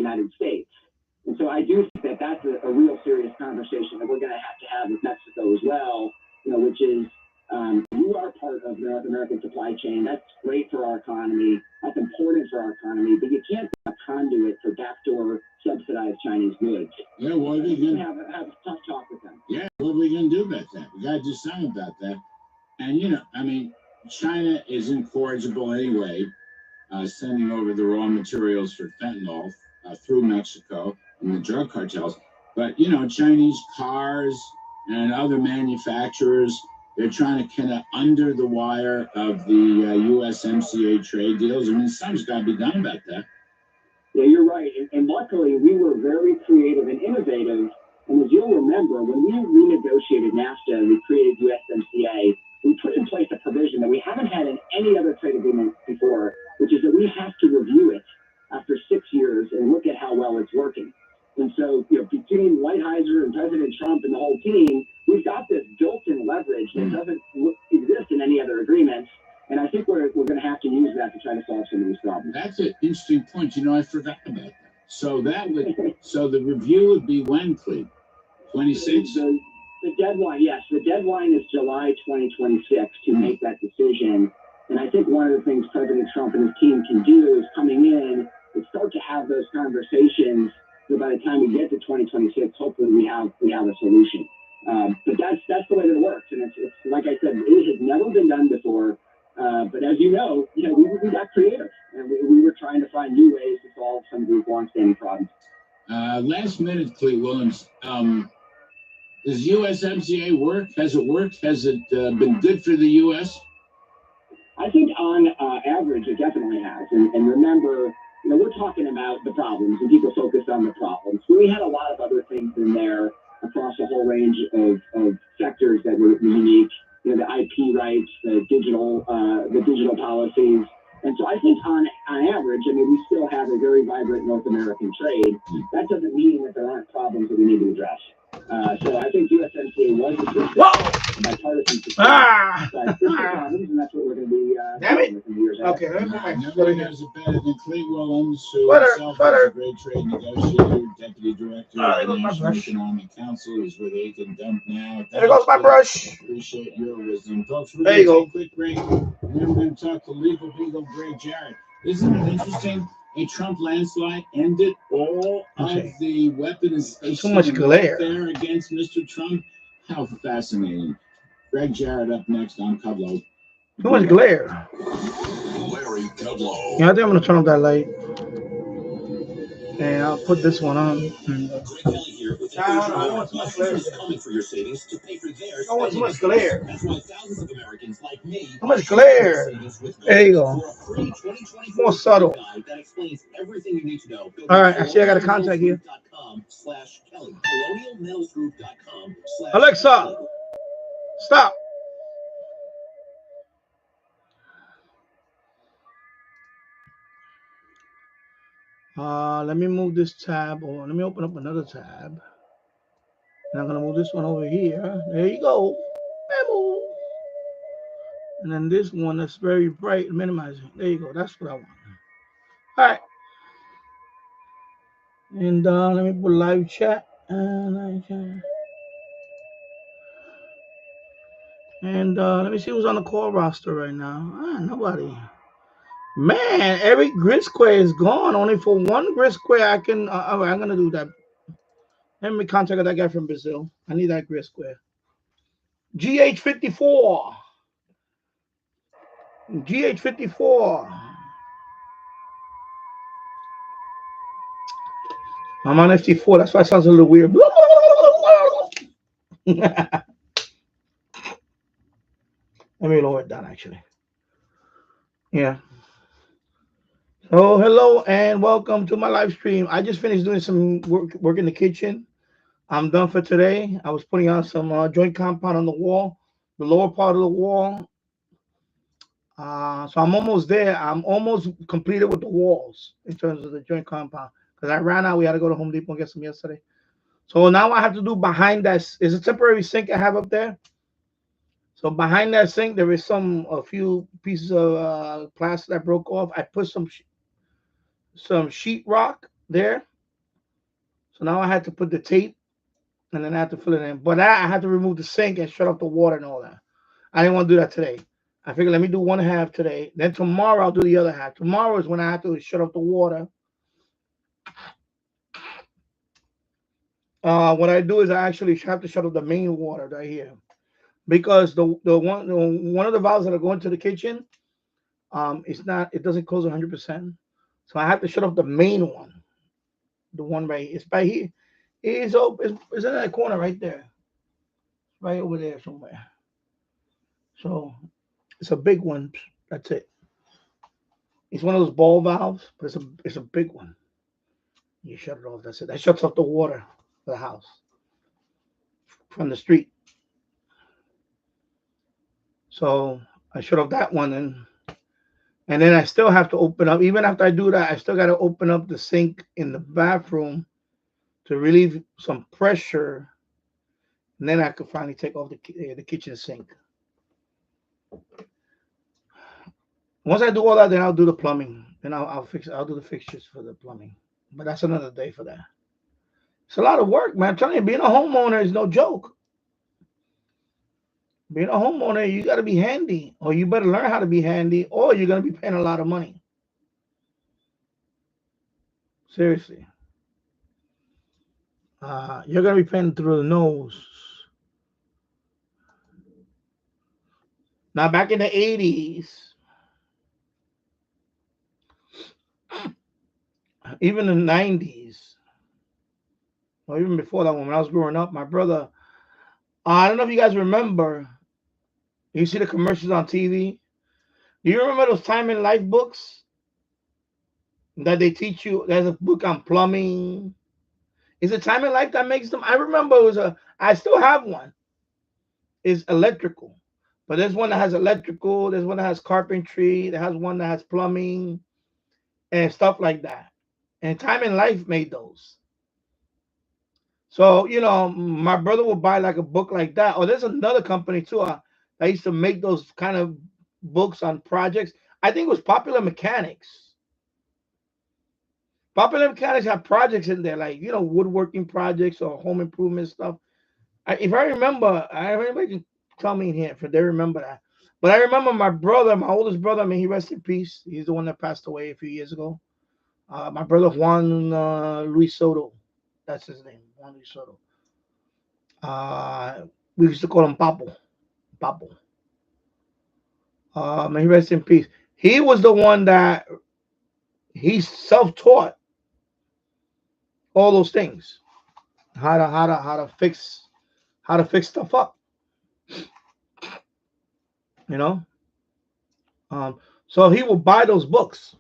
United States. And so I do think that that's a real serious conversation that we're going to have with Mexico as well, which is you are part of the North American supply chain. That's great for our economy. That's important for our economy, but you can't be a conduit for backdoor subsidized Chinese goods. Yeah, what are we going to have a tough talk with them? Yeah, what are we going to do about that? We got to do something about that. And, China is incorrigible anyway, sending over the raw materials for fentanyl through Mexico and the drug cartels. But, Chinese cars and other manufacturers, they're trying to kind of under the wire of the USMCA trade deals. Something's got to be done about that. Yeah, you're right. And luckily, we were very creative and innovative. And as you'll remember, when we renegotiated NAFTA and we created USMCA, we put in place a provision that we haven't had in any other trade agreement before, which is that we have to review it after 6 years and look at how well it's working. And so, between Lighthizer and President Trump and the whole team, we've got this built-in leverage that doesn't exist in any other agreements. And I think we're going to have to use that to try to solve some of these problems. That's an interesting point. I forgot about that. So the review would be when, Cleve? 26? The deadline, yes. The deadline is July 2026 to make that decision. And I think one of the things President Trump and his team can do is coming in and start to have those conversations. So by the time we get to 2026, hopefully we have a solution. But that's the way that it works. And it's like I said, it has never been done before. But as you know, we got creative, and we were trying to find new ways to solve some of these long-standing problems. Last minute, Cleve Williams. Does USMCA work? Has it worked? Has it been good for the U.S.? I think on average, it definitely has. And remember, we're talking about the problems, and people focus on the problems. We had a lot of other things in there across a whole range of sectors that were unique. The IP rights, the digital policies. And so I think on average, we still have a very vibrant North American trade. That doesn't mean that there aren't problems that we need to address. So I think USMCA was a bipartisan problems, and that's what we're going to be in the years ahead. Okay, nobody knows it better than Cleve Williams, who himself is a great trade negotiator, deputy director of the National Economic Council, is with Aiken Dump now. There goes my brush. Appreciate your wisdom. Folks, we're there you go. Take a quick break. Then we're going to talk to Legal Beagle Greg Jarrett. Isn't it interesting? A Trump landslide ended all of the weaponization so much glare there against Mr. Trump. How fascinating. Greg Jarrett up next on Kudlow. So much glare. Larry Kudlow. Yeah, I think I'm going to turn off that light. And I'll put this one on. Greg Kelly here with coming for your savings to pay for theirs. I want so much glare. That's why thousands of Americans like me. How much glare? There you go. More subtle. That explains everything you need to know. All right, actually, I got a contact here. Alexa, stop. Let me move this tab, or let me open up another tab. And I'm gonna move this one over here. There you go. And then this one that's very bright, minimizing. There you go. That's what I want. All right. And let me put live chat. And let me see who's on the call roster right now. Nobody. Man, every grid square is gone. Only for one grid square I can. All right, I'm gonna do that. Let me contact that guy from Brazil. I need that grid square. GH54. GH54. I'm on FT4. That's why it sounds a little weird. Let me lower it down, actually. Yeah. So hello and welcome to my live stream. I just finished doing some work in the kitchen. I'm done for today. I was putting on some joint compound on the wall, the lower part of the wall. So I'm almost there. I'm almost completed with the walls in terms of the joint compound. Because I ran out. We had to go to Home Depot and get some yesterday. So now I have to do behind that. Is a temporary sink I have up there. So behind that sink, there is a few pieces of plastic that broke off. I put some sheetrock there, So now I had to put the tape, and then I had to fill it in. But I had to remove the sink and shut off the water and all that. I didn't want to do that today. I figured let me do one half today. Then tomorrow I'll do the other half. Tomorrow is when I have to shut off the water. What I do is I actually have to shut off the main water right here, because the one of the valves that are going to the kitchen, it doesn't close 100%. So I have to shut off the main one, the one right. It's by here. It's in that corner right there, right over there somewhere. So it's a big one. That's it. It's one of those ball valves, but it's a big one. You shut it off. That's it. That shuts off the water for the house from the street. So I shut off that one, and then I still have to open up. Even after I do that, I still got to open up the sink in the bathroom to relieve some pressure, and then I could finally take off the kitchen sink. Once I do all that, then I'll do the plumbing. Then I'll do the fixtures for the plumbing. But that's another day for that. It's a lot of work, man. I'm telling you, being a homeowner is no joke. Being a homeowner, you got to be handy, or you better learn how to be handy, or you're going to be paying a lot of money. Seriously. You're going to be paying through the nose. Now, back in the 80s, even the 90s, or even before that, when I was growing up, my brother, I don't know if you guys remember, you see the commercials on TV. Do you remember those Time in Life books that they teach you? There's a book on plumbing. Is it Time in Life that makes them? I remember I still have one. It's electrical. But there's one that has electrical. There's one that has carpentry. There has one that has plumbing and stuff like that. And Time in Life made those. So, my brother would buy like a book like that. Or there's another company too that used to make those kind of books on projects. I think it was Popular Mechanics. Popular Mechanics have projects in there, like, woodworking projects or home improvement stuff. If I remember, everybody can tell me in here if they remember that. But I remember my brother, my oldest brother, he rest in peace. He's the one that passed away a few years ago. My brother Juan Luis Soto. That's his name, Juan Luis Soto. We used to call him Papo. May he rest in peace. He was the one that he self-taught all those things. How to fix stuff up. So he would buy those books.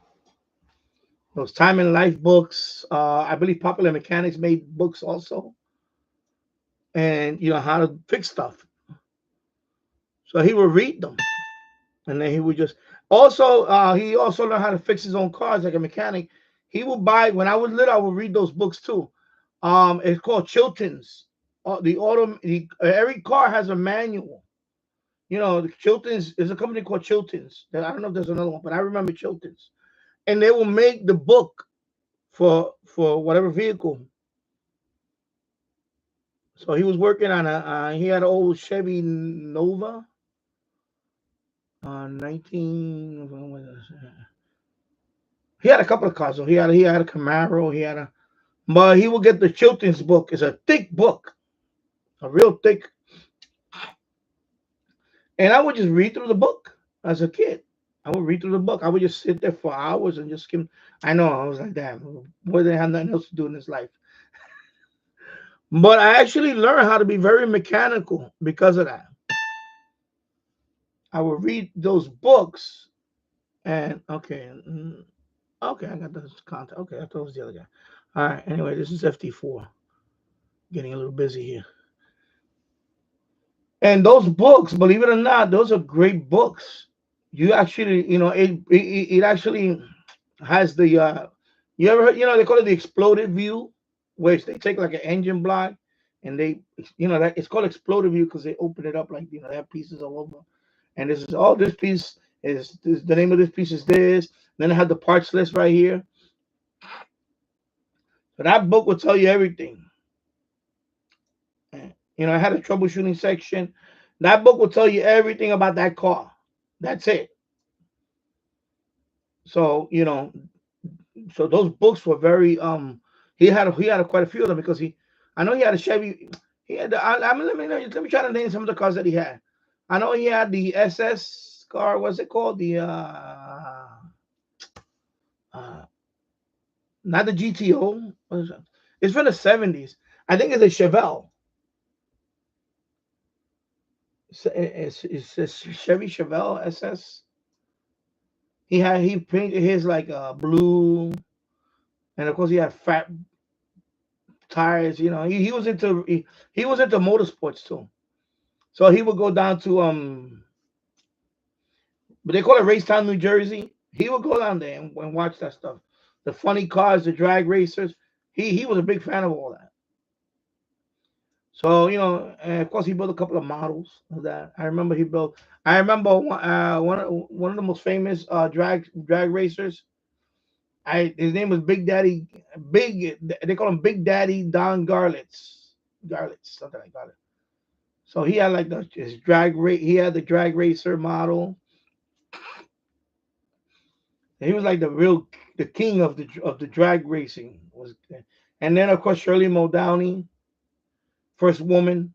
Those Time in Life books. I believe Popular Mechanics made books also. And how to fix stuff. So he would read them. And then he would just he also learned how to fix his own cars like a mechanic. He would buy, when I was little, I would read those books too. It's called Chilton's. Every car has a manual. The Chilton's is a company called Chilton's. I don't know if there's another one, but I remember Chilton's. And they will make the book for whatever vehicle. So he was working on he had an old Chevy Nova. 19. He had a couple of cars. So he had a Camaro. But he would get the Chilton's book. It's a thick book, a real thick. And I would just read through the book as a kid. I would read through the book. I would just sit there for hours and just skim. I know, I was like, damn, boy, they have nothing else to do in this life. But I actually learned how to be very mechanical because of that. I would read those books, and okay, I got this content. Okay, I thought it was the other guy. All right, anyway, this is FT4. Getting a little busy here. And those books, believe it or not, those are great books. You actually, it actually has the, you ever heard, they call it the exploded view, where they take like an engine block and they, that it's called exploded view because they open it up like, they have pieces all over. And this is this piece is the name of this piece is this. Then I have the parts list right here. So that book will tell you everything. You know, I had a troubleshooting section. That book will tell you everything about that car. That's it. So, you know, so those books were very he had quite a few of them because I know he had a Chevy. He had let me try to name some of the cars that he had. I know he had the SS car. What's it called? The uh not the GTO. What is it? It's from the 70s. I think it's a Chevelle. It's a Chevy Chevelle SS. He painted his like blue, and of course he had fat tires. You know, he was into he was into motorsports too. So he would go down to but they call it Racetown, New Jersey. He would go down there and watch that stuff. The funny cars, the drag racers. He was a big fan of all that. So, you know, and of course he built a couple of models of that. I remember he built. I remember one of the most famous drag racers. His name was Big Daddy. They call him Big Daddy Don Garlitz. Something like that. So he had like his drag race. He had the drag racer model. He was like the king of the drag racing was. And then of course Shirley Muldowney, first woman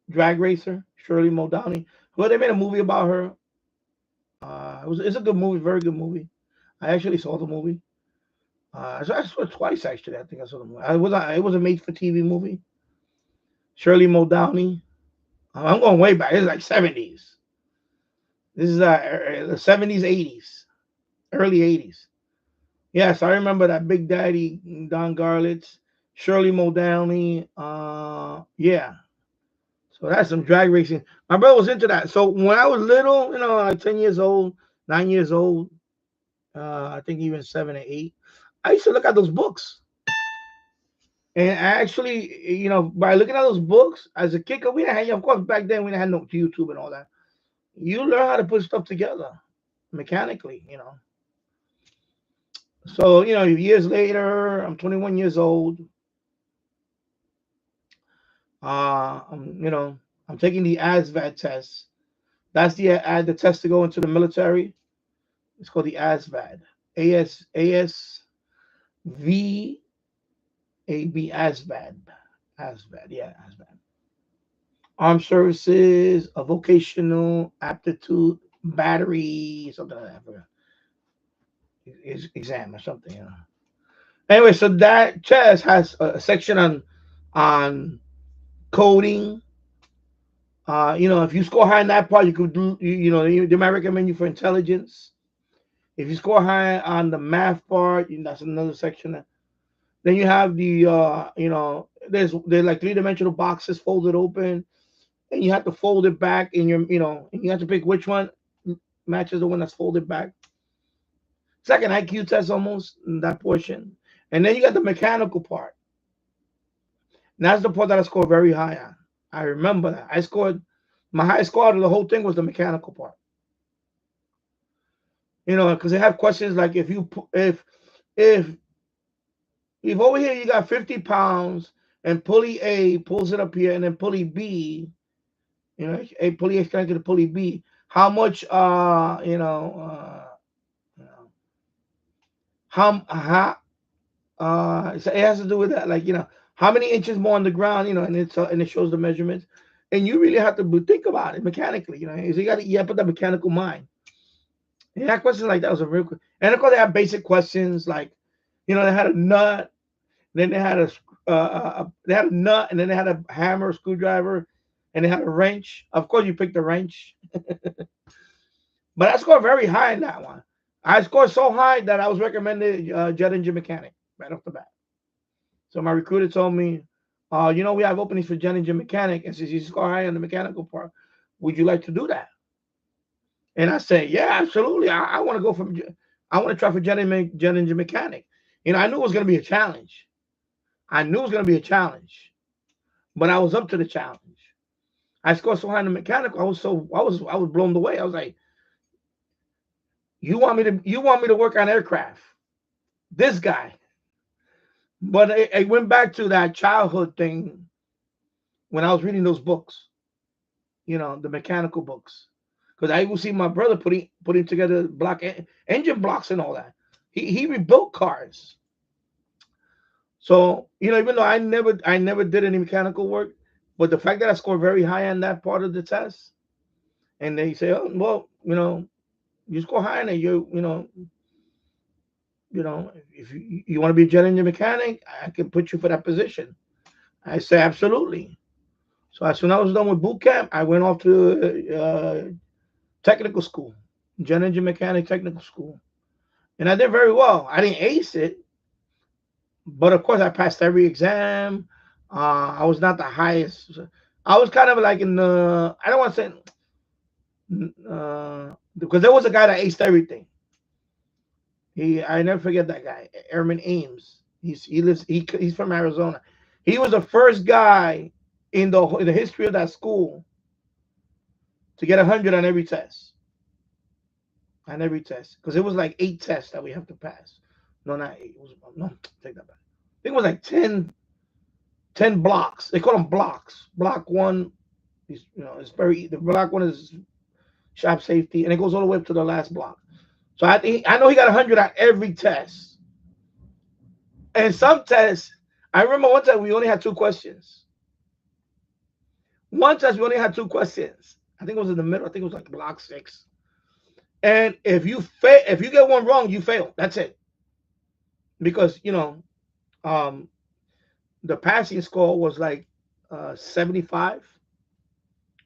drag racer, Shirley Muldowney. Well, they made a movie about her. It's a good movie, very good movie. I actually saw the movie. I saw it twice actually. I think I saw the movie. It was a made-for-TV movie. Shirley Muldowney. I'm going way back. It's like 70s. This is the 70s, 80s, early 80s. Yes, I remember that Big Daddy Don Garlitz, Shirley Muldowney. Yeah. So that's some drag racing. My brother was into that. So when I was little, you know, like 10 years old, 9 years old, I think even 7 or 8, I used to look at those books. And actually, you know, by looking at those books as a kid, we didn't have, of course, back then we didn't have no YouTube and all that. You learn how to put stuff together mechanically, you know. So, you know, years later, I'm 21 years old. You know, I'm taking the ASVAD test. That's the test to go into the military. It's called the ASVAD. ASVAB. ASVAD. ASVAD. Yeah, ASVAD. Armed Services, a Vocational Aptitude Battery, something like that. Exam or something, you know. Anyway, so that test has a section on coding. You know, if you score high in that part, you could do. You know, they might recommend you for intelligence. If you score high on the math part, that's another section. Then you have the you know, there's like 3-dimensional boxes folded open, and you have to fold it back in your, you know, and you have to pick which one matches the one that's folded back. It's like an IQ test almost in that portion. And then you got the mechanical part. And that's the part that I scored very high on. I remember that. I scored my highest score of the whole thing was the mechanical part. You know, because they have questions like if over here you got 50 pounds and pulley A pulls it up here and then pulley B, you know, a pulley A is connected to pulley B, how much you know, how so it has to do with that, like, you know, how many inches more on the ground, you know, and it shows the measurements, and you really have to think about it mechanically, you know. So you got to put that mechanical mind. Yeah, questions like that was a real quick. And of course they have basic questions like, you know, they had a nut, then they had a nut, and then they had a hammer, screwdriver, and they had a wrench. Of course you picked the wrench. But I scored very high in that one. I scored so high that I was recommended jet engine mechanic right off the bat. So my recruiter told me, you know, we have openings for jet engine mechanic, and since you score high on the mechanical part, would you like to do that? And I said, yeah, absolutely. I want to go from, I want to try for jet engine mechanic. You know, I knew it was going to be a challenge. But I was up to the challenge. I scored so high in the mechanical. I was blown away. I was like, you want me to work on aircraft? This guy, But it went back to that childhood thing when I was reading those books, the mechanical books. Because I would see my brother putting together engine blocks and all that. He rebuilt cars. So, even though I never did any mechanical work, but the fact that I scored very high on that part of the test, and they say, oh, well, you score high on it, if you want to be a jet engine mechanic, I can put you for that position. I say absolutely. So as soon as I was done with boot camp, I went off to technical school, jet engine mechanic technical school, and I did very well. I didn't ace it, but of course I passed every exam. I was not the highest. I was kind of like in the, I don't want to say, because there was a guy that aced everything. I never forget that guy, Airman Ames. He's from Arizona. He was the first guy in the history of that school to get 100 on every test. On every test, because it was like 8 tests that we have to pass. No, not 8. No, take that back. I think it was like 10 blocks. They call them blocks. Block 1 is, the block 1 is shop safety, and it goes all the way up to the last block. So I know he got 100 on every test. And some tests, I remember one time we only had 2 questions. One test we only had 2 questions. I think it was in the middle. I think it was like block 6. And if you get one wrong, you fail. That's it. Because the passing score was like 75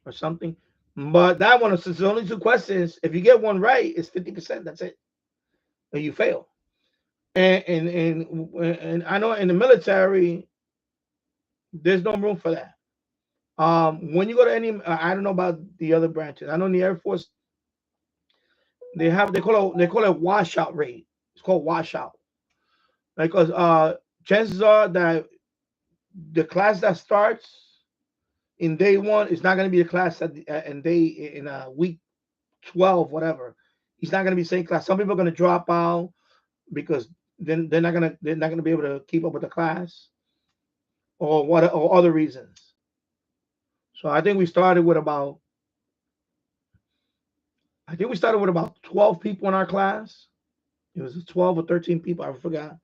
or something. But that one, since there's only 2 questions, if you get one right, it's 50%. That's it. And you fail. And I know in the military, there's no room for that. When you go to any, I don't know about the other branches. I know in the Air Force, they call it washout rate. It's called washout. Because chances are that the class that starts in day 1 is not going to be a class in week 12, whatever. He's not going to be the same class. Some people are going to drop out because then they're not going to be able to keep up with the class, or other reasons. So I think we started with about 12 people in our class. It was 12 or 13 people. I forgot.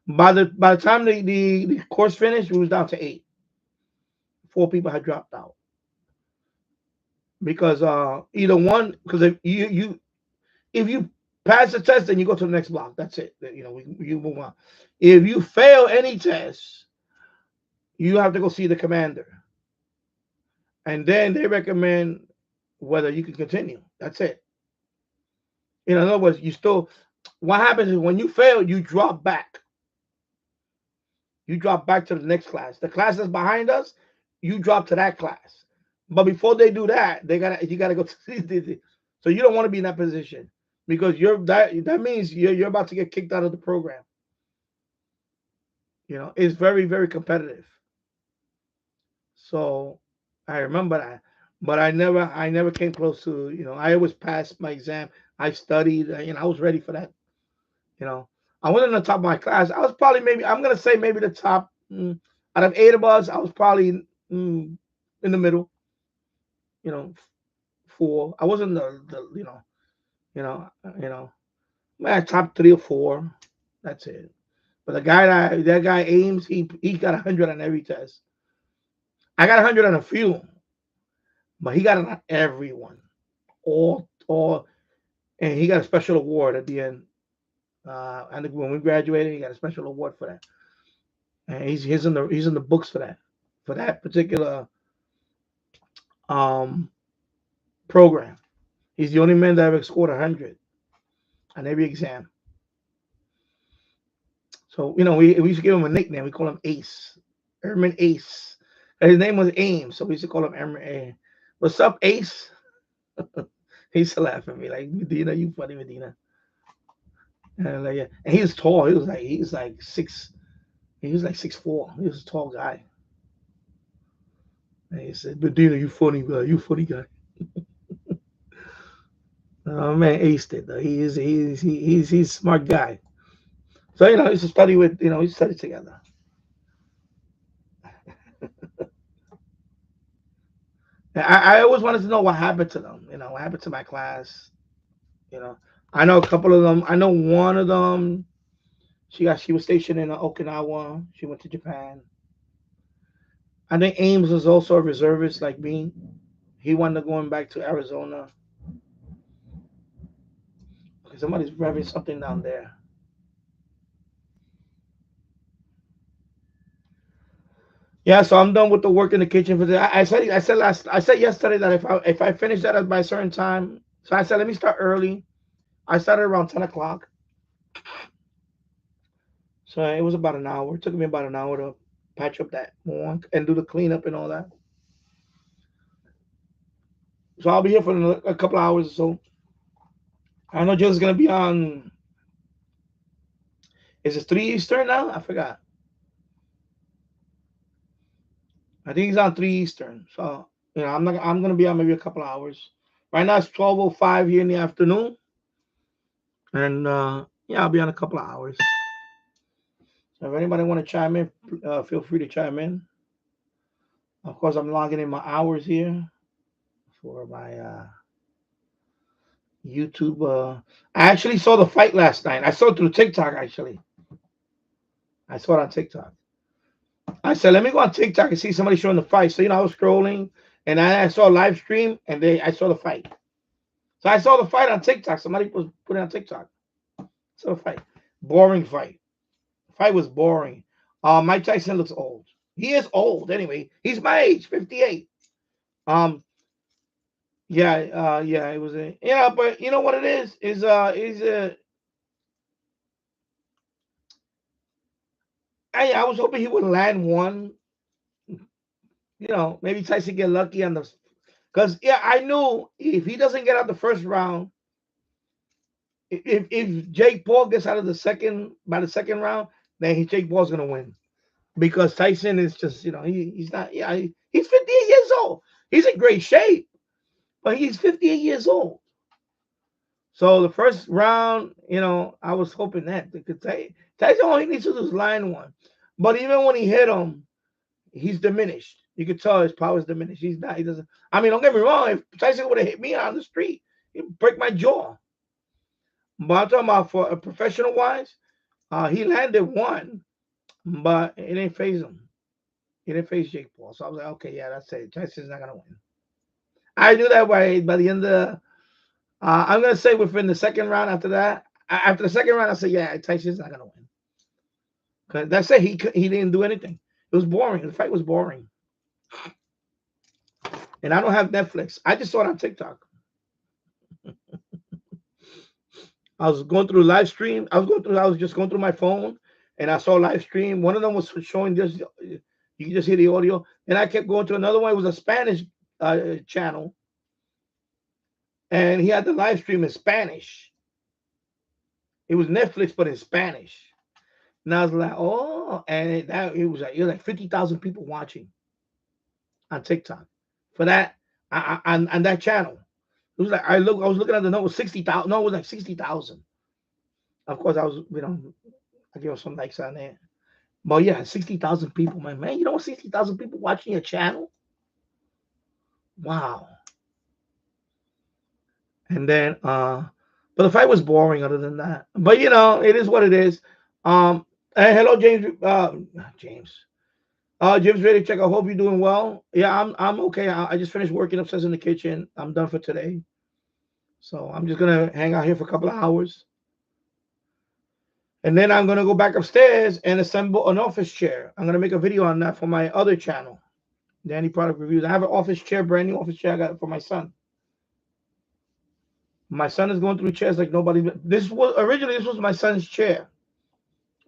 By the time the course finished, it was down to 8. 4 people had dropped out because either one. Because if you pass the test, then you go to the next block. That's it. You move on. If you fail any test, you have to go see the commander, and then they recommend whether you can continue. That's it. In other words, what happens is when you fail, you drop back. You drop back to the next class. The class that's behind us, you drop to that class. But before they do that, you gotta go to so you don't want to be in that position, because that means you're about to get kicked out of the program. It's very, very competitive. So I remember that. But I never came close to, I always passed my exam. I studied, I was ready for that. I wasn't on the top of my class. I was probably I'm going to say maybe the top, out of 8 of us, I was probably in the middle, 4. I wasn't my top 3 or 4. That's it. But that guy Ames, he got 100 on every test. I got 100 on a few, but he got it on everyone, and he got a special award at the end. I think when we graduated, he got a special award for that, and he's in the books for that particular program. He's the only man that ever scored 100 on every exam. So we used to give him a nickname. We call him Ace, Airman Ace. And his name was Ames, so we used to call him Airman A. What's up, Ace? He used to laugh at me like, Medina, you funny, Medina. And yeah. And he was tall. He was like 6'4". He was a tall guy. And he said, Medina, you funny guy. You funny guy. Oh man, aced it though. He's a smart guy. So he used to study with, we studied together. I always wanted to know what happened to them. What happened to my class. I know a couple of them. I know one of them. She was stationed in Okinawa. She went to Japan. I think Ames was also a reservist like me. He wound up going back to Arizona. Okay, somebody's revving something down there. Yeah, so I'm done with the work in the kitchen for today. I said yesterday that if I finish that by a certain time, so I said let me start early. I started around 10 o'clock. So it was about an hour. It took me about an hour to patch up that one and do the cleanup and all that. So I'll be here for a couple of hours or so. I know Jill's gonna be on. Is it 3 Eastern now? I forgot. I think he's on 3 Eastern. So I'm gonna be on maybe a couple of hours. Right now it's 12:05 here in the afternoon, and yeah, I'll be on a couple of hours. So if anybody want to chime in, feel free to chime in. Of course, I'm logging in my hours here for my YouTube. I actually saw the fight last night. I saw it through TikTok, actually. I saw it on TikTok. I said, let me go on TikTok and see somebody showing the fight. So, I was scrolling, and I saw a live stream, and I saw the fight. So I saw the fight on TikTok. Somebody was putting it on TikTok. So the fight. Boring fight. The fight was boring. Mike Tyson looks old. He is old, anyway. He's my age, 58. Yeah, it was but you know what it is I was hoping he would land one. Maybe Tyson get lucky on the, because I knew if he doesn't get out the first round, if Jake Paul gets out of by the second round, then Jake Paul's gonna win, because Tyson is just he's not he's 58 years old. He's in great shape, but he's 58 years old. So the first round, I was hoping that because Tyson all he needs to do is line one. But even when he hit him, he's diminished. You could tell his power is diminished. He doesn't. I mean, don't get me wrong. If Tyson would have hit me on the street, he'd break my jaw. But I'm talking about for a professional wise, he landed one, but it didn't phase him. He didn't phase Jake Paul. So I was like, okay, yeah, that's it. Tyson's not gonna win. I knew that by the end of the. I'm gonna say within the second round. After that, after the second round, I said, yeah, Tyson's not gonna win. Cause that's it. He didn't do anything. It was boring. The fight was boring. And I don't have Netflix. I just saw it on TikTok. I was going through live stream. I was just going through my phone, and I saw live stream. One of them was showing just, you can just hear the audio. And I kept going to another one. It was a Spanish channel, and he had the live stream in Spanish. It was Netflix, but in Spanish. And I was like, oh, and it was like 50,000 people watching on TikTok for that on that channel. It was like I was looking at the number, 60,000. No, it was like 60,000. Of course, I was I gave some likes on there. But yeah, 60,000 people, man. You know what, 60,000 people watching your channel? Wow. And then but the fight was boring other than that. But it is what it is. Hey, hello, James. Jim's ready to check. I hope you're doing well. Yeah, I'm okay. I just finished working upstairs in the kitchen. I'm done for today. So I'm just gonna hang out here for a couple of hours. And then I'm gonna go back upstairs and assemble an office chair. I'm gonna make a video on that for my other channel, Danny Product Reviews. I have an office chair, brand new office chair I got it for my son. My son is going through chairs like nobody. This was my son's chair,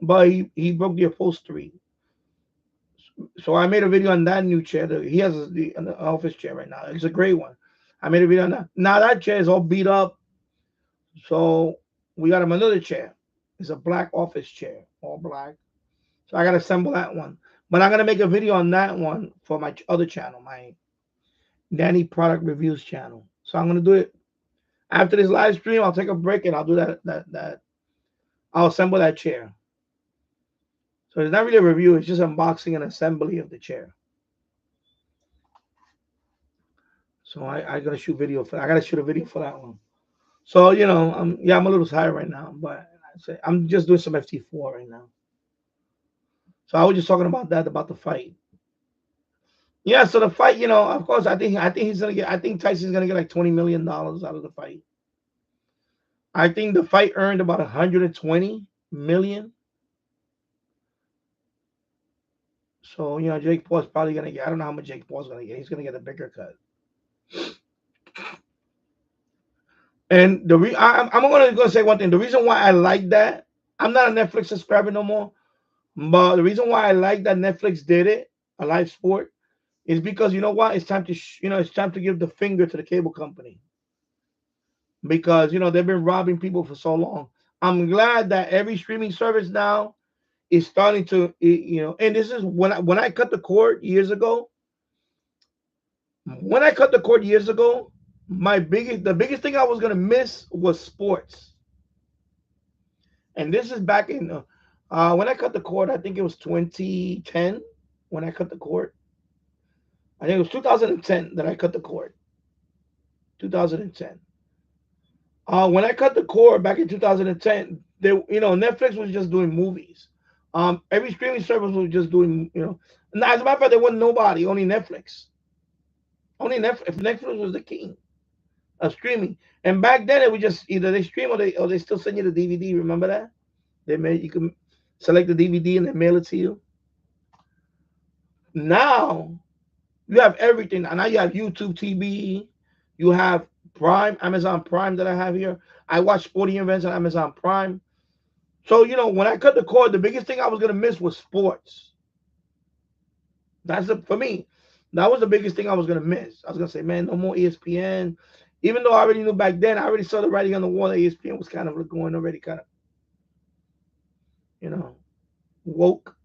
but he broke the upholstery. So I made a video on that new chair. He has an office chair right now. It's a great one. I made a video on that. Now that chair is all beat up. So we got him another chair. It's a black office chair, all black. So I got to assemble that one. But I'm going to make a video on that one for my other channel, my Danny Product Reviews channel. So I'm going to do it after this live stream. I'll take a break and I'll do that. I'll assemble that chair. So it's not really a review. It's just unboxing and assembly of the chair. So I gotta shoot video for. I gotta shoot a video for that one. So I'm a little tired right now, but I'm just doing some FT4 right now. So I was just talking about that, about the fight. Yeah, so the fight, of course, I think I think Tyson's gonna get like $20 million out of the fight. I think the fight earned about 120 million. So Jake Paul's probably gonna get. I don't know how much Jake Paul's gonna get. He's gonna get a bigger cut. And I'm gonna say one thing. The reason why I like that, I'm not a Netflix subscriber no more. But the reason why I like that Netflix did it, a live sport, is because you know what? It's time to it's time to give the finger to the cable company, because they've been robbing people for so long. I'm glad that every streaming service now is starting to And this is when I cut the cord years ago. When I cut the cord years ago, the biggest thing I was gonna miss was sports. And this is back in when I cut the cord. I think it was 2010 when I cut the cord. I think it was 2010 that I cut the cord. 2010. When I cut the cord back in 2010, Netflix was just doing movies. Every streaming service was just doing, Now, as a matter of fact, there wasn't nobody, only Netflix. Only Netflix. Netflix was the king of streaming. And back then, it was just either they stream or they still send you the DVD. Remember that? You can select the DVD and they mail it to you. Now you have everything. And now you have YouTube TV. You have Prime, Amazon Prime that I have here. I watch sporting events on Amazon Prime. So, when I cut the cord, the biggest thing I was going to miss was sports. For me, that was the biggest thing I was going to miss. I was going to say, man, no more ESPN. Even though I already knew back then, I already saw the writing on the wall that ESPN was kind of going already kind of, woke.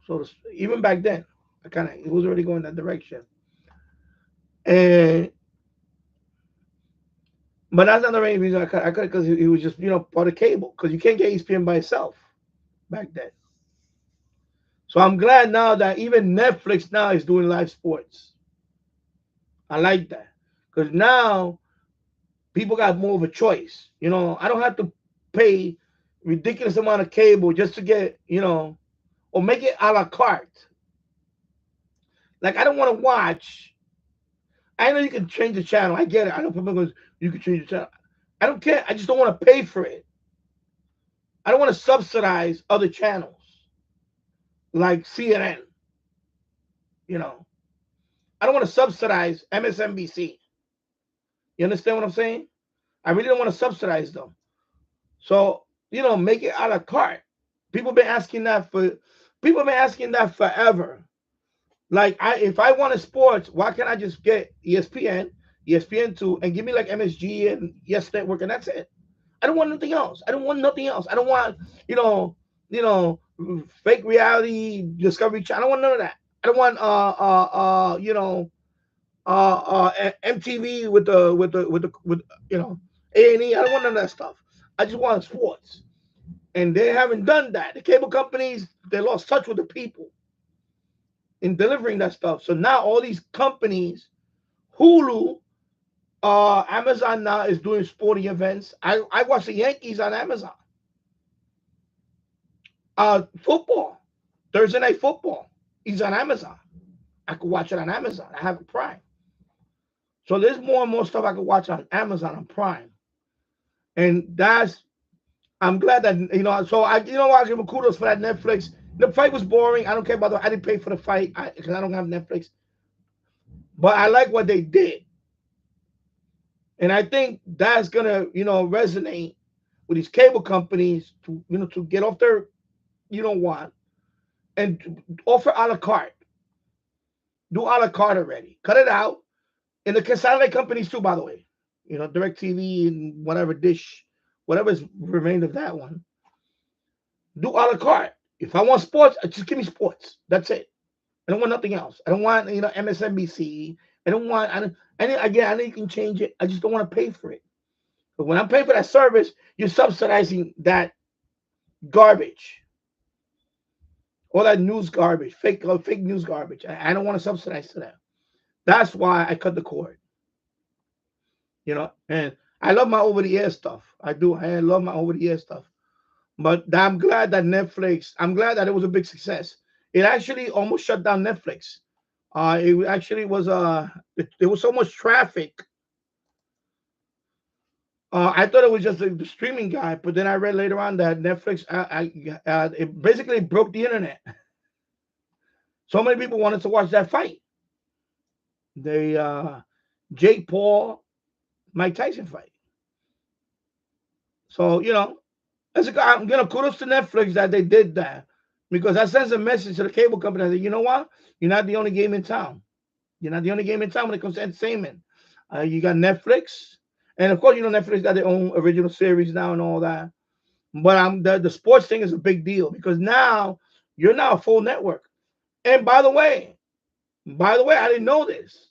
So even back then, it was already going that direction. But that's not the main reason I cut it, because it was just, part of cable, because you can't get ESPN by itself back then. So I'm glad now that even Netflix now is doing live sports. I like that, because now people got more of a choice. I don't have to pay ridiculous amount of cable just to get, or make it a la carte. Like, I don't want to watch. I know you can change the channel. I get it. I know people goes, you can change the channel. I don't care. I just don't want to pay for it. I don't want to subsidize other channels like CNN. I don't want to subsidize MSNBC. You understand what I'm saying? I really don't want to subsidize them. So, make it a la carte. People have been asking that forever. Like, if I wanted sports, why can't I just get ESPN, ESPN2, and give me like MSG and Yes Network, and that's it? I don't want nothing else. I don't want, fake reality Discovery Channel. I don't want none of that. I don't want MTV with A&E. I don't want none of that stuff. I just want sports. And they haven't done that. The cable companies, they lost touch with the people in delivering that stuff. So now all these companies, Hulu, Amazon now is doing sporting events. I watch the Yankees on Amazon. Football, Thursday night football is on Amazon. I could watch it on Amazon. I have a Prime. So there's more and more stuff I could watch on Amazon on Prime. And I'm glad that, so I give a kudos for that Netflix. The fight was boring. I don't care about I didn't pay for the fight because I don't have Netflix. But I like what they did. And I think that's gonna, resonate with these cable companies to get off their, and offer a la carte. Do a la carte already. Cut it out. And the satellite companies too, by the way. DirecTV and whatever Dish, whatever's remained of that one. Do a la carte. If I want sports, just give me sports. That's it. I don't want nothing else. I don't want, MSNBC. I know you can change it. I just don't want to pay for it. But when I'm paying for that service, you're subsidizing that garbage. All that news garbage, fake news garbage. I don't want to subsidize to that. That's why I cut the cord. you know. And I love my over-the-air stuff. I do. I love my over-the-air stuff. But I'm glad that Netflix. I'm glad that it was a big success. It actually almost shut down Netflix. It actually was there was so much traffic. I thought it was just the streaming guy, but then I read later on that Netflix it basically broke the internet. So many people wanted to watch that fight. The Jake Paul, Mike Tyson fight. So you know, I'm gonna kudos to Netflix that they did that, because that sends a message to the cable company that, you know what, you're not the only game in town. You're not the only game in town when it comes to entertainment. You got Netflix, and of course, you know, Netflix got their own original series now and all that. But the sports thing is a big deal, because now you're now a full network. And by the way, I didn't know this.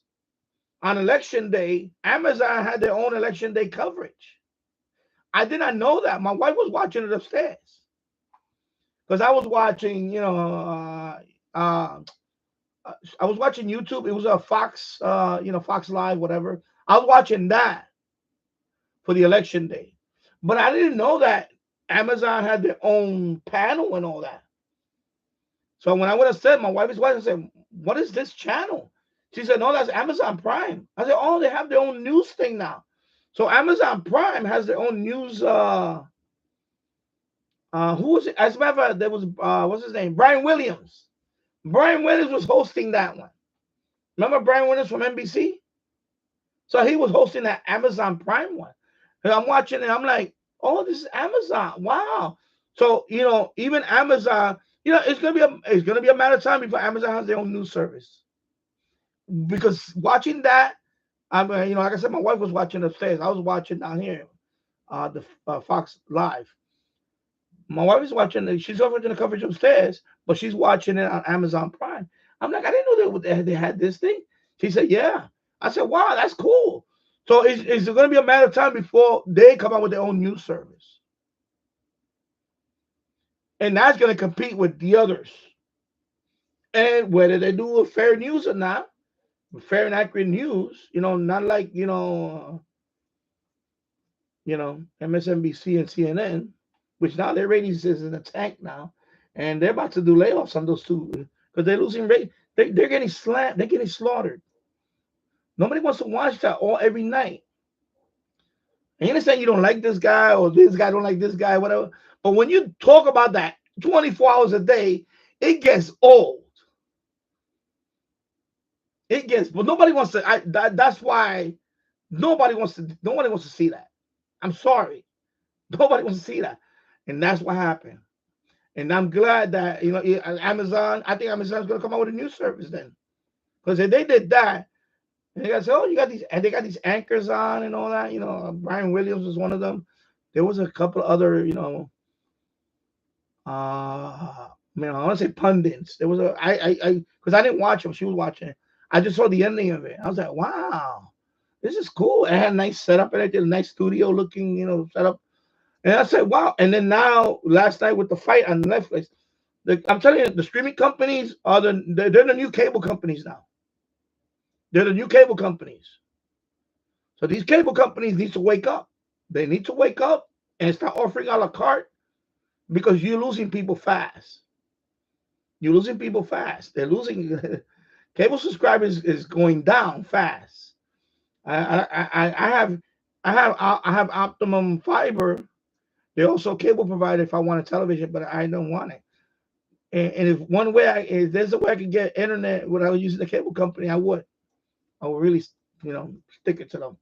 On election day, Amazon had their own election day coverage. I did not know that. My wife was watching it upstairs, because I was watching, you know, I was watching YouTube. It was a Fox, you know, Fox Live, whatever. I was watching that for the election day, but I didn't know that Amazon had their own panel and all that. So when I would have said, my wife is watching, I said, "What is this channel?" She said, "No, that's Amazon Prime." I said, "Oh, they have their own news thing now." So Amazon Prime has their own news. Who was it? As a matter of fact, there was what's his name? Brian Williams. Brian Williams was hosting that one. Remember Brian Williams from NBC? So he was hosting that Amazon Prime one. And I'm watching it. I'm like, oh, this is Amazon. Wow. So you know, even Amazon, you know, it's gonna be a matter of time before Amazon has their own news service. Because watching that, you know, like I said, my wife was watching upstairs. I was watching down here, the Fox Live. My wife is watching. She's watching the coverage upstairs, but she's watching it on Amazon Prime. I'm like, I didn't know they had this thing. She said, yeah. I said, wow, that's cool. So it's going to be a matter of time before they come out with their own news service. And that's going to compete with the others. And whether they do a fair news or not, fair and accurate news, you know, not like, you know, MSNBC and CNN, which now their ratings is in the tank now, and they're about to do layoffs on those two because they're losing rate. They're getting slammed. They're getting slaughtered. Nobody wants to watch that every night. I understand you don't like this guy, or this guy don't like this guy, whatever. But when you talk about that 24 hours a day, it gets old. It gets, but nobody wants to. That's why nobody wants to see that. I'm sorry, nobody wants to see that, and that's what happened. And I'm glad that, you know, Amazon. I think Amazon's going to come out with a new service then, because if they did that, and they got to say, oh, you got these, and they got these anchors on and all that. You know, Brian Williams was one of them. There was a couple of other, you know, I want to say pundits. There was because I didn't watch them. She was watching it. I just saw the ending of it. I was like, wow, this is cool. It had a nice setup and it did a nice studio looking, you know, setup. And I said, wow. And then now, last night with the fight on Netflix, I'm telling you, the streaming companies they're the new cable companies now. They're the new cable companies. So these cable companies need to wake up. They need to wake up and start offering a la carte, because you're losing people fast. You're losing people fast. They're losing cable subscribers is going down fast. I have Optimum Fiber. They're also a cable provider if I want a television, but I don't want it. And if if there's a way I could get internet without using the cable company, I would really, you know, stick it to them.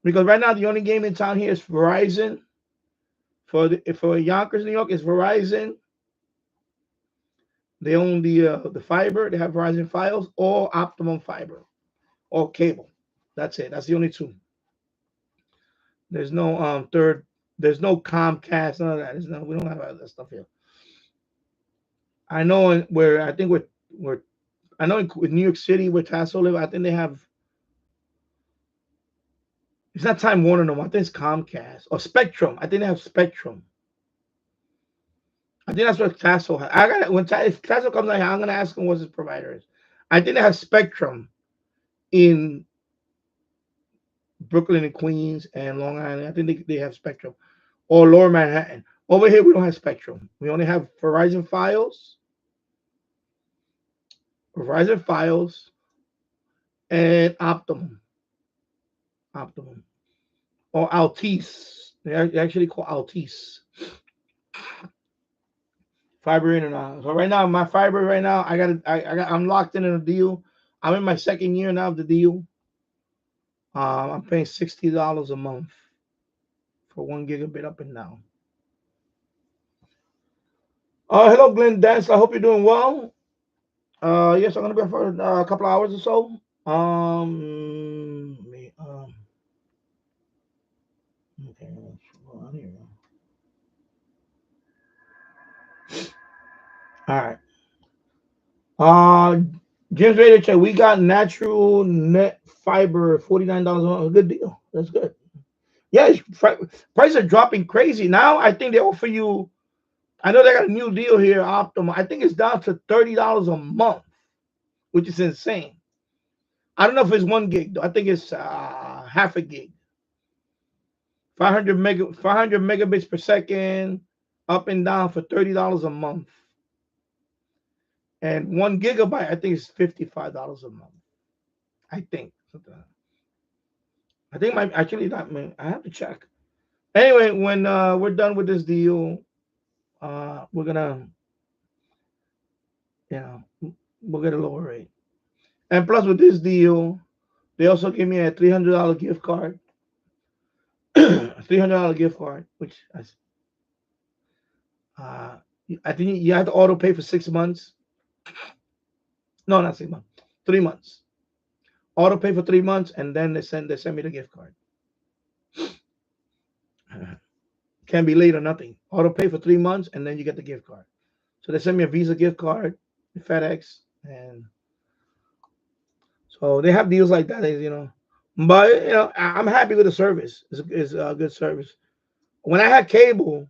Because right now the only game in town here is Verizon. For Yonkers, New York, it's Verizon. They own the fiber. They have Verizon Fios or Optimum Fiber or cable. That's it. That's the only two. There's no third. There's no Comcast. None of that. We don't have that stuff here. I know in New York City where Tasso live, I think they have. It's not Time Warner no more. I think it's Comcast or Spectrum. I think they have Spectrum. I think that's what Tasso has. If Tasso comes out here, I'm gonna ask him what his provider is. I think they have Spectrum in Brooklyn and Queens and Long Island. I think they have Spectrum. Or Lower Manhattan. Over here, we don't have Spectrum. We only have Verizon Fios, and Optimum. Or Altice. They actually call Altice. Fiber internet. So right now, my fiber right now, I'm locked in a deal. I'm in my second year now of the deal. I'm paying $60 a month for 1 gigabit up and down. Hello, Glenn Dance. I hope you're doing well. Yes, I'm gonna be for a couple of hours or so. Okay, let's go on here. All right. James Radio check. We got natural net fiber, $49 a month. Good deal. That's good. Yeah, prices are dropping crazy now. I think they offer you. I know they got a new deal here, Optimum. I think it's down to $30 a month, which is insane. I don't know if it's 1 gig though. I think it's half a gig. 500 megabits per second, up and down for $30 a month. And 1 gigabyte, I think it's $55 a month. I think. I think my actually that I have to check. Anyway, when we're done with this deal, we're gonna, we'll get a lower rate. And plus with this deal, they also give me a $300 gift card. $300 gift card, which I think you have to auto pay for 6 months. No, not 6 months. 3 months. Auto pay for 3 months, and then they send me the gift card. Can't be late or nothing. Auto pay for 3 months, and then you get the gift card. So they send me a Visa gift card, FedEx, and so they have deals like that, But I'm happy with the service. It's a good service. When I had cable,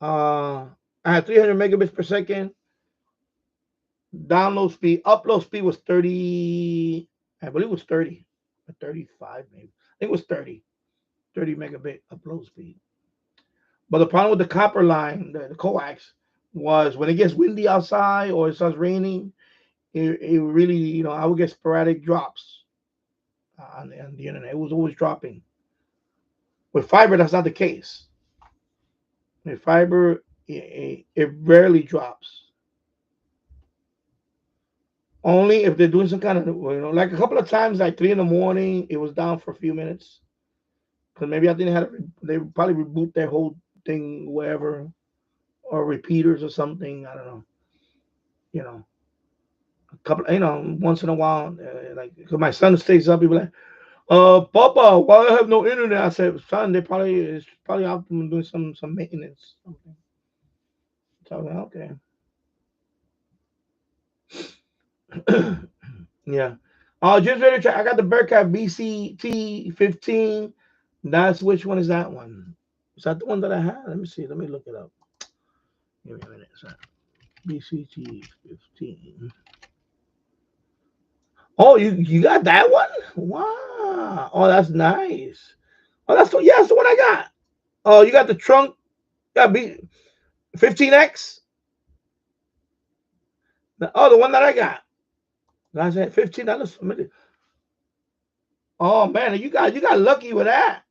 I had 300 megabits per second. Download speed, upload speed was 30. I believe it was 30, or 35 maybe. I think it was 30 megabit upload speed. But the problem with the copper line, the coax, was when it gets windy outside or it starts raining, it really, I would get sporadic drops on the internet. It was always dropping. With fiber, that's not the case. With fiber, it rarely drops. Only if they're doing some kind of, like a couple of times, like 3 in the morning, it was down for a few minutes. Because maybe I think they probably reboot their whole thing, wherever, or repeaters or something. I don't know. A couple, once in a while, because my son stays up, he'll be like, Papa, why I have no internet? I said, son, it's probably out doing some maintenance. Something. So I was like, okay. Yeah. Just ready to check. I got the Bearcat BCT15. That's which one is that one? Is that the one that I had? Let me see. Let me look it up. Give me a minute. BCT15. Oh, you got that one? Wow. Oh, that's nice. Oh, that's the one I got. Oh, you got the trunk. Got B15X. Oh, the one that I got. I said $15. Oh man, you got lucky with that.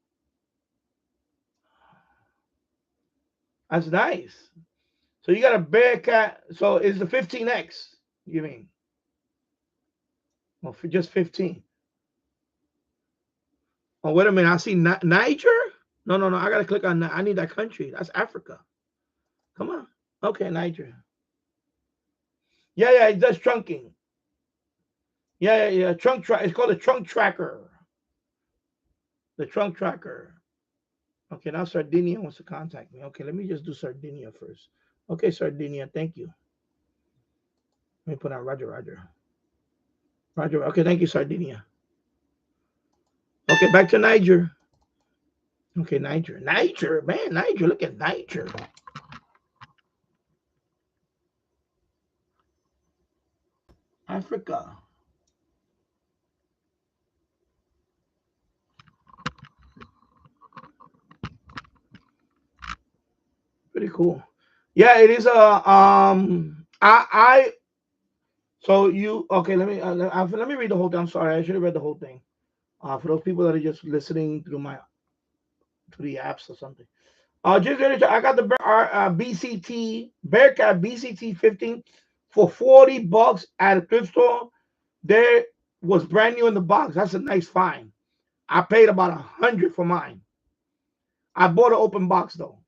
That's nice. So you got a Bearcat. So it's the 15X. You mean? Well, for just 15. Oh, wait a minute. I see Niger. No. I gotta click on that. I need that country. That's Africa. Come on. Okay, Niger. Yeah. It does trunking. Yeah. Trunk track. It's called a trunk tracker. The trunk tracker. Okay, now Sardinia wants to contact me. Okay, let me just do Sardinia first. Okay, Sardinia, thank you. Let me put on Roger. Roger. Okay, thank you, Sardinia. Okay, back to Niger. Okay, Niger. Man, Niger. Look at Niger. Africa. cool. Yeah, it is so you okay, let me read the whole thing. I'm sorry, I should have read the whole thing. For those people that are just listening through the apps or something. I got the BCT Bearcat BCT 15 for $40 at a thrift store. There was brand new in the box. That's a nice find. I paid about $100 for mine. I bought an open box though.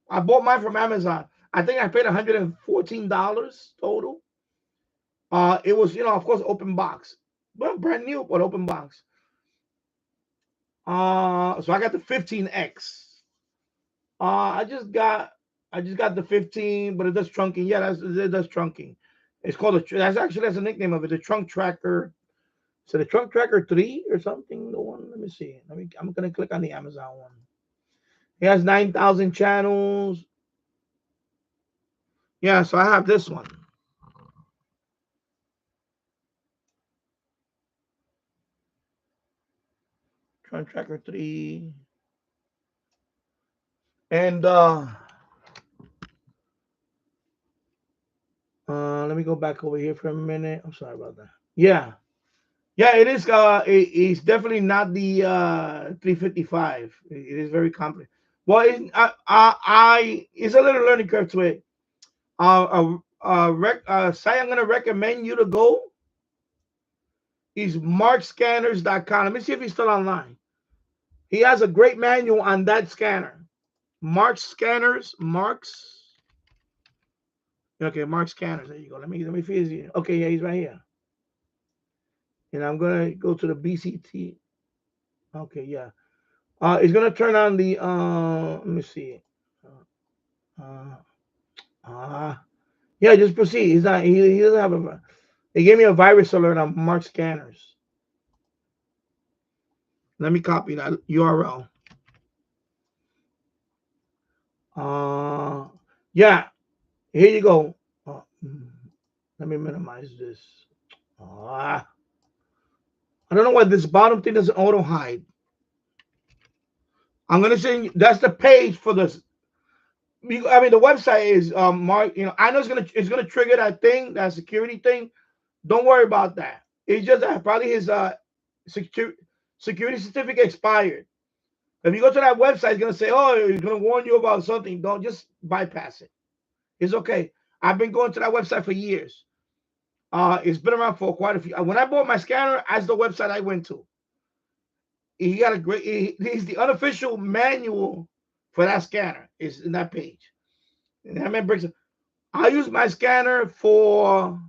I bought mine from Amazon. I think I paid $114 total. It was, of course, open box. Well, brand new, but open box. So I got the 15X. I just got the 15, but it does trunking. Yeah, it does trunking. It's called that's the nickname of it, the trunk tracker. So the trunk tracker 3 or something. The one, let me see. I'm gonna click on the Amazon one. It has 9,000 channels. Yeah, so I have this one. Trunk tracker 3. And let me go back over here for a minute. I'm sorry about that. Yeah, it is. It's definitely not the 355. It is very complex. Well, it's a little learning curve to it. Site I'm gonna recommend you to go is markscanners.com. Let me see if he's still online. He has a great manual on that scanner. Marks Scanners. Okay, Mark Scanners. There you go. Let me see. Okay, yeah, he's right here. And I'm gonna go to the BCT. Okay, yeah. It's gonna turn on the let me see. Yeah, just proceed. He's not. He doesn't have a. They gave me a virus alert on Mark Scanners. Let me copy that URL. Yeah. Here you go. Let me minimize this. I don't know why this bottom thing doesn't auto hide. I'm gonna say that's the page for this. I mean, the website is Mark. I know it's gonna trigger that thing, that security thing. Don't worry about that. It's just that probably his security certificate expired. If you go to that website, it's gonna say, "Oh, it's gonna warn you about something." Don't just bypass it. It's okay. I've been going to that website for years. It's been around for quite a few. When I bought my scanner, that's the website I went to. He got a great. He's the unofficial manual for that scanner. Is in that page. And I use my scanner for.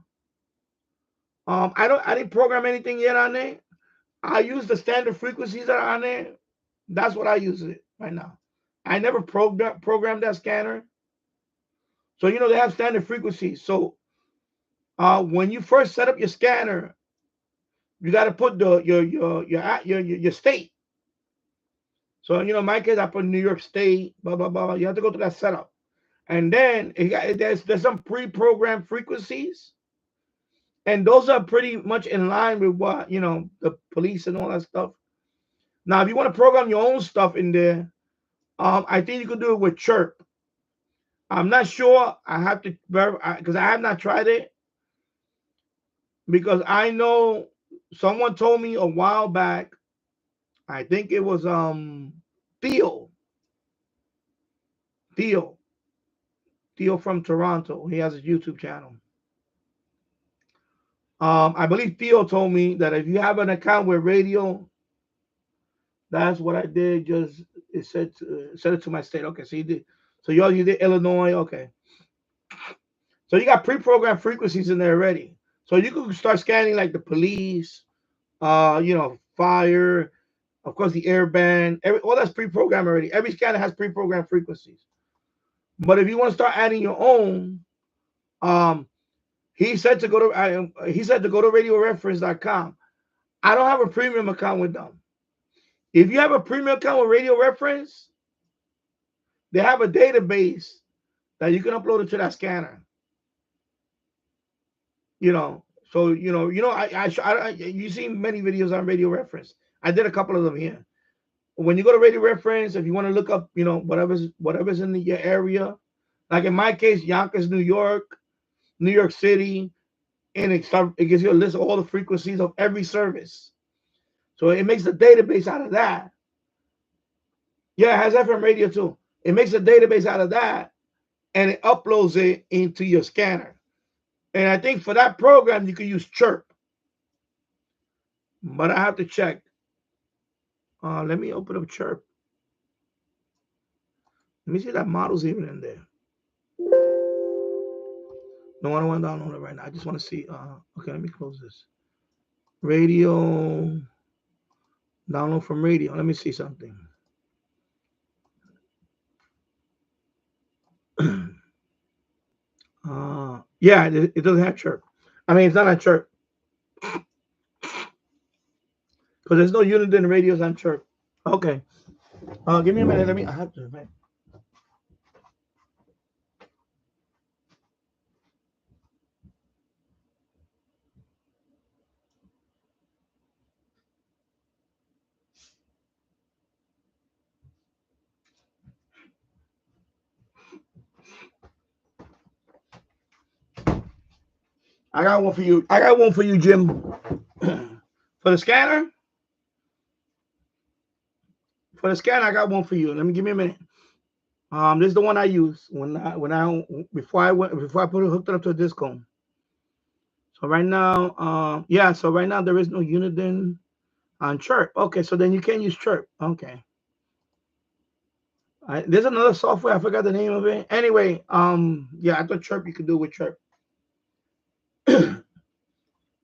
I didn't program anything yet on there. I use the standard frequencies that are on there. That's what I use it right now. I never programmed that scanner. So they have standard frequencies. So when you first set up your scanner, you got to put your state. So in my case, I put New York State, blah blah blah. You have to go to that setup, and then there's some pre-programmed frequencies, and those are pretty much in line with what the police and all that stuff. Now, if you want to program your own stuff in there, I think you could do it with Chirp. I'm not sure. I have to verify because I have not tried it. Because I know someone told me a while back, I think it was Theo from Toronto. He has a YouTube channel. I believe Theo told me that if you have an account with radio, that's what I did. Just it said set it to my state. Okay, so you did. So you did Illinois. Okay. So you got pre-programmed frequencies in there already. So you could start scanning like the police, fire, of course the air band. All that's pre-programmed already. Every scanner has pre-programmed frequencies. But if you want to start adding your own, he said to go to radioreference.com. I don't have a premium account with them. If you have a premium account with Radio Reference, they have a database that you can upload it to that scanner. So you see many videos on Radio Reference. I did a couple of them here. When you go to Radio Reference, if you want to look up, whatever's in your area, Like in my case, Yonkers, New York City, and it gives you a list of all the frequencies of every service. So it makes a database out of that. Yeah, it has FM radio too. It makes a database out of that, and it uploads it into your scanner. And I think for that program, you can use Chirp. But I have to check. Let me open up Chirp. Let me see that model's even in there. No, I don't want to download it right now. I just want to see. Okay, let me close this. Radio. Download from radio. Let me see something. Yeah, it doesn't have Chirp. I mean, it's not on Chirp. Because there's no Uniden radios on Chirp. Okay. Give me a minute. I have to. Man. I got one for you. I got one for you, Jim. For the scanner. I got one for you. Let me give me a minute. This is the one I use before I hooked it up to a disco. So right now, so right now there is no Uniden on Chirp. Okay, so then you can't use Chirp. Okay. There's another software. I forgot the name of it. Anyway, yeah, I thought Chirp you could do with Chirp.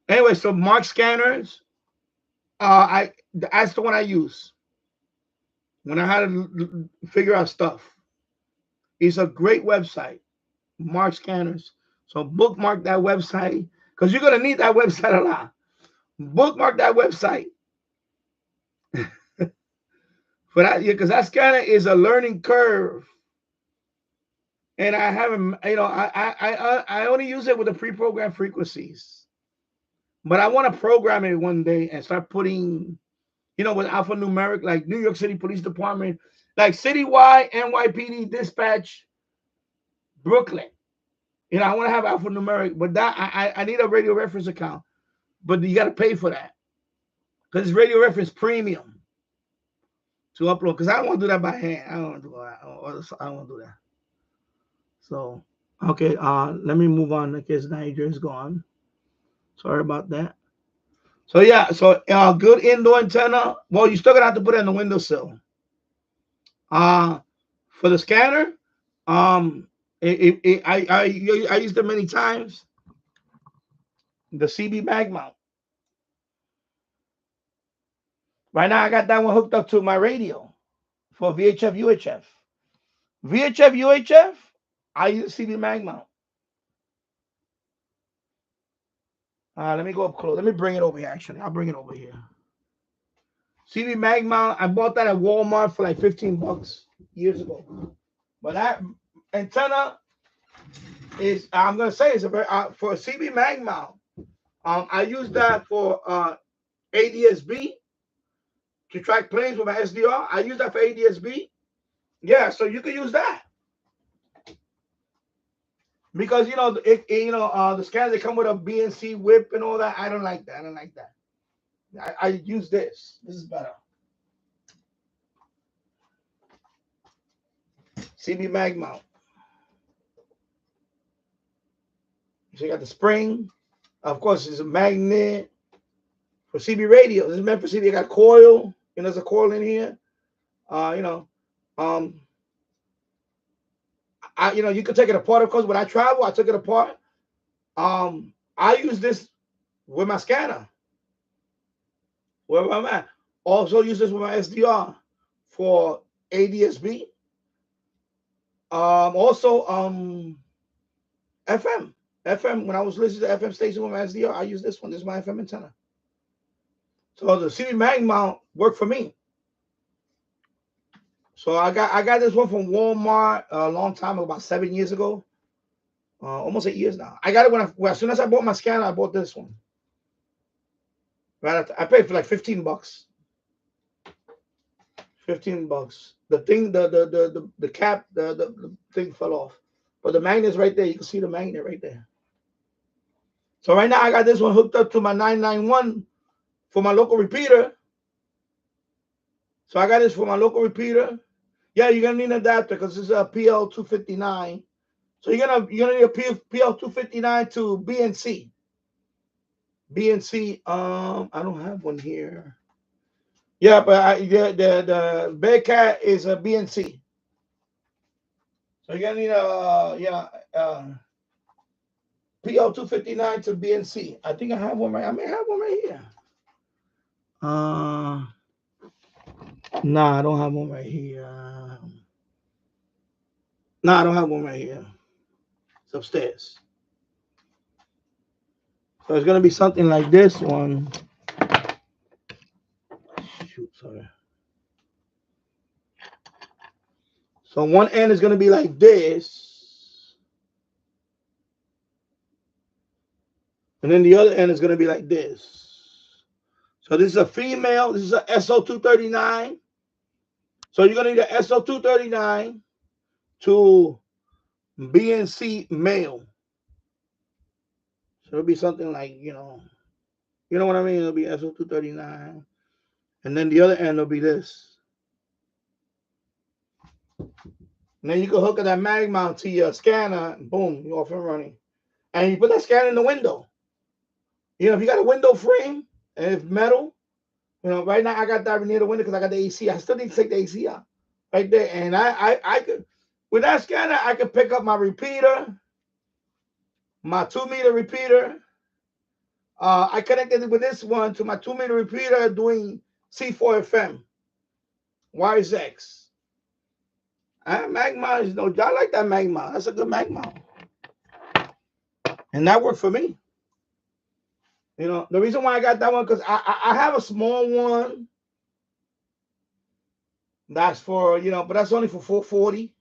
Anyway, so Mark Scanners, that's the one I use when I had to figure out stuff. It's a great website, Mark Scanners. So bookmark that website because you're gonna need that website a lot. Bookmark that website for that, because that scanner is a learning curve. And I haven't, I only use it with the pre-programmed frequencies. But I want to program it one day and start putting, with alphanumeric, like New York City Police Department, like citywide, NYPD, dispatch, Brooklyn. I want to have alphanumeric, but that I need a radio reference account. But you got to pay for that because it's radio reference premium to upload. Because I don't want to do that by hand. I don't want to do that. I don't want to do that. So, okay, let me move on because Niger is gone. Sorry about that. So, yeah, good indoor antenna. Well, you still going to have to put it on the windowsill. For the scanner, I used it many times. The CB mag mount. Right now, I got that one hooked up to my radio for VHF, UHF. VHF, UHF, I use CB mag mount. Let me go up close. Let me bring it over here, actually. I'll bring it over here. CB mag mount, I bought that at Walmart for like $15 years ago. But that antenna is, I'm going to say, it's a very, for a CB mag mount. I use that for ADSB to track planes with my SDR. I use that for ADSB. Yeah, so you can use that. Because the scanners, they come with a BNC whip and all that. I don't like that. I use this. This is better. CB mag mount. So you got the spring. Of course, it's a magnet for CB radio. This is meant for CB. You got coil. There's a coil in here. You can take it apart. Of course, when I travel, I took it apart. I use this with my scanner. Wherever I'm at. Also use this with my SDR for ADSB. Also FM. FM, when I was listening to FM station with my SDR, I use this one. This is my FM antenna. So the CB mag mount worked for me. So I got this one from Walmart a long time ago, about 7 years ago. Almost 8 years now. I got it as soon as I bought my scanner, I bought this one. Right after, I paid for like $15. $15. The thing, the cap, the thing fell off. So the magnet's right there. You can see the magnet right there. So right now I got this one hooked up to my 991 for my local repeater. So I got this for my local repeater. Yeah, you're gonna need an adapter because this is a PL259. So you're gonna need a PL259 to BNC. BNC. I don't have one here. Yeah, but the Bearcat is a BNC. So you're gonna need a PL259 to BNC. I think I have one right. I may have one right here. Nah, I don't have one right here. Nah, I don't have one right here. It's upstairs. So it's gonna be something like this one. Shoot, sorry. So one end is gonna be like this, and then the other end is gonna be like this. So this is a female. This is a SO239. So you're gonna need a SO239 to BNC male. So it'll be something like, you know what I mean? It'll be SO239. And then the other end will be this. And then you can hook up that mag mount to your scanner, and boom, you're off and running. And you put that scanner in the window. You know, if you got a window frame and it's metal, you know, right now I got that near the window because I got the AC. I still need to take the AC out right there. And I could, with that scanner, I could pick up my repeater, my 2-meter repeater. I connected it with this one to my 2-meter repeater doing C4FM, YX. Mag mount is no, I like that mag mount. That's a good mag mount. And that worked for me. You know, the reason why I got that one, because I have a small one. That's for, you know, but that's only for 440.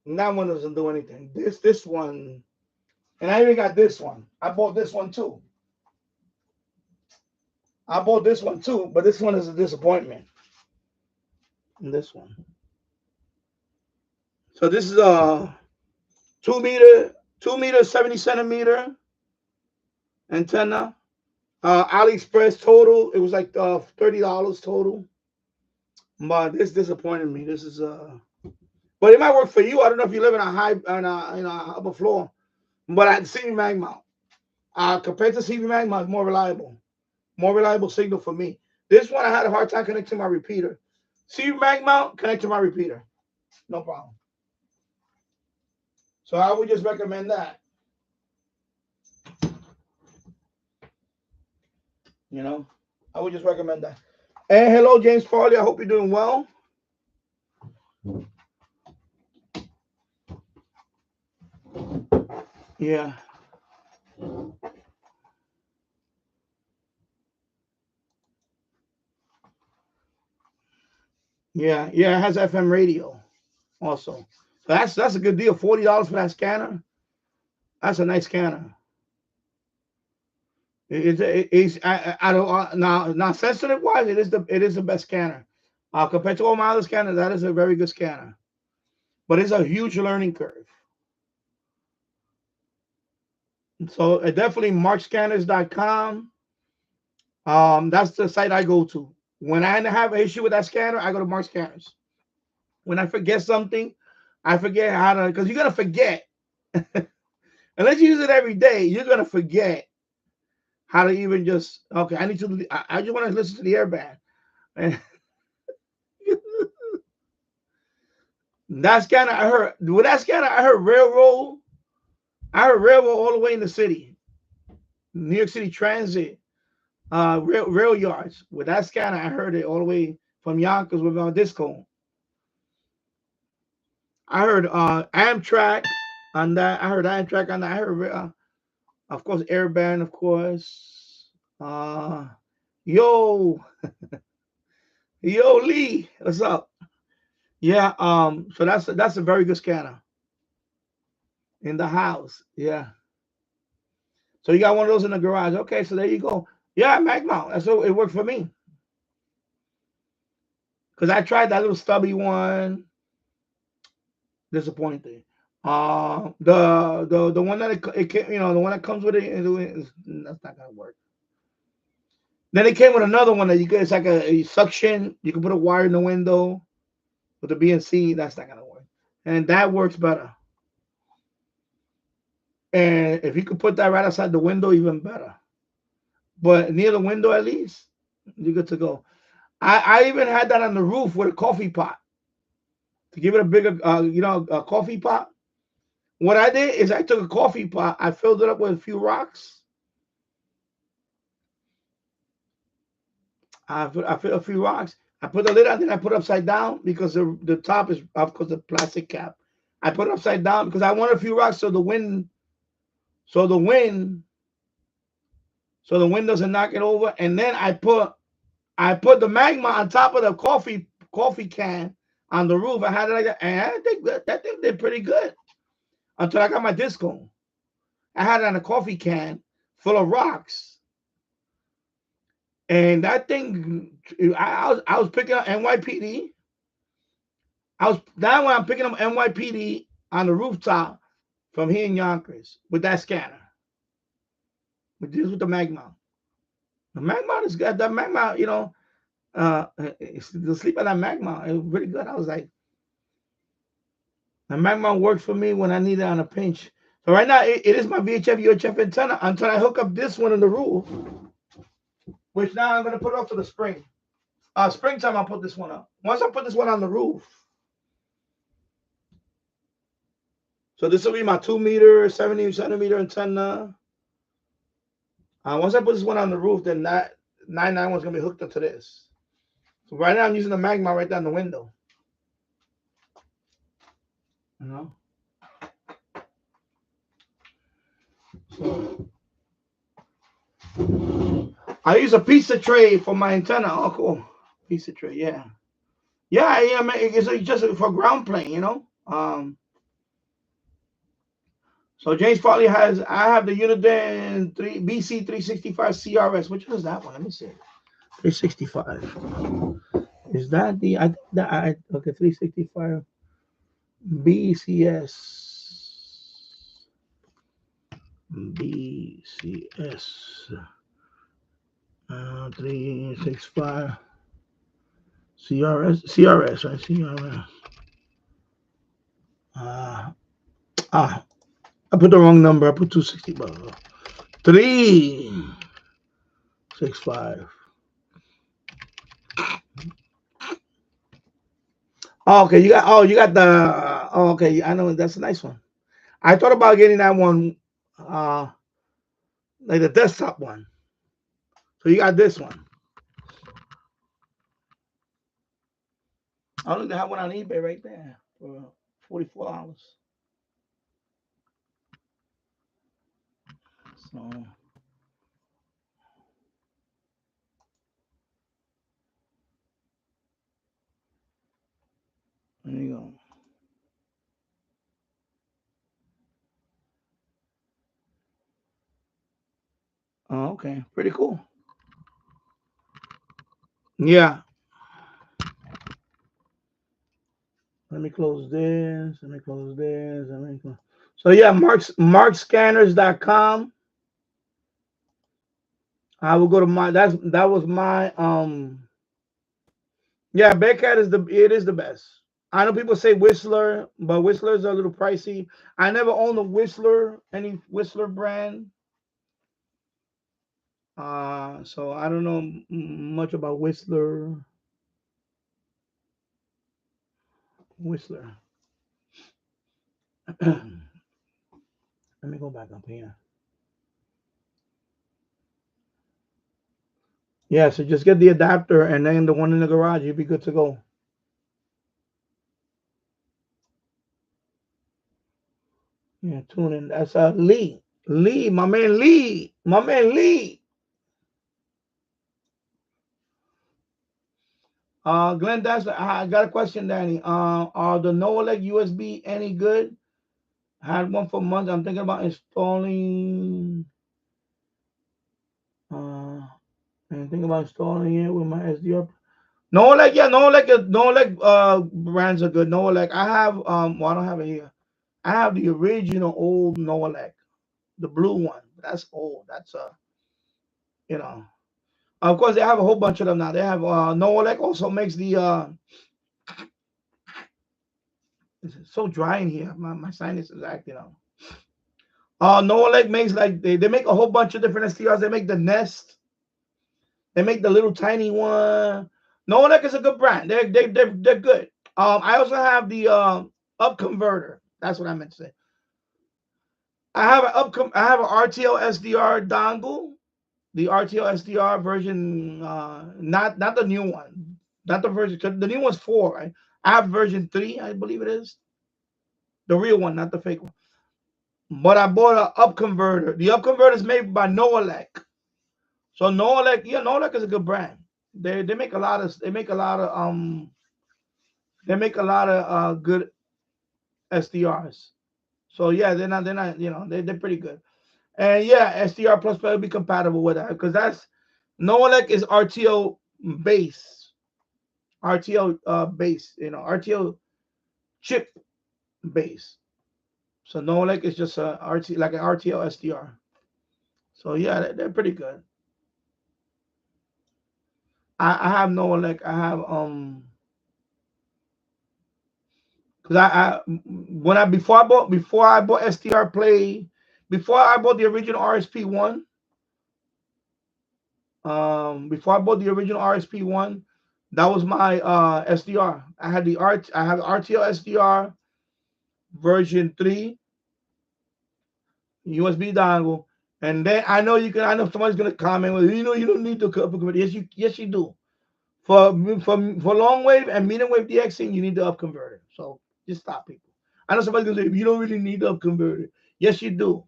And that one doesn't do anything. This one, and I even got this one. I bought this one too. But this one is a disappointment. And this one. So this is a 2 meter, 70 centimeter antenna. AliExpress total, it was like $30 total. But this disappointed me. This is but it might work for you. I don't know if you live in a upper floor. But I CV mag mount. Compared to CV mag mount, more reliable signal for me. This one I had a hard time connecting to my repeater. CV mag mount, connect to my repeater. No problem. So I would just recommend that. You know, I would just recommend that. And hello, James Farley. I hope you're doing well. Yeah. Yeah, it has FM radio also. So that's a good deal. $40 for that scanner. That's a nice scanner. I don't now sensitive wise, it is the best scanner. Compared to all my other scanners, that is a very good scanner. But it's a huge learning curve. So definitely markscanners.com. That's the site I go to. When I have an issue with that scanner, I go to Mark Scanners. When I forget something, I forget how to, because you're gonna forget. Unless you use it every day, you're gonna forget how to even just, okay, I just want to listen to the airband. And that scanner, I heard railroad. I heard railroad all the way in the city. New York City Transit, rail yards. With that scanner, I heard it all the way from Yonkers with my disco. I heard Amtrak on that. I heard, of course, airband, of course. Yo Lee, what's up? Yeah, so that's a very good scanner in the house. Yeah. So you got one of those in the garage. Okay, so there you go. Yeah, mag mount. That's what it worked for me. Because I tried that little stubby one. Disappointing. The one that it came, you know, the one that comes with that's not gonna work. Then it came with another one that you get. It's like a suction. You can put a wire in the window with the BNC. That's not gonna work, and that works better. And if you could put that right outside the window, even better. But near the window, at least, you're good to go. I even had that on the roof with a coffee pot to give it a bigger, a coffee pot. What I did is I took a coffee pot, I filled it up with a few rocks. I put a few rocks. I put the lid on, then I put it upside down because the top is, of course, the plastic cap. I put it upside down because I want a few rocks so the wind doesn't knock it over. And then I put the magma on top of the coffee can on the roof. I had it like that, and I think that thing did pretty good until I got my disco. I had it on a coffee can full of rocks, and that thing, I was picking up NYPD. I'm picking up NYPD on the rooftop from here in Yonkers with that scanner. With the magma. The magma is good. That magma, to sleep on that magma, it was really good. I was like, the magma worked for me when I need it on a pinch. So right now, it is my VHF UHF antenna until I hook up this one in the roof, which now I'm going to put it up to the spring. Springtime, I'll put this one up. Once I put this one on the roof, so this will be my 2 meter, 70 centimeter antenna. Once I put this one on the roof, then that 991 is going to be hooked up to this. So right now, I'm using the magma right down the window. You know? So I use a pizza tray for my antenna. Oh, cool. Pizza tray, yeah. Yeah, it's just for ground plane, you know? So James Farley I have the Uniden BC365 CRS. Which one is that one? Let me see. 365. Is that the okay, 365 BCS 365 CRS, right? CRS. I put the wrong number. I put 260. 365. Oh, okay, you got the. Oh, okay, I know that's a nice one. I thought about getting that one, like the desktop one. So you got this one. I don't think they have one on eBay right there for $44. So there you go. Oh, okay, pretty cool. Yeah. Let me close this. So yeah, markscanners.com. I will go to my that was my yeah, Bearcat is the best. I know people say Whistler, but Whistler's a little pricey. I never owned a Whistler, any Whistler brand. So I don't know much about Whistler. Let me go back up here. Yeah, so just get the adapter and then the one in the garage, you'll be good to go. Yeah, tune in. That's Lee. My man Lee. Glenn, I got a question, Danny. Are the Noelec USB any good? I had one for months. I'm thinking about installing. And think about installing it with my SDR. Noelec brands are good. Noelec. I have. Well, I don't have it here. I have the original old Noelec, the blue one. That's old. That's you know. Of course, they have a whole bunch of them now. They have Noelec also makes the it's so dry in here. My sinus is acting out. Noelec makes like they make a whole bunch of different SDRs. They make the Nest. They make the little tiny one. Noelec is a good brand. They're good. I also have the up converter. That's what I meant to say. I have an RTL SDR dongle, the RTL SDR version, not the new one, not the version. The new one's 4, right? I have version 3, I believe it is, the real one, not the fake one. But I bought an up converter. The up converter is made by Noelec. So Noelec, yeah, Noelec is a good brand. They make a lot of good SDRs. So yeah, they're not they're pretty good. And yeah, SDR plus will be compatible with that because that's Noelec is RTO base, RTO base, RTO chip base. So Noelec is just a RT like an RTO SDR. So yeah, they're pretty good. I have Noelec. I have because before I bought SDR Play, before I bought the original RSP1, before I bought the original RSP1, that was my SDR. I have RTL SDR version 3 USB dongle, and then I know somebody's gonna comment, well, you don't need to upgrade. Yes you do. For long wave and medium wave DXing, you need the up converter. So just stop people. I know somebody's gonna say you don't really need the up converter. Yes, you do.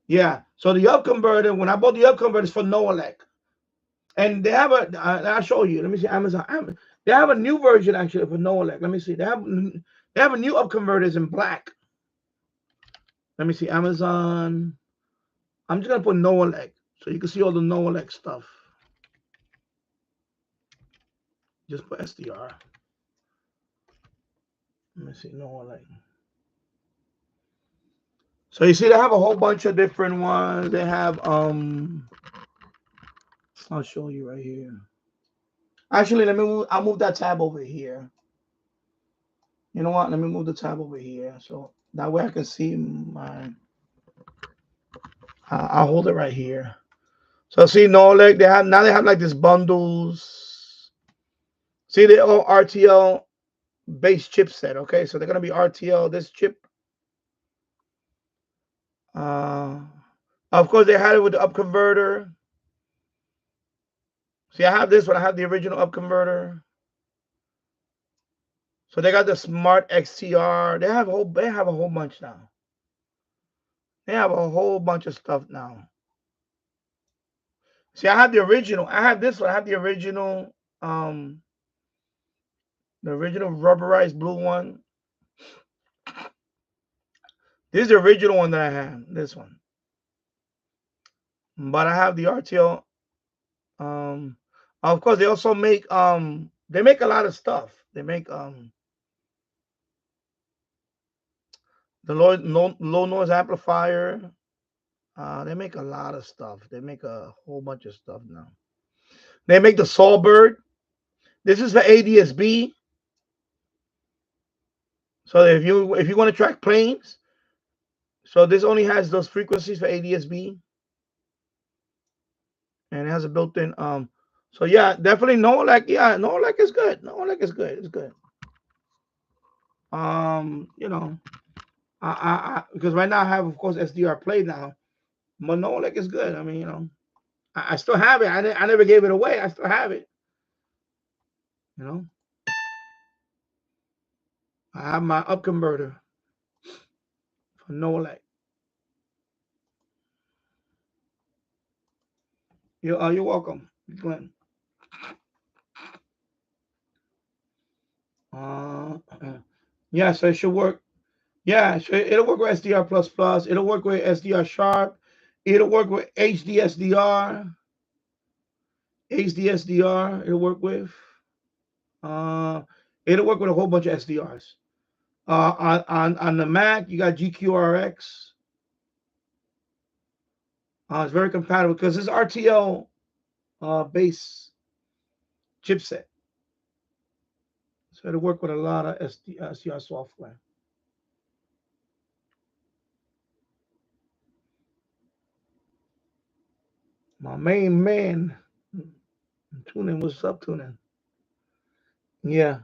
Yeah. So the up converter, when I bought the up converter, is for Noelec, and they have I'll show you. Let me see Amazon. They have a new version actually for Noelec. Let me see. They have a new up converters in black. Let me see Amazon. I'm just gonna put Noelec so you can see all the Noelec stuff. Just put SDR. Let me see Noelec. So you see, they have a whole bunch of different ones. They have I'll show you right here. Actually, I'll move that tab over here. You know what? Let me move the tab over here so that way I can see my. I'll hold it right here. So see, Noelec, they have like these bundles. See, they're all RTL base chipset. Okay, so they're gonna be RTL this chip. Of course, they had it with the up converter. See, I have this one. I have the original up converter. So they got the Smart XTR. They have a whole bunch now. They have a whole bunch of stuff now. See, I have the original. I have this one. I have the original rubberized blue one. This is the original one that I have. This one. But I have the RTL. Of course, they also make they make a lot of stuff. They make the low noise amplifier. They make a lot of stuff. They make a whole bunch of stuff now. They make the Sawbird. This is for ADSB. So if you want to track planes, so this only has those frequencies for ADSB, and it has a built-in. So yeah, definitely Noelec. Yeah, Noelec is good. Noelec is good. It's good. Because right now I have, of course, SDR Play now, but Noelec is good. I mean, I still have it. I never gave it away. I still have it. I have my up converter for Noelec. You're welcome, Glenn. Yeah, so it should work. Yeah, so it'll work with SDR plus. It'll work with SDR Sharp. It'll work with HDSDR. HDSDR. It'll work with. It'll work with a whole bunch of SDRs. On the Mac, you got GQRX. It's very compatible because it's RTL base chipset. So it'll work with a lot of SDR software. My main man, tuning. What's up, tuning? Yeah.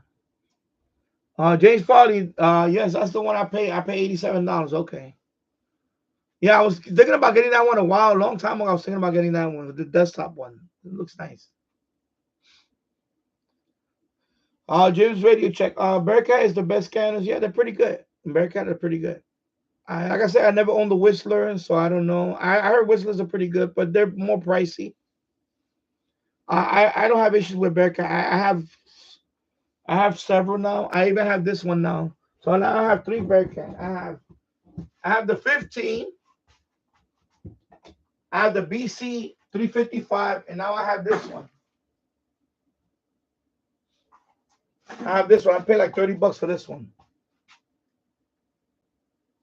James Farley. Yes, that's the one I pay. I pay $87. Okay. Yeah, I was thinking about getting that one a long time ago. I was thinking about getting that one, the desktop one. It looks nice. James Radio Check. Bearcat is the best scanners. Yeah, they're pretty good. Bearcat are pretty good. Like I said, I never owned the Whistler, so I don't know. I heard Whistlers are pretty good, but they're more pricey. I don't have issues with Bearcat. I have several now. I even have this one now. So now I have 3 Bearcat. I have the 15. I have the BC 355, and now I have this one. I have this one. I paid like $30 for this one,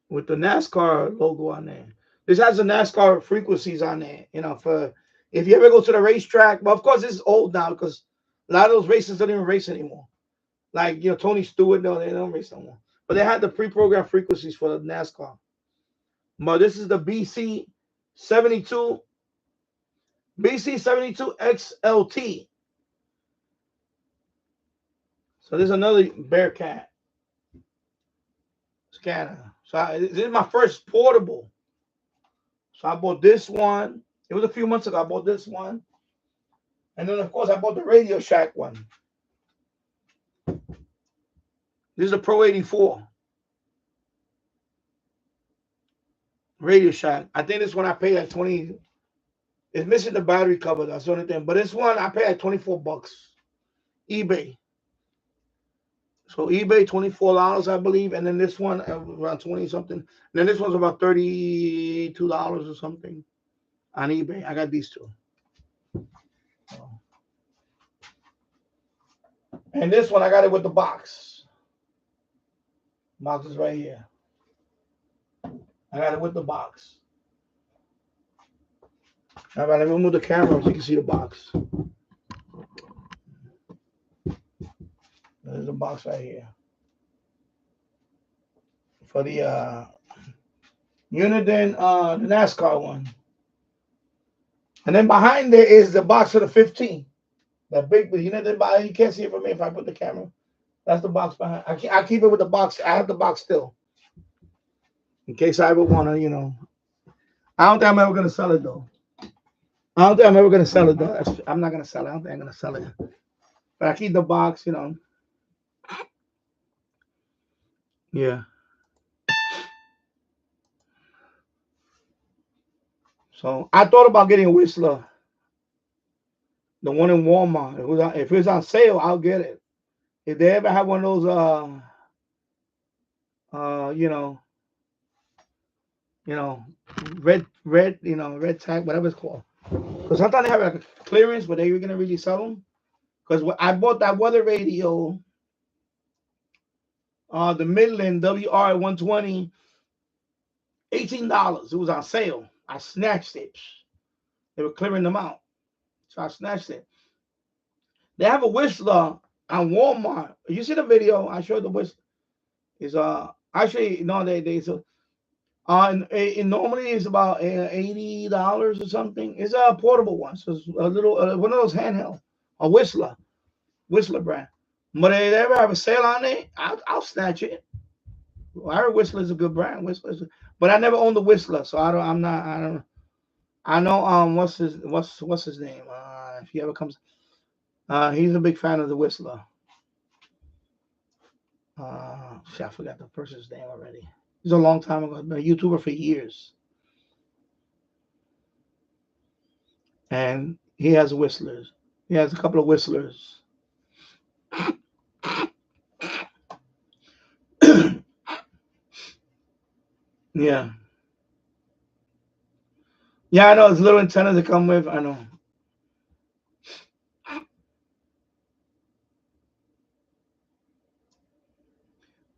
with the NASCAR logo on there. This has the NASCAR frequencies on there, you know, for if you ever go to the racetrack. But of course, this is old now because a lot of those races don't even race anymore. Like, you know, Tony Stewart, no, they don't race no more. But they had the pre-programmed frequencies for the NASCAR. But this is the BC 72 XLT. So there's another Bearcat scanner. So this is my first portable. So I bought this one. It was a few months ago. I bought this one. And then, of course, I bought the Radio Shack one. This is a Pro 84. Radio Shack. I think this one I paid like 20. It's missing the battery cover. That's the only thing. But this one I paid like $24. eBay. So eBay, $24, I believe. And then this one around 20 something. And then this one's about $32 or something on eBay. I got these two. And this one, I got it with the box. Box is right here. I got it with the box. All right, let me move the camera so you can see the box. There's a box right here for the Uniden, the NASCAR one. And then behind there is the box for the 15. That big, but you can't see it from me if I put the camera. That's the box behind. I keep it with the box. I have the box still, in case I ever want to, you know. I don't think I'm ever gonna sell it though. I'm not gonna sell it. I don't think I'm gonna sell it. But I keep the box, you know. Yeah. So I thought about getting a Whistler, the one in Walmart. If it's on sale, I'll get it. If they ever have one of those, red tag, whatever it's called. Because sometimes they have like a clearance, but they were gonna really sell them. Because I bought that weather radio, the Midland WR120, $18. It was on sale. I snatched it. They were clearing them out, so I snatched it. They have a Whistler on Walmart. You see the video? I showed the Whistler. Is actually no, it normally is about $80 or something. It's a portable one, so it's a little one of those handheld, a Whistler brand. But if they ever have a sale on it, I'll snatch it. I heard Whistler is a good brand. But I never owned the Whistler, so I don't. I know what's his name? If he ever comes, he's a big fan of the Whistler. I forgot the person's name already. He's a long time ago, been a YouTuber for years, and he has Whistlers. He has a couple of Whistlers. Yeah. Yeah, I know. It's little antennas that come with. I know.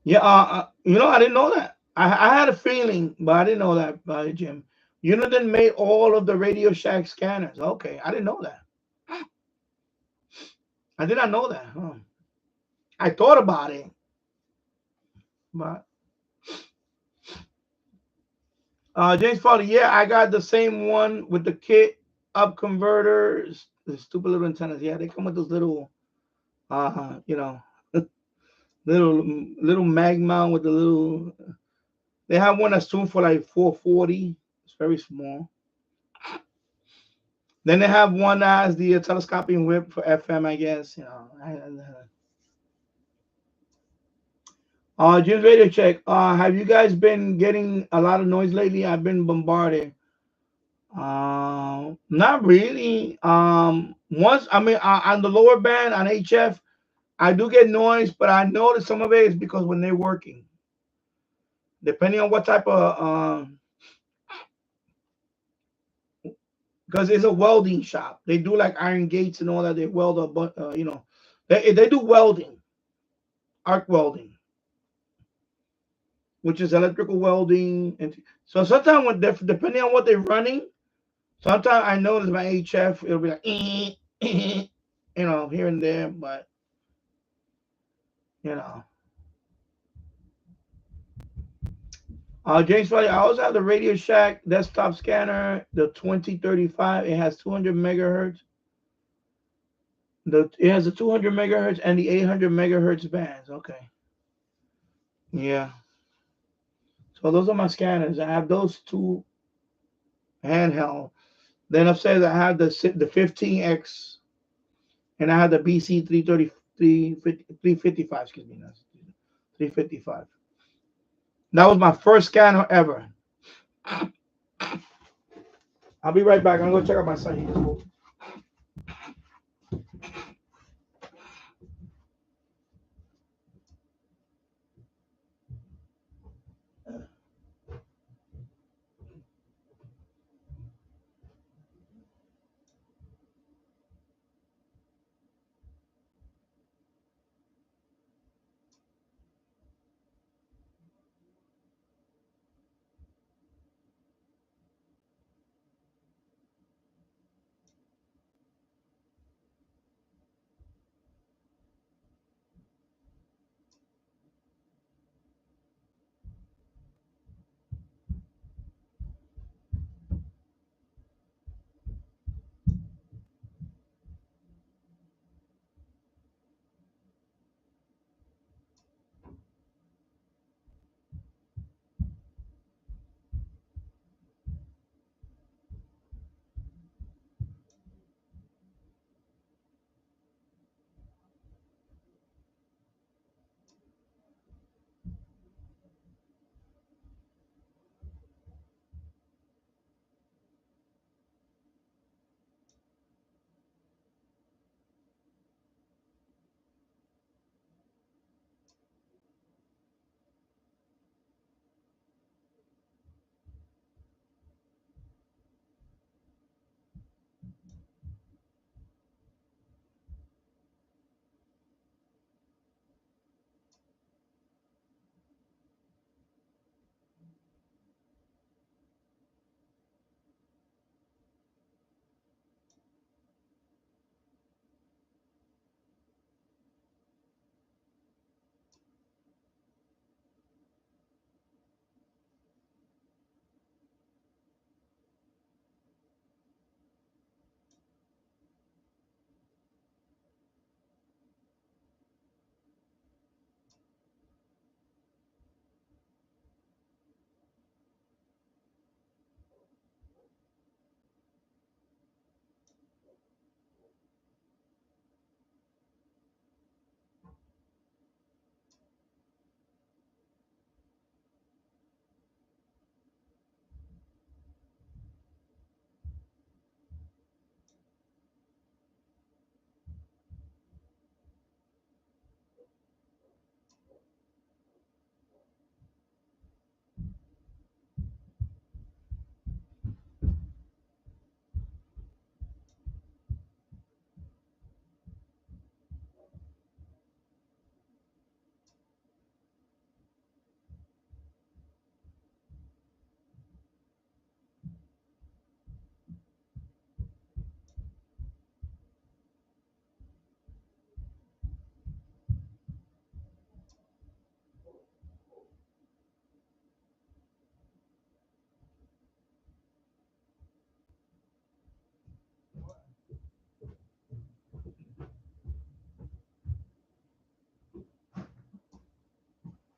Yeah, I didn't know that. I had a feeling, but I didn't know that, Jim. Uniden made all of the Radio Shack scanners. Okay, I didn't know that. I did not know that. Huh. I thought about it, but James Foley, yeah, I got the same one with the kit up converters, the stupid little antennas. Yeah, they come with those little, you know, little mag mount with the little. They have one that's tuned for like 440. It's very small. Then they have one that has the telescoping whip for FM, I guess. Jim's radio check. Have you guys been getting a lot of noise lately? I've been bombarded. Not really. Once I mean on the lower band on HF, I do get noise, but I know that some of it is because when they're working, depending on what type of because it's a welding shop. They do like iron gates and all that. They weld a but they do welding, arc welding, which is electrical welding, and so sometimes when depending on what they're running, sometimes I notice my HF it'll be like here and there, but you know. James Foley, I also have the Radio Shack desktop scanner, the 2035. It has 200 megahertz. It has the 200 megahertz and the 800 megahertz bands. Okay. Yeah. So those are my scanners. I have those two handheld. Then upstairs I have the 15X and I have the BC 355. Excuse me, 355. That was my first scanner ever. I'll be right back. I'm gonna go check out my son. He just moved.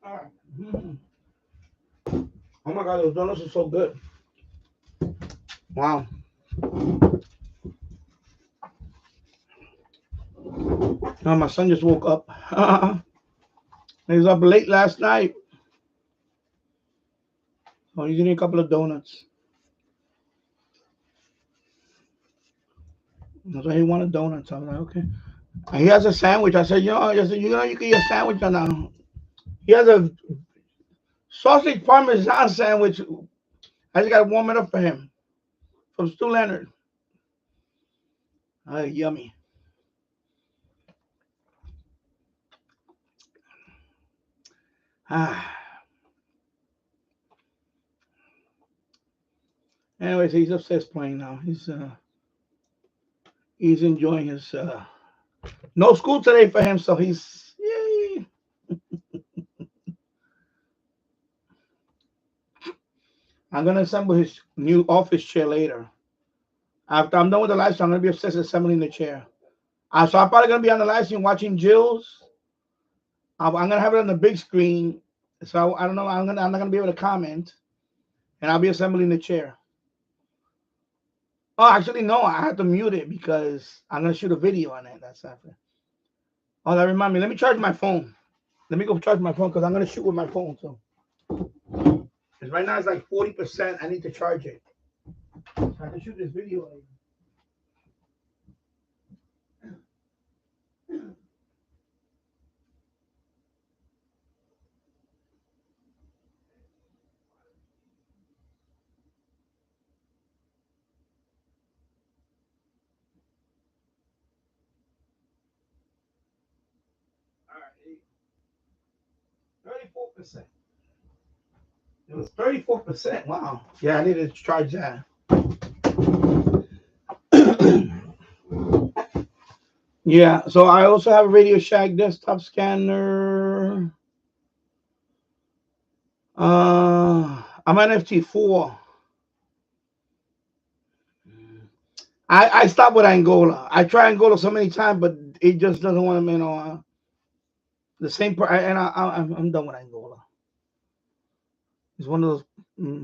All right. Oh my God, those donuts are so good. Wow. Oh, my son just woke up. He was up late last night. So he's eating a couple of donuts. That's why he wanted donuts. I was like, okay. And he has a sandwich. I said, you can eat a sandwich or not. He has a sausage parmesan sandwich. I just got to warm it up for him from Stu Leonard. Yummy. Anyways, he's upstairs playing now. He's enjoying his no school today for him, so he's yay. I'm gonna assemble his new office chair later. After I'm done with the live stream, I'm gonna be upstairs assembling the chair. So I'm probably gonna be on the live stream watching Jill's. I'm gonna have it on the big screen, so I don't know. I'm not gonna be able to comment, and I'll be assembling the chair. Oh, actually, no, I have to mute it because I'm gonna shoot a video on it. That's after. Oh, that reminds me. Let me charge my phone. Let me go charge my phone because I'm gonna shoot with my phone. So, because right now it's like 40%. I need to charge it. So I can shoot this video. All right, 34%. It was 34%. Wow. Yeah, I need to charge that. Yeah, so I also have a Radio Shack desktop scanner. I'm on FT4. I stopped with Angola. I tried Angola so many times, but it just doesn't want to, the same. And I'm done with Angola. It's one of those,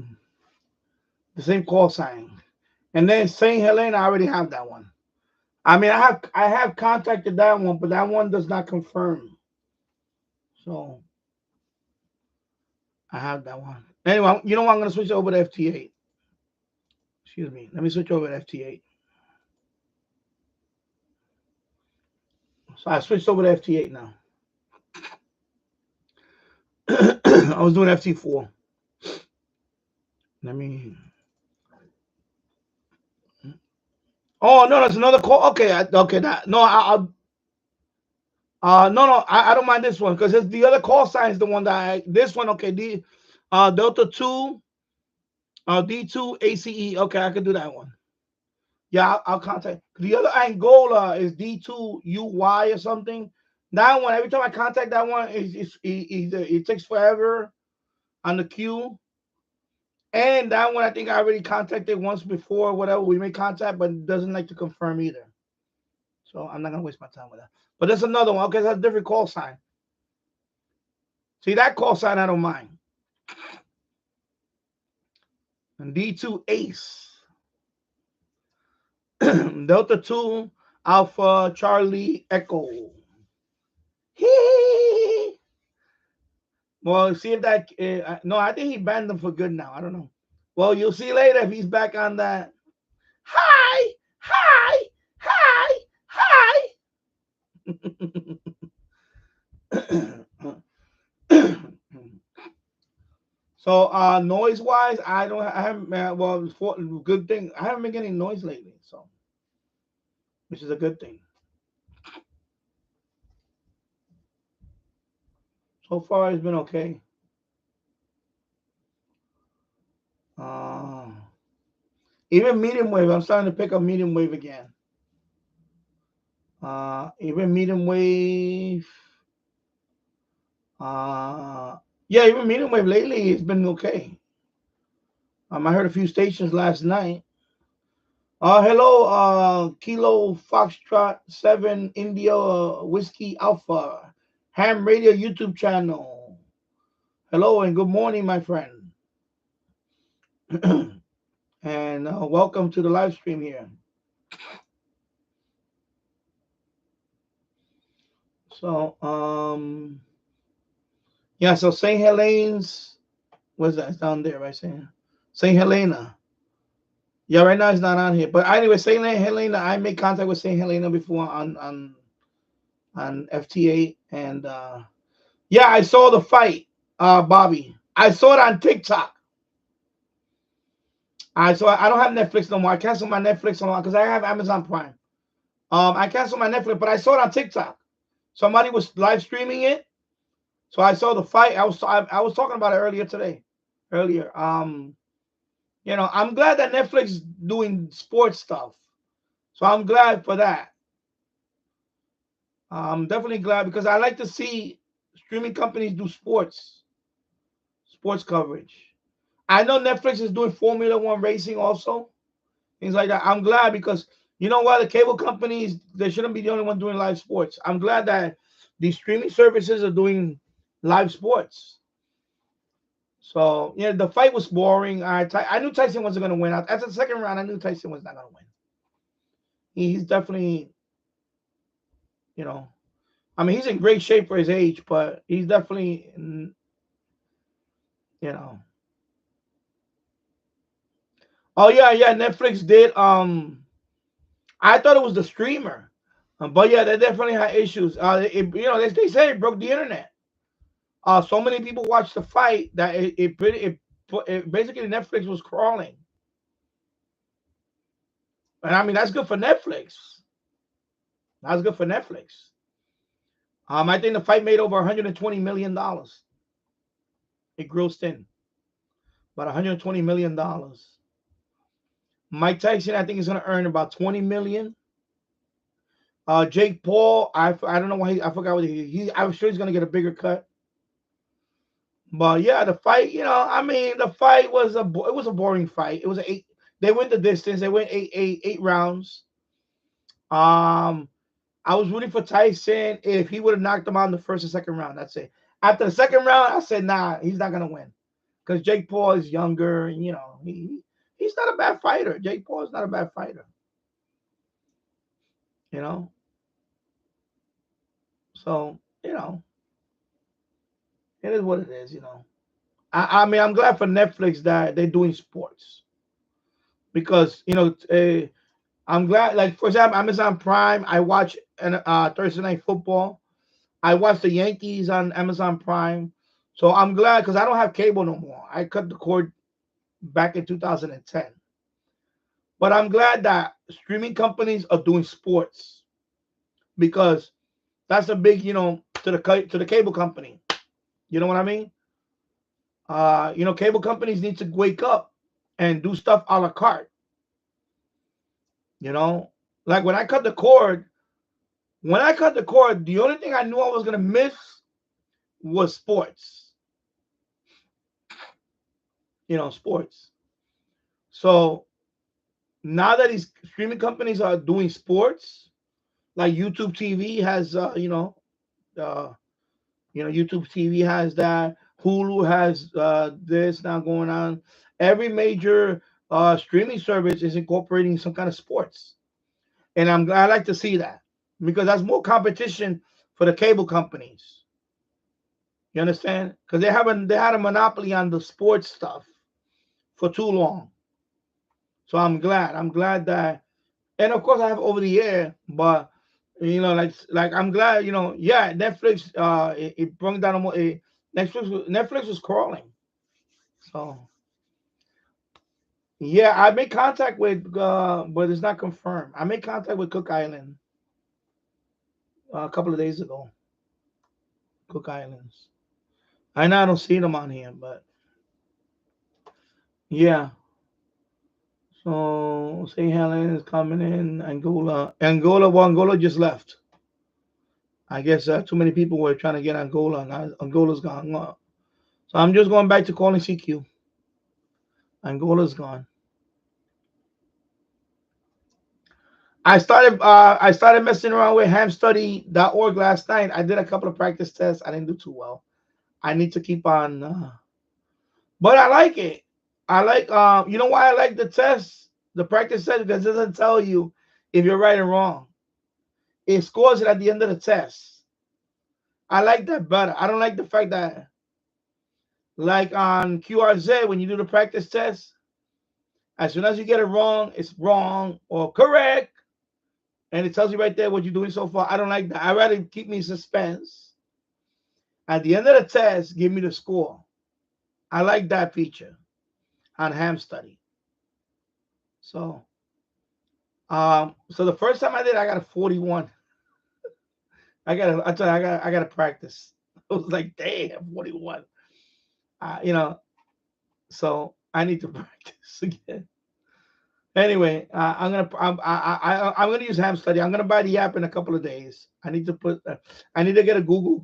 the same call sign. And then Saint Helena, I already have that one. I mean, I have contacted that one, but that one does not confirm. So I have that one. Anyway, you know what? I'm going to switch over to FT8. Excuse me. Let me switch over to FT8. So I switched over to FT8 now. I was doing FT4. Let me. Oh no, that's another call. Okay, okay. I don't mind this one because the other call sign is the one that this one. Okay, Delta 2, D2 ACE. Okay, I can do that one. Yeah, I'll contact. The other Angola is D2 UY or something. That one, every time I contact that one, it takes forever on the queue. And that one, I think I already contacted once before, whatever. We made contact, but it doesn't like to confirm either. So I'm not going to waste my time with that. But there's another one. Okay, that's a different call sign. See, that call sign, I don't mind. And D2 ACE. Delta 2 Alpha Charlie Echo. Well, see if that. No, I think he banned them for good now. I don't know. Well, you'll see later if he's back on that. Hi. So noise wise, I haven't good thing. I haven't been getting noise lately, so which is a good thing. So far it's been okay. Even medium wave, I'm starting to pick up medium wave again. Even medium wave. Yeah, even medium wave lately it's been okay. I heard a few stations last night. Hello, Kilo Foxtrot 7 India Whiskey Alpha Ham Radio YouTube channel. Hello and good morning, my friend. And welcome to the live stream here. So, yeah, so St. Helene's, what's that? It's down there, right? St. Helena. Yeah, right now it's not on here. But anyway, St. Helena, I made contact with St. Helena before on FT8. And yeah, I saw the fight, Bobby. I saw it on TikTok. I don't have Netflix no more. I canceled my Netflix because I have Amazon Prime. I canceled my Netflix, but I saw it on TikTok. Somebody was live streaming it, so I saw the fight. I was talking about it earlier today. You know, I'm glad that Netflix is doing sports stuff, so I'm glad for that. I'm definitely glad because I like to see streaming companies do sports coverage. I know Netflix is doing Formula One racing also, things like that. I'm glad because you know what, the cable companies, they shouldn't be the only one doing live sports. I'm glad that these streaming services are doing live sports. So yeah, the fight was boring. I knew Tyson wasn't going to win. After the second round, I knew Tyson was not going to win. He's definitely, you know, I mean, he's in great shape for his age, but he's definitely, you know. Oh yeah, Netflix did. I thought it was the streamer, but yeah, they definitely had issues. You know, they say it broke the internet. So many people watched the fight that it basically Netflix was crawling, and I mean that's good for Netflix. That's good for Netflix. I think the fight made over $120 million. It grossed in about $120 million. Mike Tyson, I think, is going to earn about $20 million. Jake Paul, I don't know why I forgot what I'm sure he's going to get a bigger cut. But yeah, the fight, you know, I mean, the fight was a boring fight. It was eight. They went the distance. They went eight rounds. I was rooting for Tyson if he would have knocked him out in the first and second round. That's it. After the second round, I said, nah, he's not gonna win because Jake Paul is younger, and you know he's not a bad fighter. Jake Paul is not a bad fighter. You know, so you know, it is what it is. You know, I mean, I'm glad for Netflix that they're doing sports because you know. I'm glad, like for example, Amazon Prime. I watch Thursday Night Football. I watch the Yankees on Amazon Prime. So I'm glad because I don't have cable no more. I cut the cord back in 2010. But I'm glad that streaming companies are doing sports because that's a big, you know, to the cable company. You know what I mean? You know, cable companies need to wake up and do stuff a la carte. You know, like when I cut the cord, the only thing I knew I was gonna miss was sports. You know, sports. So now that these streaming companies are doing sports, like YouTube TV has, YouTube TV has that. Hulu has this now going on. Every major streaming service is incorporating some kind of sports, and I like to see that because that's more competition for the cable companies. You understand? Because they had a monopoly on the sports stuff for too long. So I'm glad. I'm glad that, and of course I have over the air, but you know, like I'm glad, you know, yeah, Netflix it brought down almost Netflix was crawling. So yeah, I made contact with but it's not confirmed. I made contact with Cook Island a couple of days ago. Cook Islands. I know I don't see them on here, but yeah. So St. Helens is coming in. Angola. Angola just left. I guess too many people were trying to get Angola. Now Angola's gone. So I'm just going back to calling CQ. Angola's gone. I started messing around with hamstudy.org last night. I did a couple of practice tests. I didn't do too well. I need to keep on. But I like it. I like. You know why I like the test, the practice test, because it doesn't tell you if you're right or wrong. It scores it at the end of the test. I like that better. I don't like the fact that, like on QRZ, when you do the practice test, as soon as you get it wrong, it's wrong or correct. And it tells you right there what you're doing so far. I don't like that. I'd rather keep me in suspense. At the end of the test, give me the score. I like that feature on Ham Study. So the first time I did, I got a 41. I gotta practice. I was like, damn, 41. So I need to practice again. Anyway, I'm gonna use Ham Study. I'm gonna buy the app in a couple of days. I need to get a Google,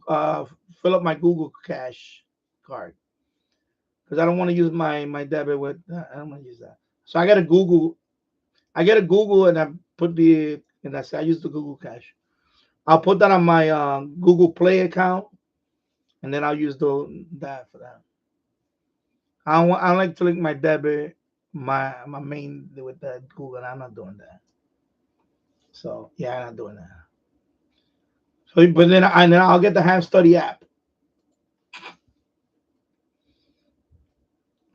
fill up my Google Cash card, because I don't want to use my debit with. I don't want to use that. So I get a Google, and I put I use the Google Cash. I'll put that on my Google Play account, and then I'll use that for that. I like to link my debit, my main with that Google, and I'm not doing that. So yeah, I'm not doing that. So, but then I'll get the Ham Study app.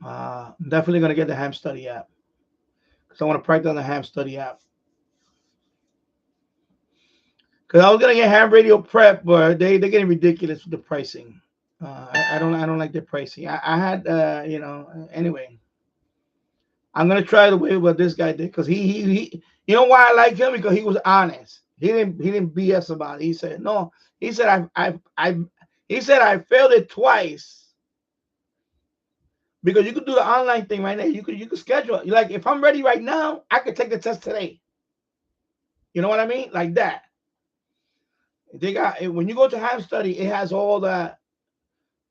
I'm definitely gonna get the Ham Study app, because I want to practice on the Ham Study app. Because I was gonna get Ham Radio Prep, but they're getting ridiculous with the pricing. I don't like their pricing. I had anyway. I'm gonna try the way what this guy did, because he you know why I like him? Because he was honest. He didn't BS about it. He said no. He said I failed it twice, because you could do the online thing right now. You could schedule it. Like, if I'm ready right now, I could take the test today. You know what I mean? Like that. They got, when you go to Ham Study, it has all that.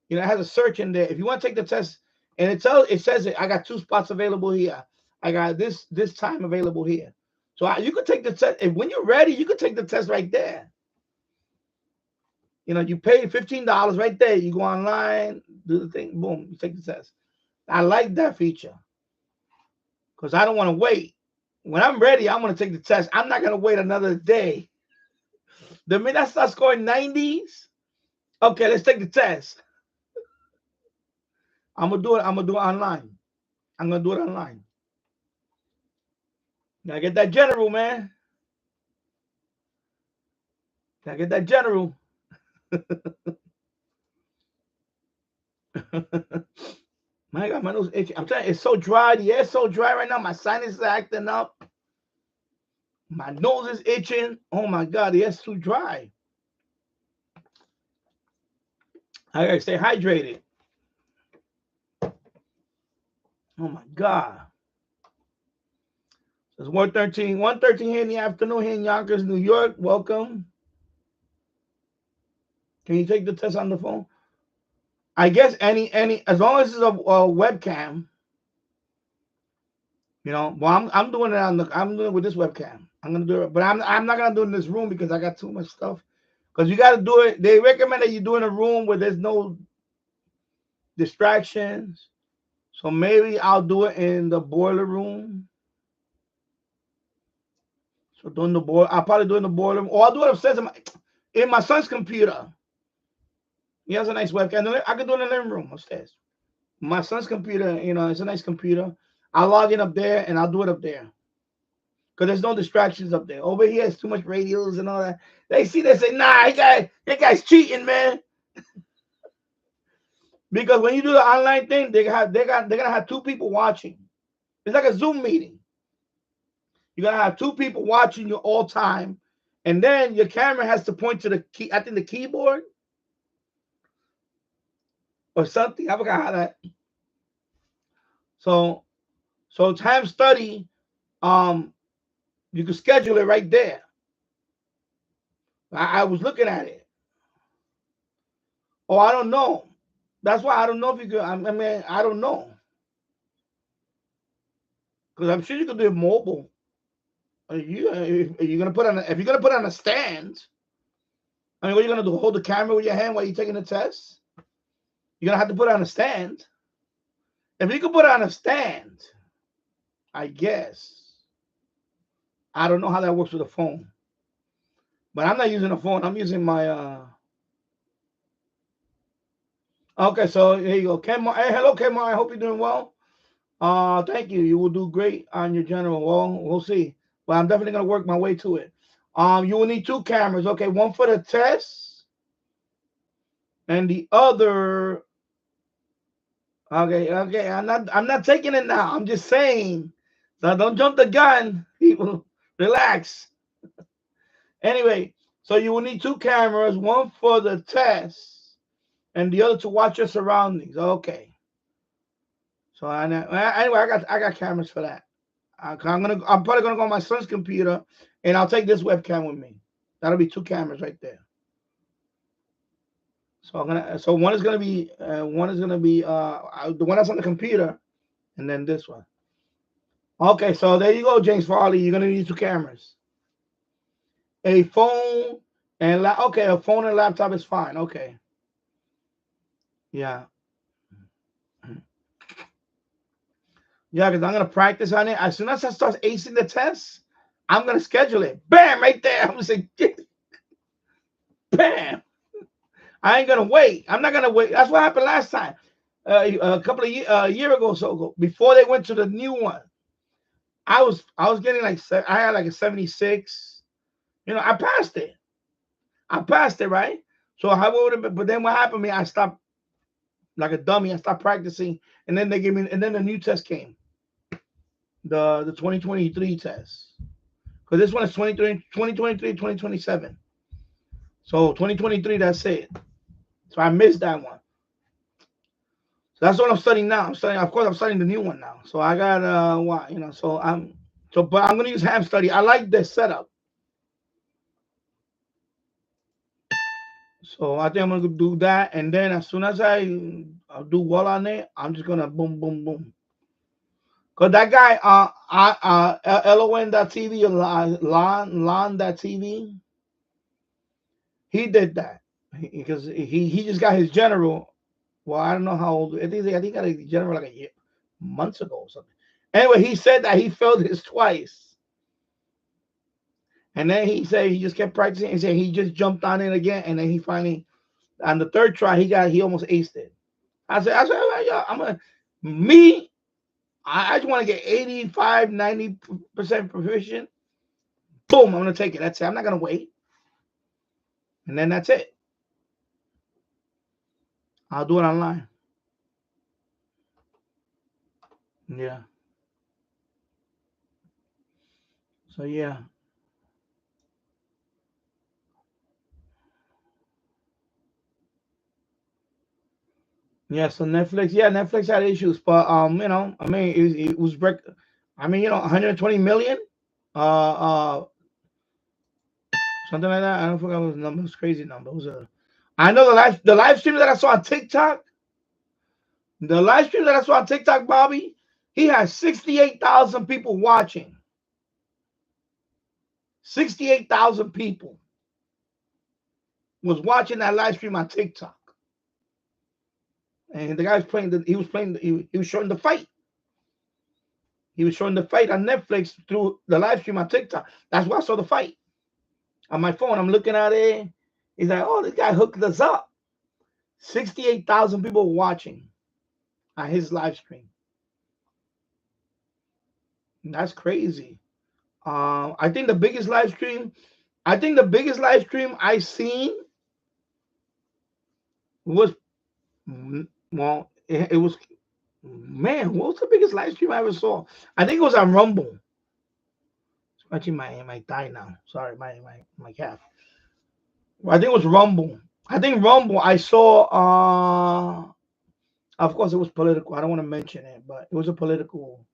It has a search in there. If you want to take the test, and it says I got 2 spots available here. I got this time available here. So you could take the test. When you're ready, you could take the test right there. You pay $15 right there. You go online, do the thing, boom, you take the test. I like that feature, because I don't want to wait. When I'm ready, I'm going to take the test. I'm not going to wait another day. The minute I start scoring 90s, okay, let's take the test. I'm gonna do it online. I'm gonna do it online. Gotta get that general, man. Gotta get that general. My God, my nose itching. I'm telling you, it's so dry. The air's so dry right now. My sinus is acting up. My nose is itching. Oh my God, the air's too dry. I gotta stay hydrated. Oh my God. It's 1:13 here in the afternoon here in Yonkers, New York. Welcome. Can you take the test on the phone? I guess any as long as it's a webcam. Well, I'm doing it I'm doing it with this webcam. I'm gonna do it, but I'm not gonna do it in this room, because I got too much stuff. Because you got to do it. They recommend that you do it in a room where there's no distractions. So maybe I'll do it in the boiler room. So I'll probably do it in the boiler room, or I'll do it upstairs in my son's computer. He has a nice webcam. I could do it in the living room upstairs. My son's computer, it's a nice computer. I'll log in up there, and I'll do it up there, because there's no distractions up there. Over here, it's too much radios and all that. They see, they say, nah, that guy's cheating, man. Because when you do the online thing, they're gonna have 2 people watching. It's like a Zoom meeting. You're gonna have 2 people watching you all time, and then your camera has to point to the key. I think the keyboard or something. I forgot how that. So Ham Study, you can schedule it right there. I was looking at it. Oh, I don't know. That's why I don't know if you could. I mean, I don't know, because I'm sure you could do it mobile. If you're gonna put on a stand, I mean, what are you gonna do? Hold the camera with your hand while you're taking the test? you're gonna have to put it on a stand. If you could put it on a stand, I guess. I don't know how that works with a phone. But I'm not using a phone. I'm using my okay, so here you go. Kemar. Hey, hello, Kemar. I hope you're doing well. Thank you. You will do great on your general. Well, we'll see. But I'm definitely gonna work my way to it. You will need 2 cameras. Okay, one for the test, and the other. Okay. I'm not taking it now. I'm just saying. So don't jump the gun, people. Relax. Anyway, so you will need 2 cameras, one for the test, and the other to watch your surroundings. Okay. So anyway, I got cameras for that. I'm probably gonna go on my son's computer, and I'll take this webcam with me. That'll be 2 cameras right there. So one is gonna be the one that's on the computer, and then this one. Okay, so there you go, James Farley. You're gonna need 2 cameras. A phone and a phone and laptop is fine. Okay. Yeah. Yeah, because I'm gonna practice on it. As soon as I start acing the test, I'm gonna schedule it. Bam, right there. I'm gonna say, bam. I ain't gonna wait. I'm not gonna wait. That's what happened last time. A couple of a year ago, so ago, before they went to the new one. I was getting I had like a 76. You know, I passed it. Right? So how would have been, but then what happened to me? I stopped like a dummy. I stopped practicing, and then they gave me, and then the new test came. The 2023 test. Because this one is 2023, 2027. So 2023, that's it. So I missed that one. So that's what I'm studying now. I'm studying the new one now. So I got but I'm gonna use Ham Study. I like this setup. So I think I'm gonna do that, and then as soon as I'll do well on it, I'm just gonna boom, boom, boom. Cause that guy, LON.TV, LON.TV, he did that because he just got his general. Well, I don't know how old. I think he got a general like a year, months ago or something. Anyway, he said that he failed his twice, and then he said he just kept practicing. And said he just jumped on it again, and then he finally, on the 3rd try, he almost aced it. I said, I just want to get 85, 90% proficient. Boom, I'm gonna take it. That's it. I'm not gonna wait. And then that's it. I'll do it online. Yeah. So yeah. Yeah, so Netflix had issues, but you know, I mean, it was I mean, you know, 120 million, something like that. I don't forget what the number. It was a crazy number. It was I know the live stream that I saw on TikTok. The live stream that I saw on TikTok, Bobby, he has 68,000 people watching. 68,000 people was watching that live stream on TikTok. And the guy was playing. He was showing the fight. He was showing the fight on Netflix through the live stream on TikTok. That's why I saw the fight on my phone. I'm looking at it. He's like, "Oh, this guy hooked us up." 68,000 people watching on his live stream. That's crazy. I think the biggest live stream I seen was, well, it was, man, what was the biggest live stream I ever saw? I think it was on Rumble. Scratching my thigh now. Sorry, my calf. I think it was Rumble. I think Rumble I saw, of course it was political. I don't want to mention it, but it was a political,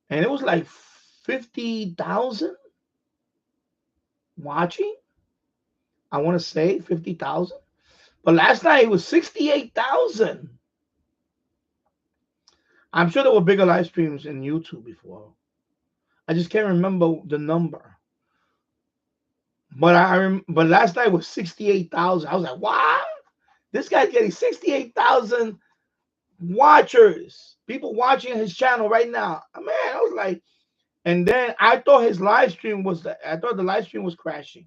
and it was like 50,000 watching. I want to say 50,000. But last night it was 68,000. I'm sure there were bigger live streams in YouTube before. I just can't remember the number. But but last night was 68,000. I was like, wow, This guy's getting 68,000 watchers, people watching his channel right now. Man, I was like, and then I thought his live stream was, I thought the live stream was crashing,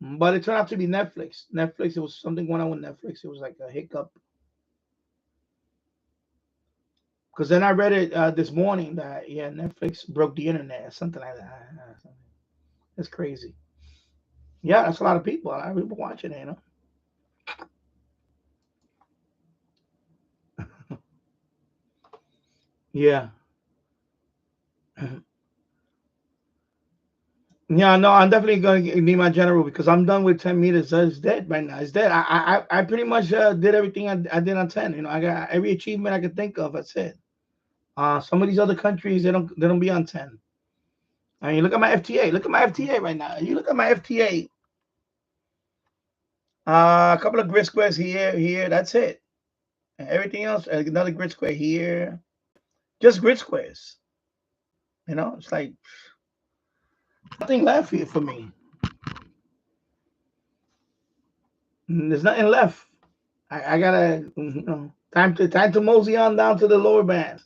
but it turned out to be Netflix. Netflix, it was something going on with Netflix. It was like a hiccup. Because then I read it this morning that, yeah, Netflix broke the internet or something like that. It's crazy. Yeah, that's a lot of people. A lot of people watching it, you know. Yeah. Yeah, no, I'm definitely going to be my general because I'm done with 10 meters. It's dead right now. It's dead. I pretty much did everything I did on 10. You know, I got every achievement I could think of. That's it. Some of these other countries, they don't be on 10. I mean, look at my FT8. Look at my FT8 right now. You look at my FT8. A couple of grid squares here. That's it. And everything else, another grid square here. Just grid squares. You know, it's like nothing left here for me. There's nothing left. I gotta, you know, time to mosey on down to the lower bands.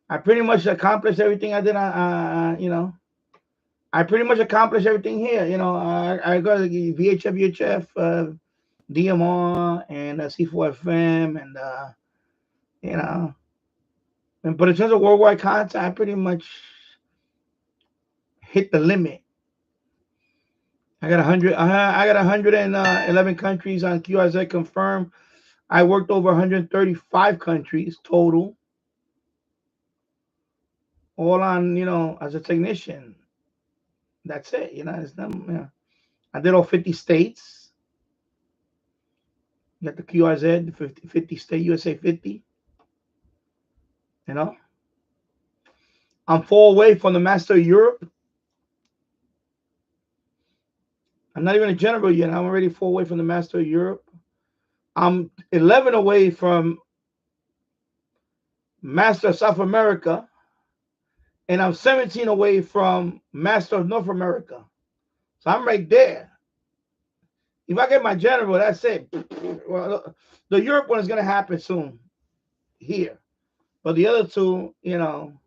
I pretty much accomplished everything I did on, you know. I pretty much accomplished everything here. You know, I got VHF, DMR, and C4FM, and you know. But in terms of worldwide content, I pretty much hit the limit. I got 100. I got 111 countries on QRZ confirmed. I worked over 135 countries total, all on, you know, as a technician. That's it. You know, it's not, you know, I did all 50 states. You got the QRZ, the 50 state, USA 50. You know, I'm 4 away from the Master of Europe. I'm not even a general yet. I'm already 4 away from the Master of Europe. I'm 11 away from Master of South America. And I'm 17 away from Master of North America. So I'm right there. If I get my general, that's it. Well, the Europe one is going to happen soon here. But the other two, you know,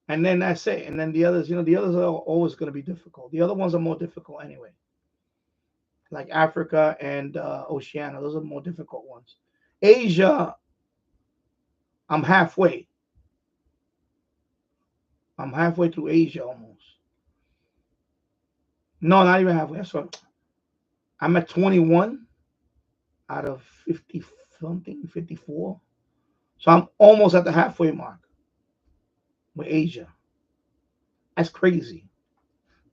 and then that's it. And then the others, you know, the others are always going to be difficult. The other ones are more difficult anyway. Like Africa and Oceania. Those are more difficult ones. Asia, I'm halfway. I'm halfway through Asia almost. No, not even halfway. That's right. I'm at 21 out of 50 something, 54. So I'm almost at the halfway mark with Asia. That's crazy.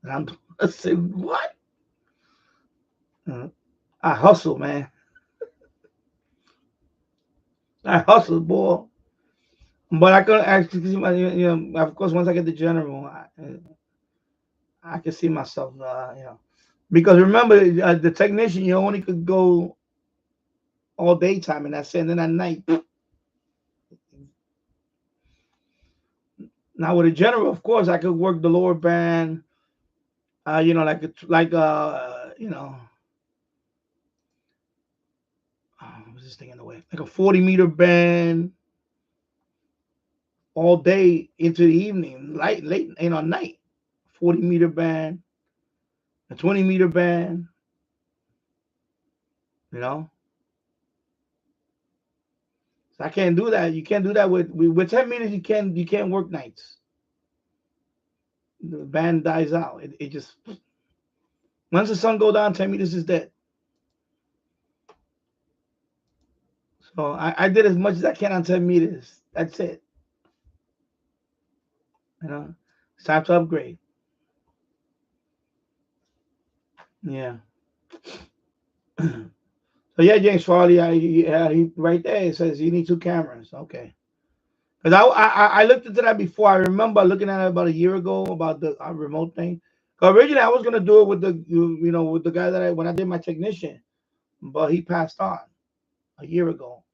And I say, what? I hustle, man. I hustle, boy. But I could actually see my, you know, of course, once I get the general, I can see myself, you know, because remember, the technician, you only could go all daytime, and that's it. And then at night. Now with a general, of course, I could work the lower band, you know, you know, what's this thing in the way? Like a 40-meter band all day into the evening, late, you know, night. 40-meter band, a 20-meter band, you know. So I can't do that. You can't do that with 10 meters. You can't work nights. The band dies out. It just, once the sun goes down, 10 meters is dead. So I did as much as I can on 10 meters. That's it. You know, it's time to upgrade. Yeah. So yeah, James Farley, he right there. It says you need 2 cameras. Okay. Because I looked into that before. I remember looking at it about a year ago about the remote thing. Originally, I was gonna do it with the, you know, with the guy that when I did my technician, but he passed on a year ago.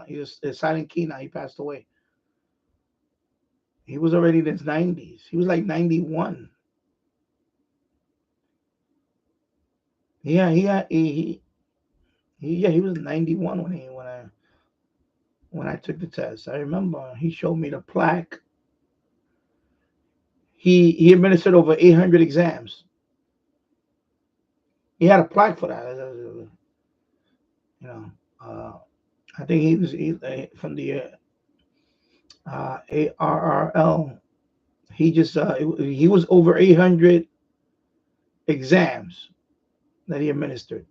He was a silent key now. He passed away. He was already in his 90s. He was like 91. Yeah, he He was 91 when I took the test. I remember he showed me the plaque. He administered over 800 exams. He had a plaque for that. You know, I think he was from the ARRL. He was over 800 exams that he administered.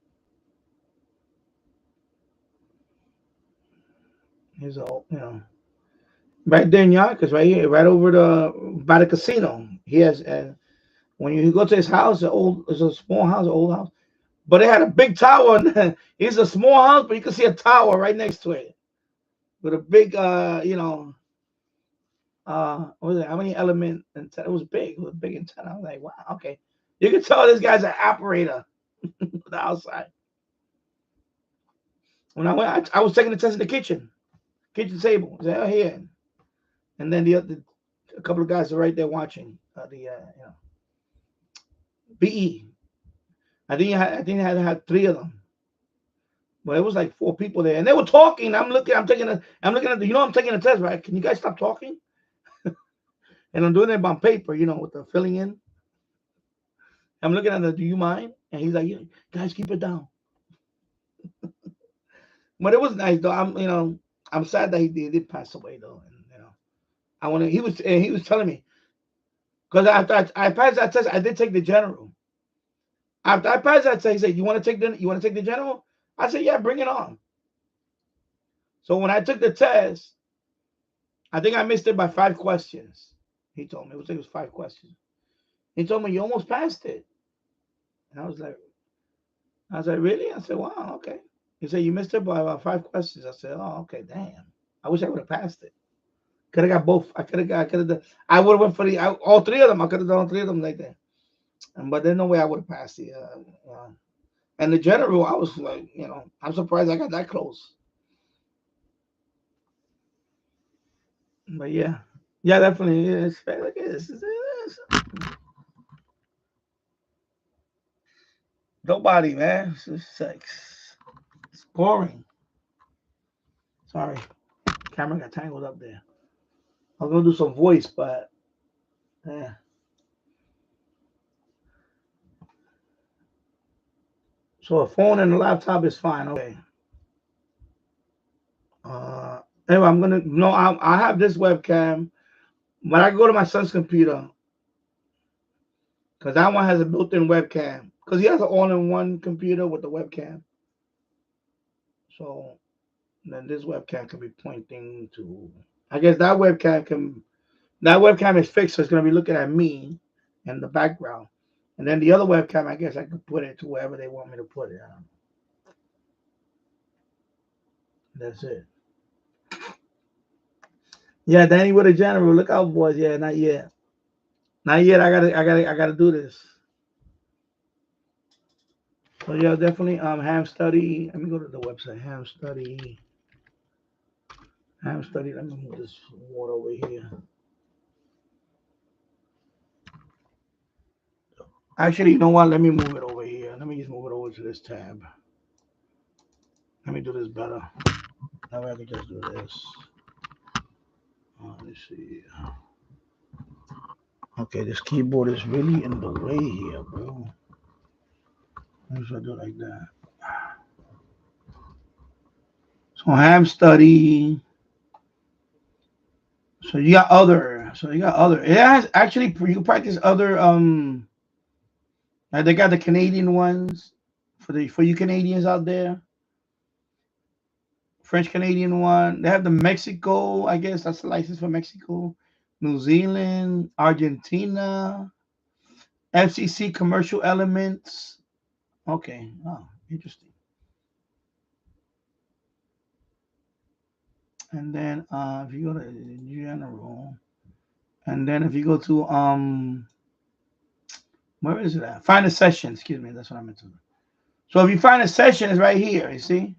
He's all, right there in Yonkers, right here, right over by the casino. He has when you go to his house, it's a small house, an old house, but it had a big tower. It's a small house, but you can see a tower right next to it with a big, what was it? How many element antenna? It was big. It was a big antenna. I was like, wow, okay. You can tell this guy's an operator on the outside. When I went, I was taking the test in the kitchen table. I said, here. And then a couple of guys are right there watching BE. I think I had 3 of them, but it was like 4 people there, and they were talking. I'm looking at I'm taking a test, right? Can you guys stop talking? And I'm doing it on paper, with the filling in. I'm looking at the, do you mind? And he's like, guys, keep it down. But it was nice though. I'm sad that he did pass away though, and he was telling me, because after I passed that test, I did take the general. After I passed that test, he said, you want to take the general? I said, yeah, bring it on. So when I took the test, I think I missed it by 5 questions. He told me it was 5 questions. He told me, you almost passed it. And I was like, really? I said, wow, okay. He said, you missed it by about 5 questions. I said, oh, okay, damn. I wish I would have passed it. Could have got both. I would have went for all 3 of them. I could have done all 3 of them like that. But there's no way I would have passed it. And the general, I was like, I'm surprised I got that close. But yeah, definitely. Yeah, look at this. Nobody, man. It's boring. Sorry, camera got tangled up there. I was gonna do some voice, but yeah. So a phone and a laptop is fine. Okay. Anyway, I have this webcam, but I go to my son's computer because that one has a built-in webcam. Because he has an all-in-one computer with the webcam. So then this webcam can be pointing to. I guess that webcam is fixed, so it's gonna be looking at me in the background. And then the other webcam, I guess I could put it to wherever they want me to put it. That's it. Yeah, Danny with a general. Look out, boys. Yeah, not yet. Not yet. I gotta do this. So yeah, definitely ham study. Let me go to the website. Ham study. Let me move this water over here. Actually, you know what? Let me move it over here. Let me just move it over to this tab. Let me do this better. That way I can just do this. Let's see. Okay, this keyboard is really in the way here, bro. Let me do it like that. So ham study. So you got other. It has actually, you can practice other. They got the Canadian ones for you Canadians out there. French Canadian one. They have the Mexico. I guess that's the license for Mexico. New Zealand, Argentina, FCC commercial elements. Okay. Oh, interesting. And then if you go to general, and then if you go to where is it at? Find a session. Excuse me. That's what I meant to do. So if you find a session, it's right here. You see.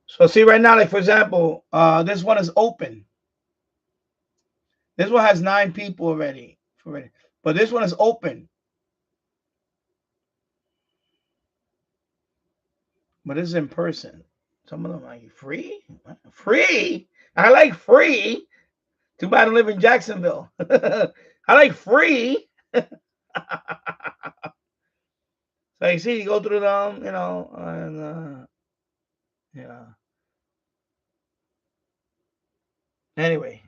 So see right now, like for example, this one is open. This one has 9 people already. But this one is open. but it's in person. Some of them are like free. Free. I like free. Too bad I live in Jacksonville. I like free. So you see, you go through them, you know, and yeah. Anyways,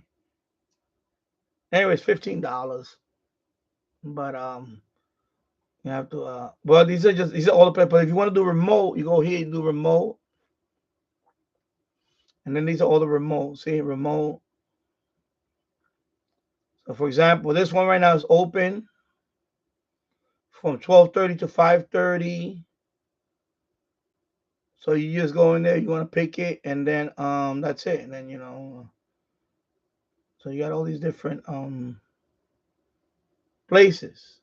$15. But you have to well, these are all the people. If you want to do remote, you go here, you do remote. And then these are all the remote. See, remote. So for example, this one right now is open from 12:30 to 5:30. So you just go in there, you want to pick it, and then that's it. And then you know, so you got all these different places.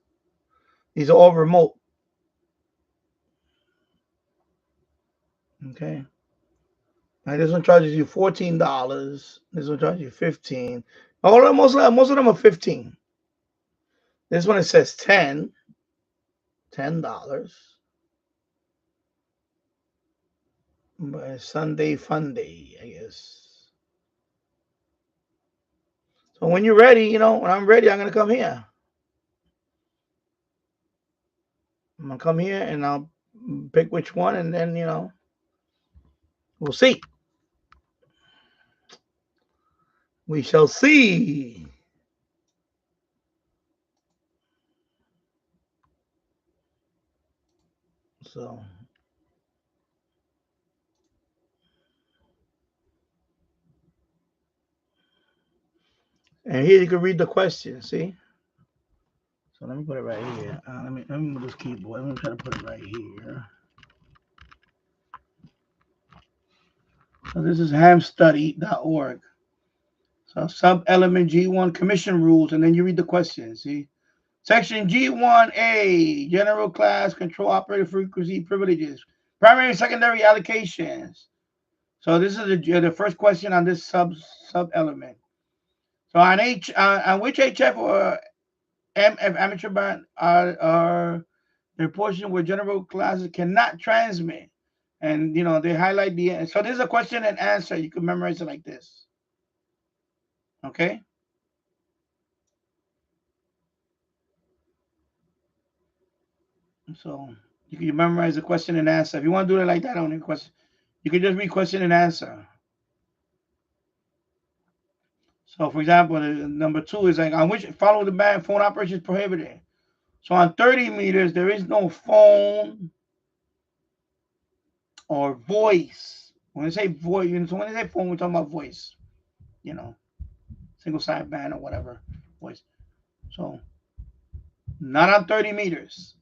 These are all remote. Okay. Now this one charges you $14. This one charges you $15. Oh, most of them are $15. This one it says $10. But it's Sunday Fun Day, I guess. So when you're ready, you know, when I'm ready, I'm gonna come here. I'm gonna come here and I'll pick which one, and then you know, we'll see. We shall see. So, and here you can read the question. See. So let me put it right here. Let me move this keyboard. Let me try to put it right here. So this is hamstudy.org. So sub-element G1 commission rules, and then you read the question. See. Section G1A, general class control operator frequency privileges, primary and secondary allocations. So this is the first question on this sub element. So on which HF or MF amateur band are the portion where general classes cannot transmit, and you know they highlight the. So this is a question and answer. You can memorize it like this. Okay. So you can memorize the question and answer. If you want to do it like that, only question, you can just read question and answer. So, for example, number 2 is like on which follow the band phone operation is prohibited. So on 30 meters, there is no phone or voice. When they say voice, so when they say phone, we're talking about voice. You know, single side band or whatever voice. So not on 30 meters.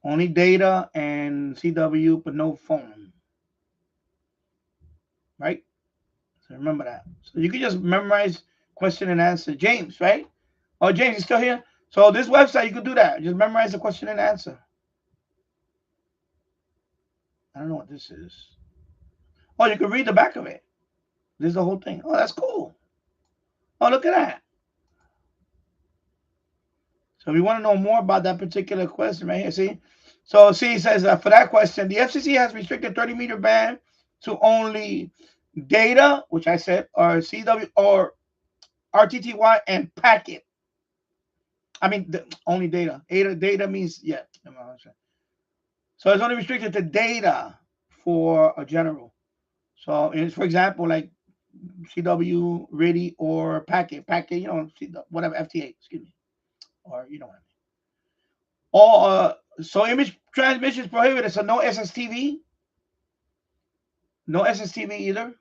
Only data and CW, but no phone. Right? So remember that. So you can just memorize question and answer. James, right? Oh, James, you still here? So this website, you could do that. Just memorize the question and answer. I don't know what this is. Oh, you can read the back of it. This is the whole thing. Oh, that's cool. Oh, look at that. So if you want to know more about that particular question right here, see? So see, it says for that question, the FCC has restricted 30-meter band to only data, which I said, or CW, or RTTY and packet. I mean, only data. Data means, yeah. So it's only restricted to data for a general. So, for example, like CW, RIDI, or packet, you know, whatever, FT8, excuse me. Or, you know what I mean. So image transmission is prohibited. So no SSTV. No SSTV either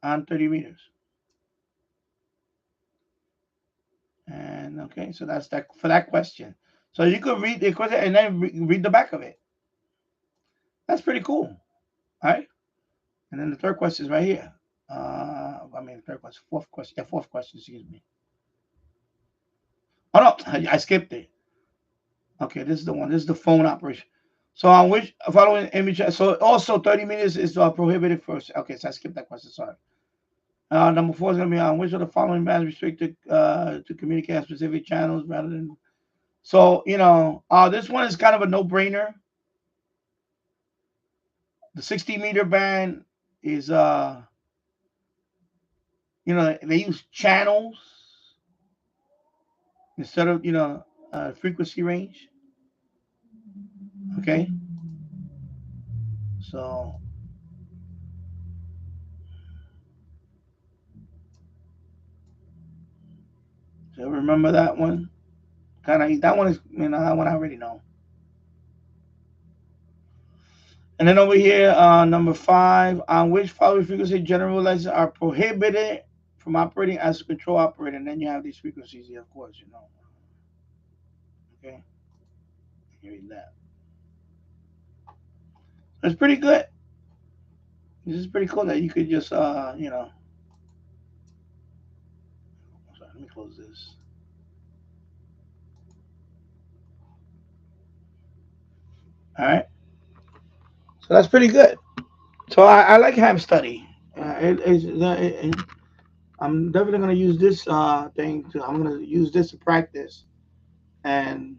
on 30 meters. And okay, so that's that for that question. So you could read the question and then read the back of it. That's pretty cool. All right. And then the third question is right here. Third question, fourth question. Yeah, fourth question, excuse me. Oh no, I skipped it. Okay, this is the one. This is the phone operation. So on which following image, so also 30 meters is prohibited first. Okay, so I skipped that question. Sorry. Number 4 is going to be on which of the following bands restricted to communicate specific channels rather than. So you know, this one is kind of a no-brainer. The 60-meter band is they use channels instead of frequency range. Okay, so remember that one. That one is that one I already know. And then over here, number 5, on which following frequency generalizers are prohibited from operating as a control operator. And then you have these frequencies here, of course, Okay, you read that. It's pretty good. This is pretty cool that you could just, Sorry, let me close this. All right. So that's pretty good. So I like ham study. I'm definitely going to use this thing. I'm going to use this to practice. And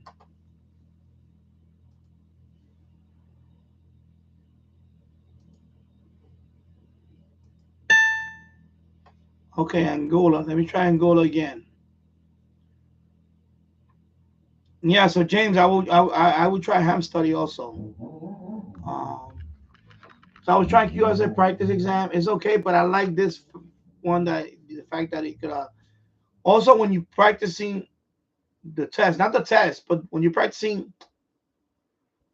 okay, Angola. Let me try Angola again. Yeah, so James, I will try ham study also. So I was trying QSA practice exam. It's okay, but I like this one, that the fact that it could also, when you're practicing the test, not the test, but when you're practicing,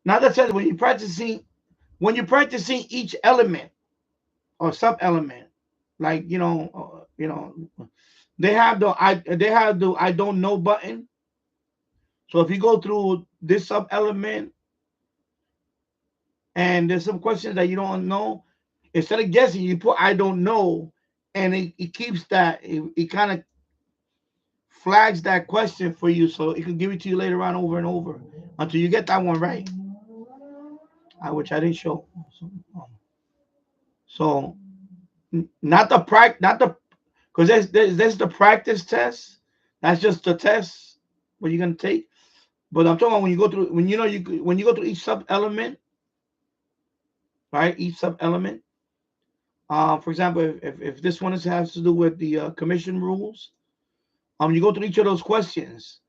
not the test, when you're practicing each element or sub element, like they have the I don't know button. So if you go through this sub element and there's some questions that you don't know, instead of guessing, you put I don't know, and it keeps that, it kind of flags that question for you, so it can give it to you later on over and over until you get that one right. Which I didn't show. So not the because there's the practice test. That's just the test what you're gonna take. But I'm talking about when you go through, when you go through each sub element, right? Each sub element. For example, if this one has to do with the commission rules, you go through each of those questions,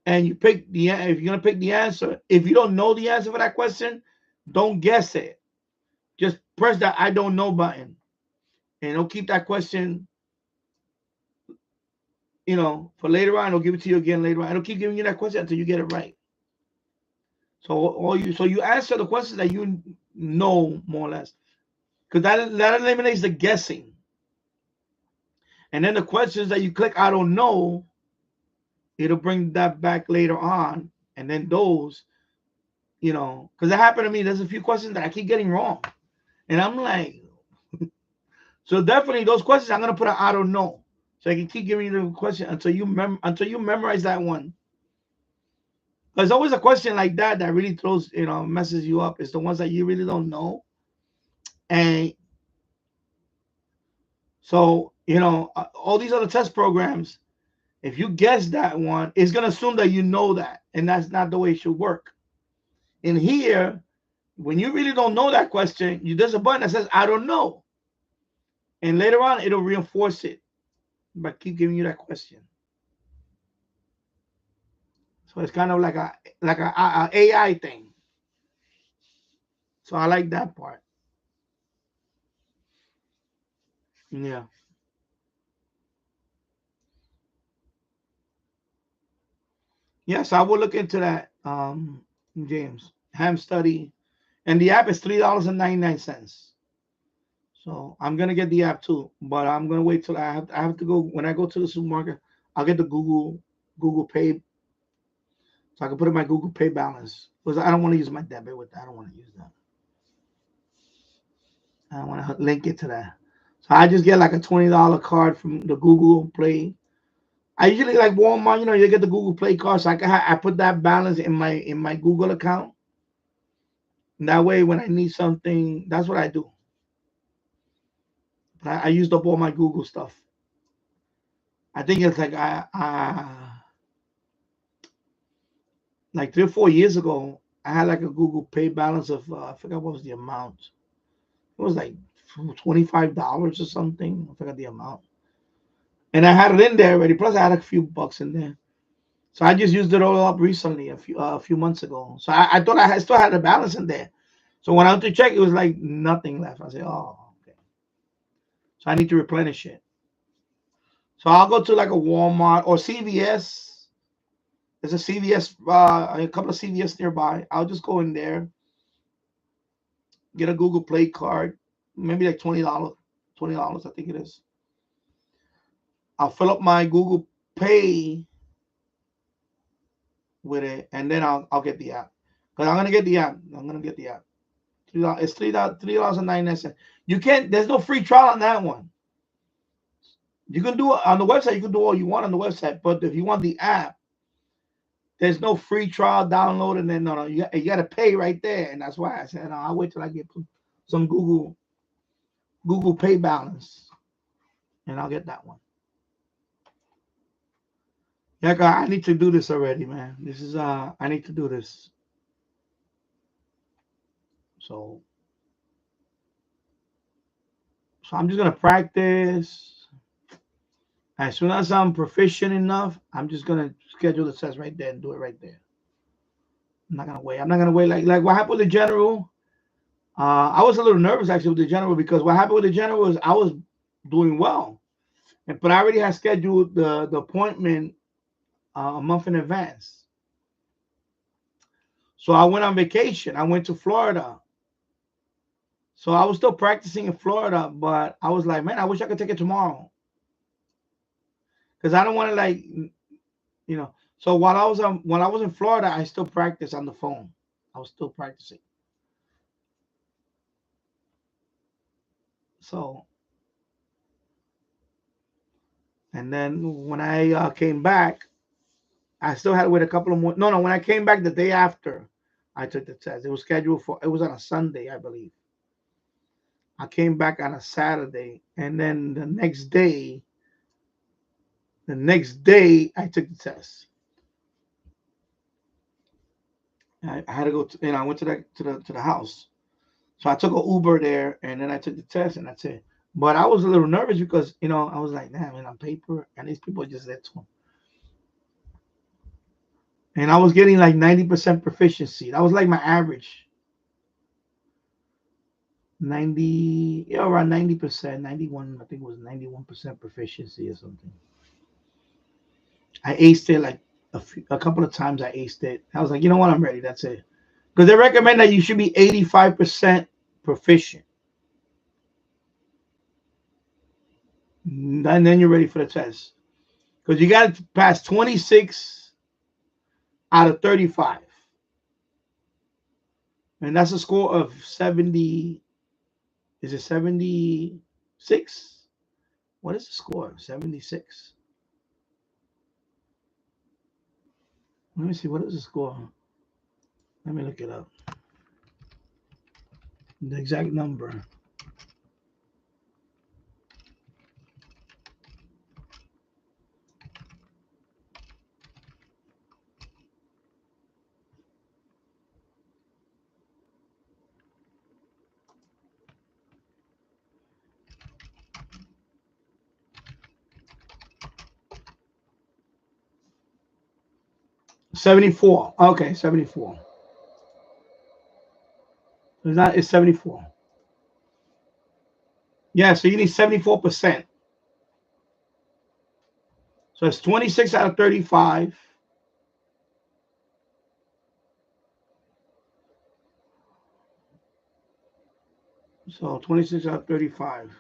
and you pick if you're gonna pick the answer. If you don't know the answer for that question, don't guess it. Just press that I don't know button, and it'll keep that question, for later on. It'll give it to you again later on. It'll keep giving you that question until you get it right. So you answer the questions that you know more or less, because that eliminates the guessing. And then the questions that you click I don't know, it'll bring that back later on. And then those, because it happened to me. There's a few questions that I keep getting wrong, and I'm like, so definitely those questions I'm gonna put an I don't know, so I can keep giving you the question until you memorize that one. There's always a question like that really throws, messes you up. It's the ones that you really don't know. And so, all these other test programs, if you guess that one, it's going to assume that you know that. And that's not the way it should work. In here, when you really don't know that question, there's a button that says, I don't know. And later on, it'll reinforce it by keep giving you that question. So it's kind of like a AI thing. So I like that part. Yeah. Yes, I will look into that, James. Ham study. And the app is $3.99. So I'm gonna get the app too, but I'm gonna wait till I have to go. When I go to the supermarket, I'll get the Google Pay, so I can put in my Google Pay balance, because I don't want to use my debit with that. I don't want to use that. I want to link it to that. So I just get like a $20 card from the Google Play. I usually, like Walmart, you get the Google Play card, so I put that balance in my Google account. And that way, when I need something, that's what I do. I used up all my Google stuff. I think it's like like 3 or 4 years ago, I had like a Google Pay balance of I forgot what was the amount. It was like $25 or something. I forgot the amount. And I had it in there already. Plus, I had a few bucks in there. So I just used it all up recently, a few months ago. So I thought still had a balance in there. So when I went to check, it was like nothing left. I said, oh, okay. So I need to replenish it. So I'll go to like a Walmart or CVS. There's a CVS, a couple of CVS nearby. I'll just go in there, get a Google Play card, maybe like $20, I think it is. I'll fill up my Google Pay with it, and then I'll get the app. Because I'm gonna get the app. It's $3.99. You can't. There's no free trial on that one. You can do it on the website. You can do all you want on the website, but if you want the app, there's no free trial download, and then no, you got to pay right there, and that's why I said no, I'll wait till I get some Google Pay balance, and I'll get that one. Yeah, I need to do this already, man. This is I need to do this. So I'm just gonna practice. As soon as I'm proficient enough, I'm just gonna schedule the test right there and do it right there. I'm not gonna wait. Like what happened with the general. I was a little nervous actually with the general, because what happened with the general is I was doing well, but I already had scheduled the appointment a month in advance. So I went on vacation. I went to Florida. So I was still practicing in Florida, but I was like, man, I wish I could take it tomorrow. Because I don't want to, like, you know. So when I was in Florida, I still practiced on the phone. I was still practicing. So, and then when I came back, I still had to wait a couple of more. No, when I came back the day after I took the test, it was scheduled it was on a Sunday, I believe. I came back on a Saturday, and then the next day I took the test. I had to go to, I went to the house. So I took an Uber there, and then I took the test, and that's it. But I was a little nervous because, I was like, damn, man, on paper, and these people just there too. And I was getting like 90% proficiency. That was like my average. 90, around 90%, 91, I think it was 91% proficiency or something. I aced it like a couple of times. I aced it. I was like, you know what, I'm ready. That's it. Because they recommend that you should be 85% proficient. And then you're ready for the test. Because you got to pass 26 out of 35. And that's a score of 70. Is it 76? What is the score? 76. Let me see. What is the score? Let me look it up. The exact number. $74. Okay, $74. It's 74. Yeah, so you need 74%. So it's 26 out of 35. So 26 out of 35.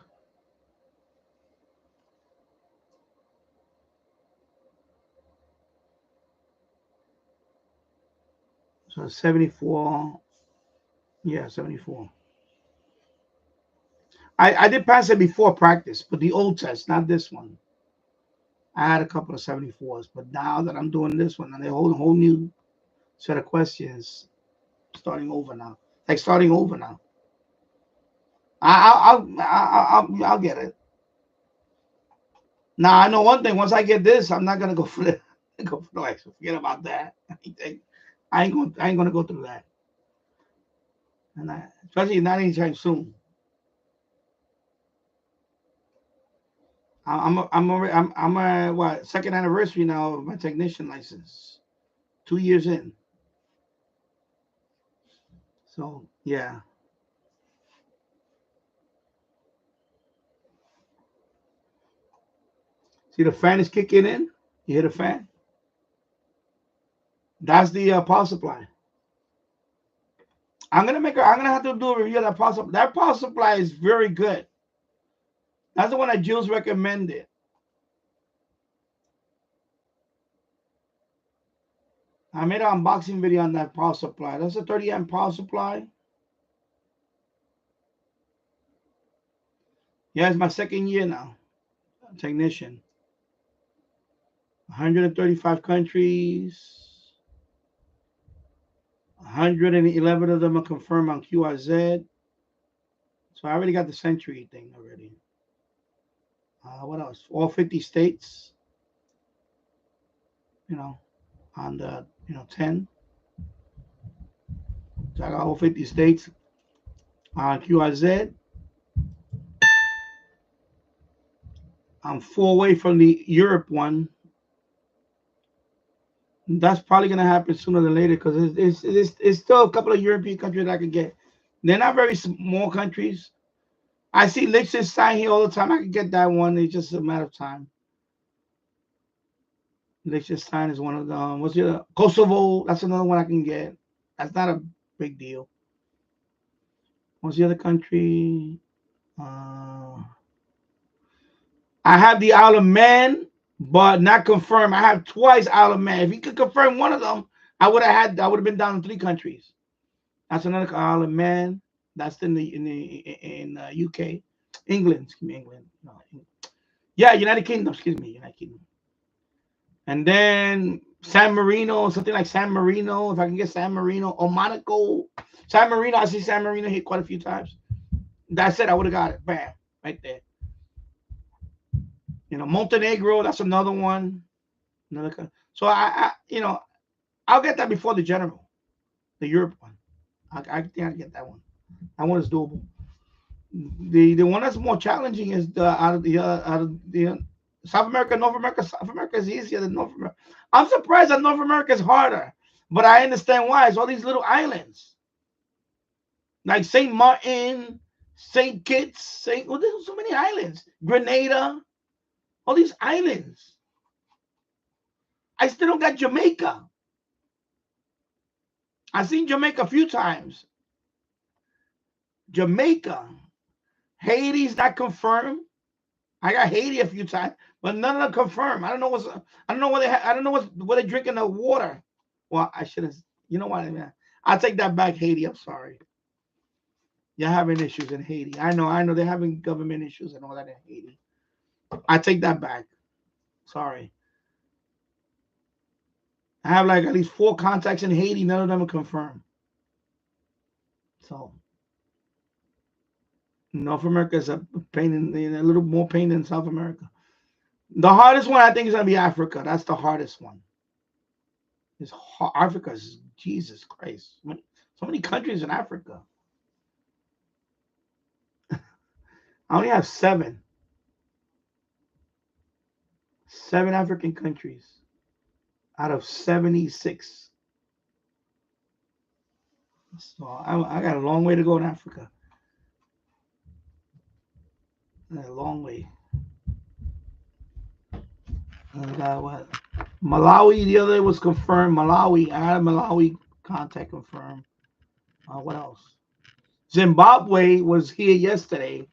So 74. Yeah, 74. I did pass it before practice, but the old test, not this one. I had a couple of 74s, but now that I'm doing this one, and a whole new set of questions, starting over now. I'll get it. Now I know one thing. Once I get this, I'm not gonna go for the extra. Forget about that. I ain't gonna go through that, and especially not anytime soon. I'm a what, second anniversary now of my technician license. 2 years in. So yeah. See the fan is kicking in. You hear the fan? That's the power supply. I'm gonna have to do a review of that power supply. That power supply is very good. That's the one that Jules recommended. I made an unboxing video on that power supply. That's a 30 amp power supply. Yeah, it's my second year now. Technician. 135 countries. 111 of them are confirmed on QRZ. So I already got the Century thing already. What else? All 50 states. You know, on the 10. So I got all 50 states on QRZ. I'm 4 away from the Europe one. That's probably gonna happen sooner than later because it's still a couple of European countries I can get. They're not very small countries. I see Liechtenstein here all the time. I can get that one. It's just a matter of time. Liechtenstein is one of them. What's the other? Kosovo? That's another one I can get. That's not a big deal. What's the other country? I have the Isle of Man, but not confirmed. I have twice Isle of Man. If you could confirm one of them, I would have been down in 3 countries. That's another Isle of Man. That's in UK, England. Excuse me, England. No, yeah, United Kingdom. Excuse me, United Kingdom. And then San Marino, something like San Marino. If I can get San Marino or Monaco, San Marino. I see San Marino here quite a few times. That's it. I would have got it. Bam, right there. Montenegro. That's another one. So I'll get that before the general, the Europe one. I think I get that one. That one is doable. The one that's more challenging is out of the South America, North America. South America is easier than North America. I'm surprised that North America is harder, but I understand why. It's all these little islands, like Saint Martin, Saint Kitts, there's so many islands. Grenada, all these islands. I still don't got Jamaica. I've seen Jamaica a few times. Jamaica, Haiti's not confirmed. I got Haiti a few times, but none of them confirmed. I don't know what they're drinking the water. Well, I should have. You know what I mean? I'll take that back, Haiti. I'm sorry. You're having issues in Haiti. I know they're having government issues and all that in Haiti. I take that back. Sorry. I have like at least 4 contacts in Haiti. None of them are confirmed. So North America is a little more pain than South America. The hardest one I think is gonna be Africa. That's the hardest one. Africa is Jesus Christ. So many countries in Africa. I only have 7. 7 African countries out of 76. So I got a long way to go in Africa. A long way. What? Malawi, the other day was confirmed. Malawi, I had a Malawi contact confirmed. What else? Zimbabwe was here yesterday,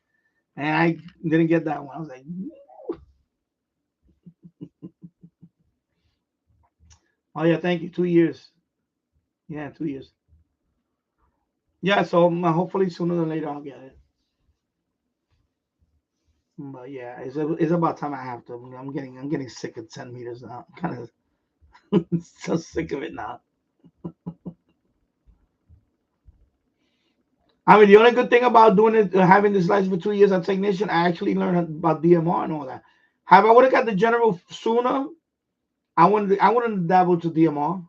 and I didn't get that one. I was like, oh yeah, thank you. 2 years. Yeah, 2 years. Yeah, so hopefully sooner than later I'll get it. But yeah, it's about time I have to. I'm getting sick of 10 meters now. I'm kind of so sick of it now. I mean, the only good thing about doing it, having this license for 2 years as a technician, I actually learned about DMR and all that. If I would have got the general sooner, I wouldn't dabble to DMR.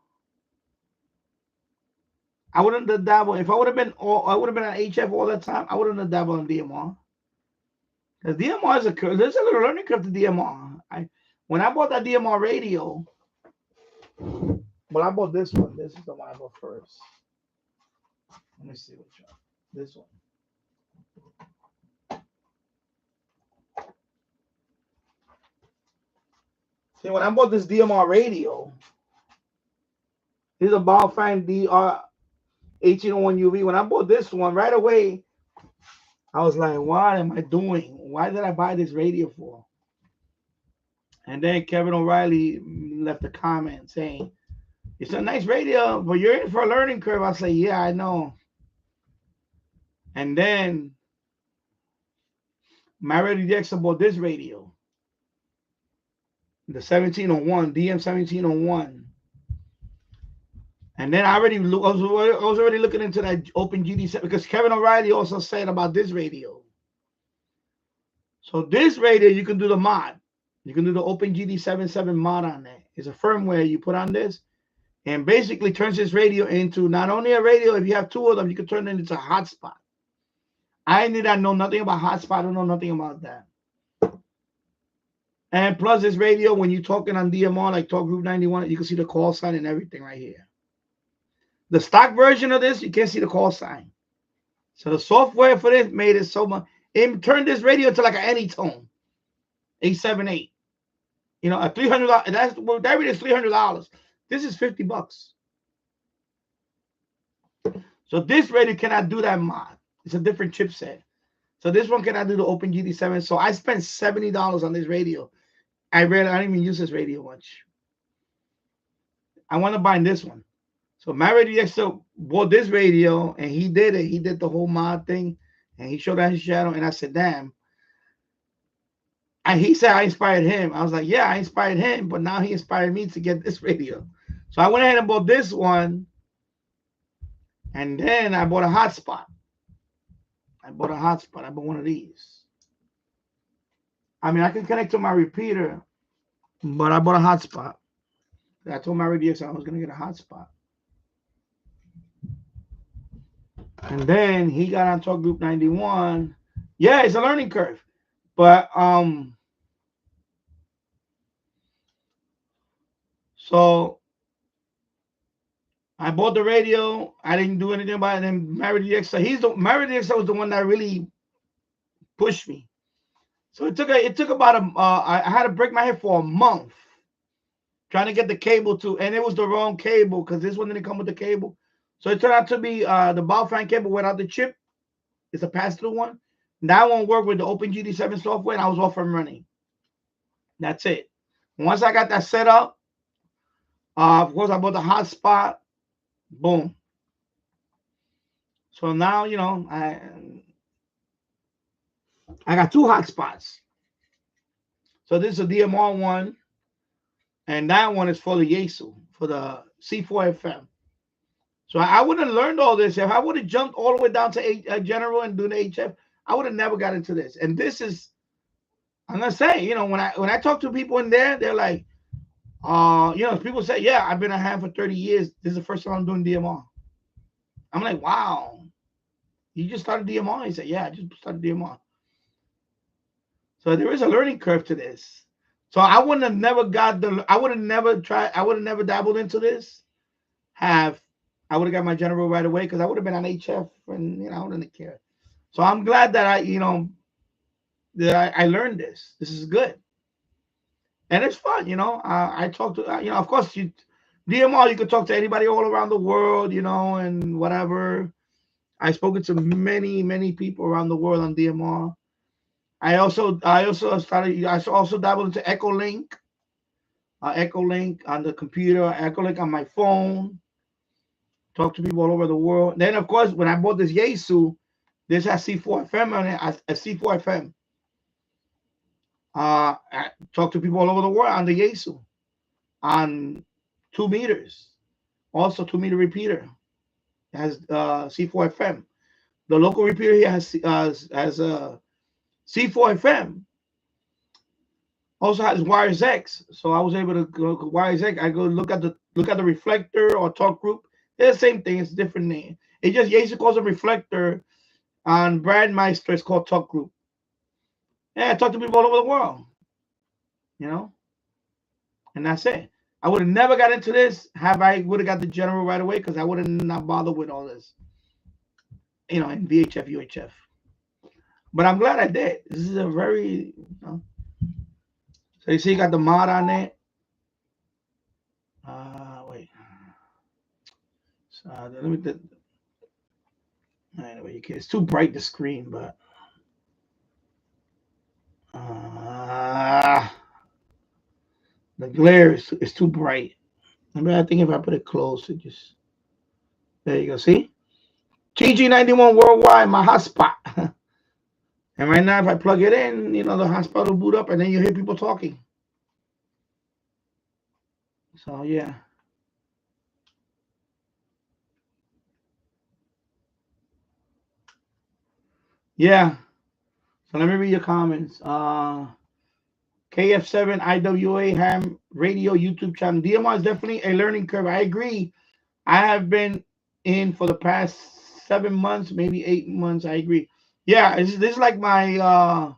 I wouldn't have dabbled. If I would have been an HF all that time, I wouldn't have dabbled in DMR. The DMR is there's a little learning curve to DMR. When I bought that DMR radio, well, I bought this one. This is the one I bought first. Let me see which one. This one. See, when I bought this DMR radio, this is a Baofeng DR 1801 UV. When I bought this one, right away, I was like, what am I doing? Why did I buy this radio for? And then Kevin O'Reilly left a comment saying, it's a nice radio, but you're in for a learning curve. I say, yeah, I know. And then my radio DX bought this radio, the 1701, DM 1701. And then I was already looking into that Open GD7 because Kevin O'Reilly also said about this radio. So this radio, you can do the mod. You can do the Open GD77 mod on it. It's a firmware you put on this and basically turns this radio into not only a radio, if you have two of them, you can turn it into a hotspot. I did not know nothing about hotspot. I don't know nothing about that. And plus this radio, when you're talking on DMR, like Talk Group 91, you can see the call sign and everything right here. The stock version of this, you can't see the call sign. So the software for this made it so much. It turned this radio into like an Anytone 878. You know, a $300. That radio is $300. This is $50. So this radio cannot do that mod. It's a different chipset. So this one cannot do the Open GD7. So I spent $70 on this radio. I don't even use this radio much. I want to buy this one. So my radio DX bought this radio and he did it. He did the whole mod thing and he showed out his channel. And I said, damn. And he said I inspired him. I was like, yeah, I inspired him, but now he inspired me to get this radio. So I went ahead and bought this one. And then I bought a hotspot. I bought one of these. I mean, I can connect to my repeater, but I bought a hotspot. I told my radio I was going to get a hotspot. And then he got on Talk Group 91. Yeah, it's a learning curve. But so I bought the radio. I didn't do anything about it. And my radio DX was the one that really pushed me. So it took about I had to break my head for a month trying to get the cable to, and it was the wrong cable because this one didn't come with the cable. So it turned out to be the Baofeng cable without the chip. It's a pass-through one. That won't work with the Open GD7 software, and I was off and running. That's it. Once I got that set up, of course, I bought the hotspot. Boom. So now, you know, I got two hotspots. So this is a DMR one, and that one is for the Yaesu, for the C4FM. So I would have learned all this. If I would have jumped all the way down to general and doing the HF, I would have never got into this. And this is, I'm gonna say, you know, when I talk to people in there, they're like, you know, people say, yeah, I've been a ham for 30 years. This is the first time I'm doing DMR. I'm like, wow, you just started DMR? He said, yeah, I just started DMR. So there is a learning curve to this. So I wouldn't have never I would have never dabbled into this. I would have got my general right away because I would have been on HF and, you know, I wouldn't care. So I'm glad that I learned this. This is good. And it's fun, you know. I talk to, you know, of course, DMR, you could talk to anybody all around the world, you know, and whatever. I've spoken to many, many people around the world on DMR. I also dabbled into Echolink on the computer, Echolink on my phone. Talk to people all over the world. Then, of course, when I bought this Yaesu, this has C4FM on it, a C4FM. I talk to people all over the world on the Yaesu, on 2 meters, also 2-meter repeater. It has C4FM. The local repeater here has C4FM. Also has wires X, so I was able to go wires X. I go look at the reflector or talk group. They're the same thing. It's a different name. It just Yaesu calls a reflector. On Brandmeister, it's called talk group. Yeah, I talk to people all over the world, you know, and that's it. I would have never got into this have I would have got the general right away, because I would have not bothered with all this, you know, in VHF, UHF. But I'm glad I did. This is a very, you know, so you see, you got the mod on it. Wait. So let me. Anyway, you can, it's too bright, the screen, but the glare is too bright. Maybe I think if I put it close, it just, there you go. See, GG91 worldwide, my hotspot. And right now, if I plug it in, you know, the hotspot will boot up, and then you hear people talking. So yeah. Yeah. So let me read your comments. KF7 IWA Ham Radio YouTube channel. DMR is definitely a learning curve. I agree. I have been in for the past 7 months, maybe 8 months. I agree. Yeah, this is like my I'm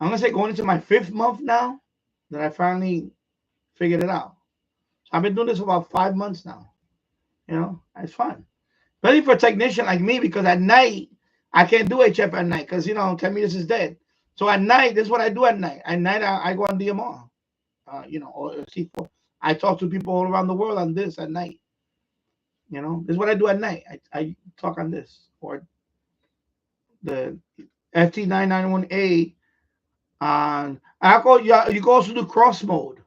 gonna say going into my 5th month now that I finally figured it out. So I've been doing this for about 5 months now. You know, it's fun. Especially for a technician like me, because at night I can't do HF at night because, you know, 10 meters is dead. So at night, this is what I do at night. At night, I go on DMR, you know, or C4. I talk to people all around the world on this at night. You know, this is what I do at night. I talk on this, or the FT991A. I call you can also do cross mode.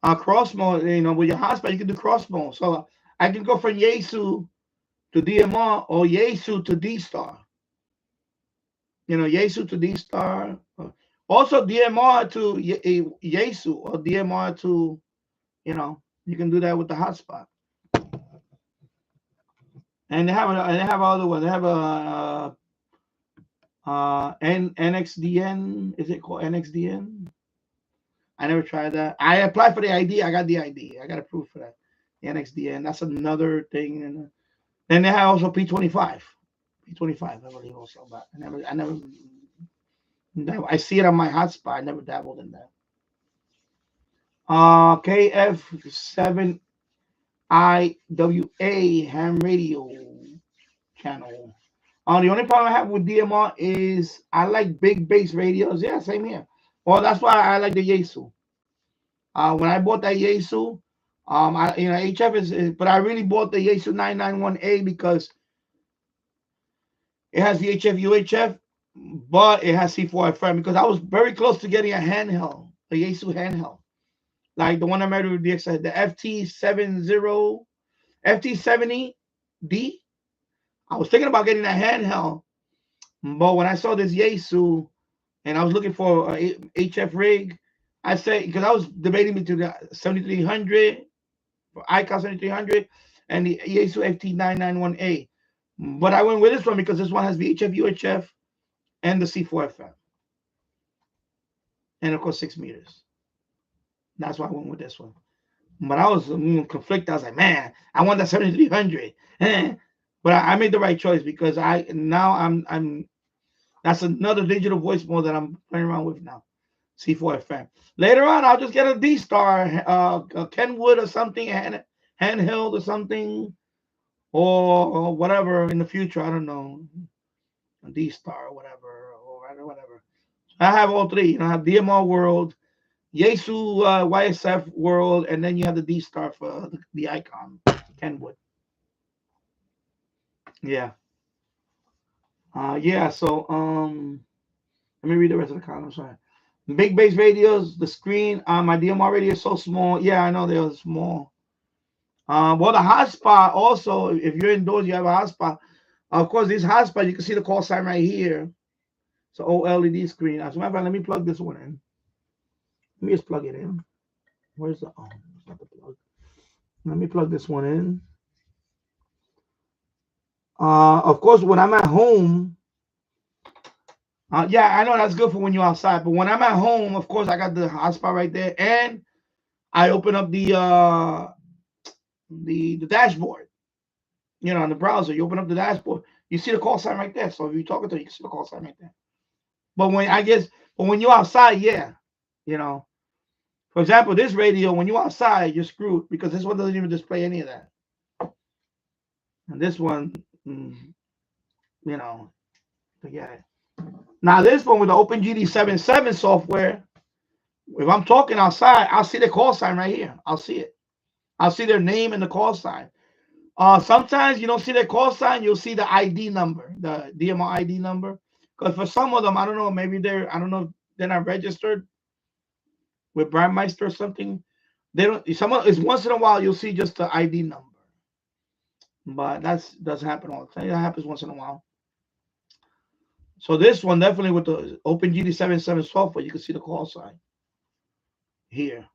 Cross mode, you know, with your hotspot, you can do cross mode. So I can go from Yaesu to DMR or Yaesu to D-Star. You know, Yaesu to D-Star. Also DMR to Yaesu or DMR to, you know, you can do that with the hotspot. And they have other ones. They have a NXDN. Is it called NXDN? I never tried that. I applied for the ID. I got the ID. I got approved for that. The NXDN. That's another thing. And then they have also P25. P25, I believe also. But I never. I see it on my hotspot. I never dabbled in that. KF7 IWA ham radio channel. The only problem I have with DMR is I like big bass radios. Yeah, same here. Well, that's why I like the Yaesu. When I bought that Yaesu, HF is, but I really bought the Yaesu 991A because it has VHF, UHF, but it has C4FM, because I was very close to getting a handheld, a Yaesu handheld, like the one I made with the FT70D. I was thinking about getting a handheld, but when I saw this Yaesu and I was looking for a HF rig, I said, because I was debating between the 7300, ICOS 7300, and the Yaesu FT991A. But I went with this one because this one has VHF, UHF, and the C4FM. And of course, 6 meters. That's why I went with this one. But I was conflicted. I was like, man, I want that 7300. But I made the right choice, because I'm that's another digital voice mode that I'm playing around with now. C4FM. Later on, I'll just get a D-Star, Kenwood or something, handheld or something, or whatever in the future. I don't know, a D-Star or whatever, or whatever. I have all three. You know, I have DMR World, Yaesu YSF World, and then you have the D-Star for the icon, Kenwood. Yeah. Yeah, so let me read the rest of the comments. Sorry. Big bass radios, the screen on my DMR radio is so small. Yeah, I know they're small. Well, the hotspot also, if you're indoors, you have a hotspot. Of course, this hotspot, you can see the call sign right here. So OLED screen. As a matter of fact, let me plug this one in. Let me just plug it in. Where's the, oh, it's not the plug. Let me plug this one in. Of course, when I'm at home, yeah, I know that's good for when you're outside. But when I'm at home, of course, I got the hotspot right there, and I open up the dashboard. You know, on the browser, you open up the dashboard. You see the call sign right there. So if you're talking to, you can see the call sign right there. But when you're outside, yeah, you know. For example, this radio, when you're outside, you're screwed because this one doesn't even display any of that. And this one, you know, forget it. Now this one with the OpenGD77 software, if I'm talking outside, I'll see the call sign right here. I'll see it. I'll see their name and the call sign. Sometimes you don't see their call sign, you'll see the ID number, the DMR ID number. Because for some of them, I don't know, maybe they're not registered with Brandmeister or something. They don't. It's once in a while you'll see just the ID number, but that doesn't happen all the time. That happens once in a while. So this one definitely with the OpenGD77 software, you can see the call sign here,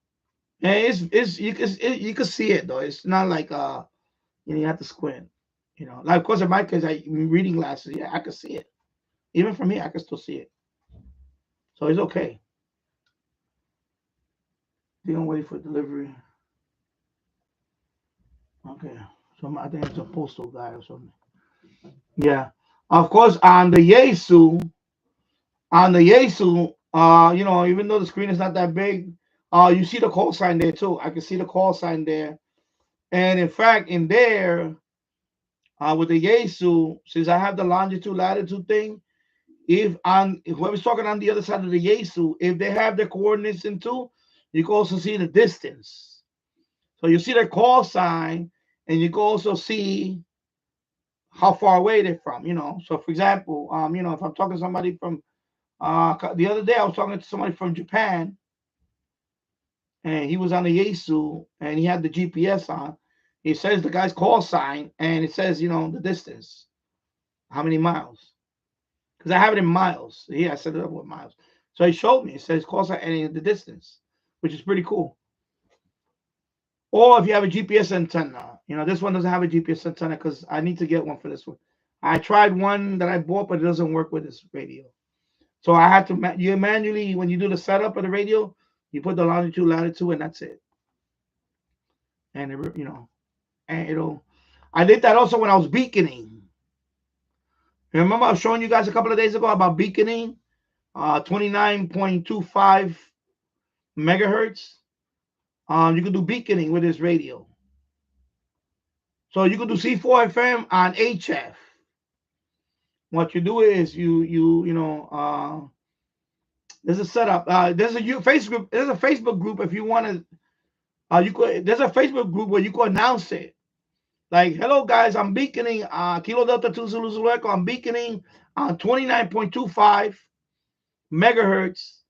and you can see it though. It's not like you have to squint. Like of course in my case, I'm reading glasses. Yeah, I can see it. Even from here, I can still see it. So it's okay. They don't wait for delivery. Okay. So I think it's a postal guy or something. Yeah. Of course, on the Yaesu, even though the screen is not that big, you see the call sign there too. I can see the call sign there. And in fact, in there, with the Yaesu, since I have the longitude latitude thing, if whoever's talking on the other side of the Yaesu, if they have their coordinates in too, you can also see the distance. So you see their call sign, and you can also see how far away they're from. So for example, if I'm talking to somebody from the other day, I was talking to somebody from Japan, and he was on the Yaesu, and he had the GPS on. He says the guy's call sign, and it says, the distance, how many miles. Because I have it in miles. Yeah, I set it up with miles. So he showed me. It says call sign and the distance, which is pretty cool. Or if you have a GPS antenna, this one doesn't have a GPS antenna because I need to get one for this one. I tried one that I bought, but it doesn't work with this radio. So I had to, you manually, when you do the setup of the radio, you put the longitude, latitude, and that's it. And, and I did that also when I was beaconing. Remember I was showing you guys a couple of days ago about beaconing, 29.25 megahertz. You can do beaconing with this radio. So you can do C4FM on HF. What you do is there's a setup. There's a Facebook group if you want to. There's a Facebook group where you can announce it. Like, hello guys, I'm beaconing Kilo Delta 2 Zulu Zulu Echo. I'm beaconing on 29.25 megahertz,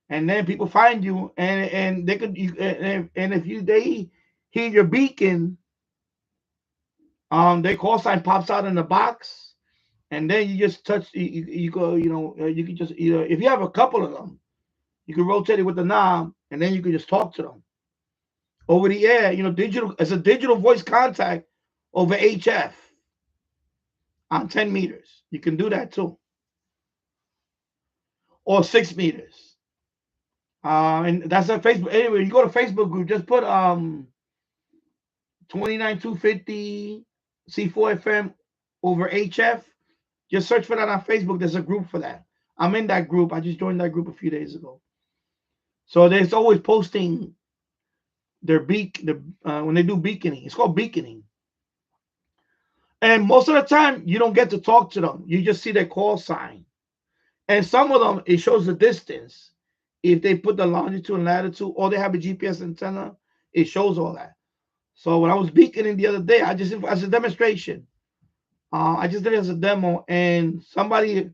and then people find you, and they could and if they hear your beacon, their call sign pops out in the box, and then you just touch. You go. You can just either, if you have a couple of them, you can rotate it with the knob, and then you can just talk to them over the air. Digital. It's a digital voice contact over HF on 10 meters. You can do that too, or 6 meters. And that's on Facebook. Anyway, you go to Facebook group, just put 29250 C4FM over HF. Just search for that on Facebook. There's a group for that. I'm in that group. I just joined that group a few days ago. So there's always posting their when they do beaconing. It's called beaconing. And most of the time, you don't get to talk to them. You just see their call sign. And some of them, it shows the distance. If they put the longitude and latitude, or they have a GPS antenna, it shows all that. So when I was beaconing the other day, as a demonstration, I just did it as a demo, and somebody,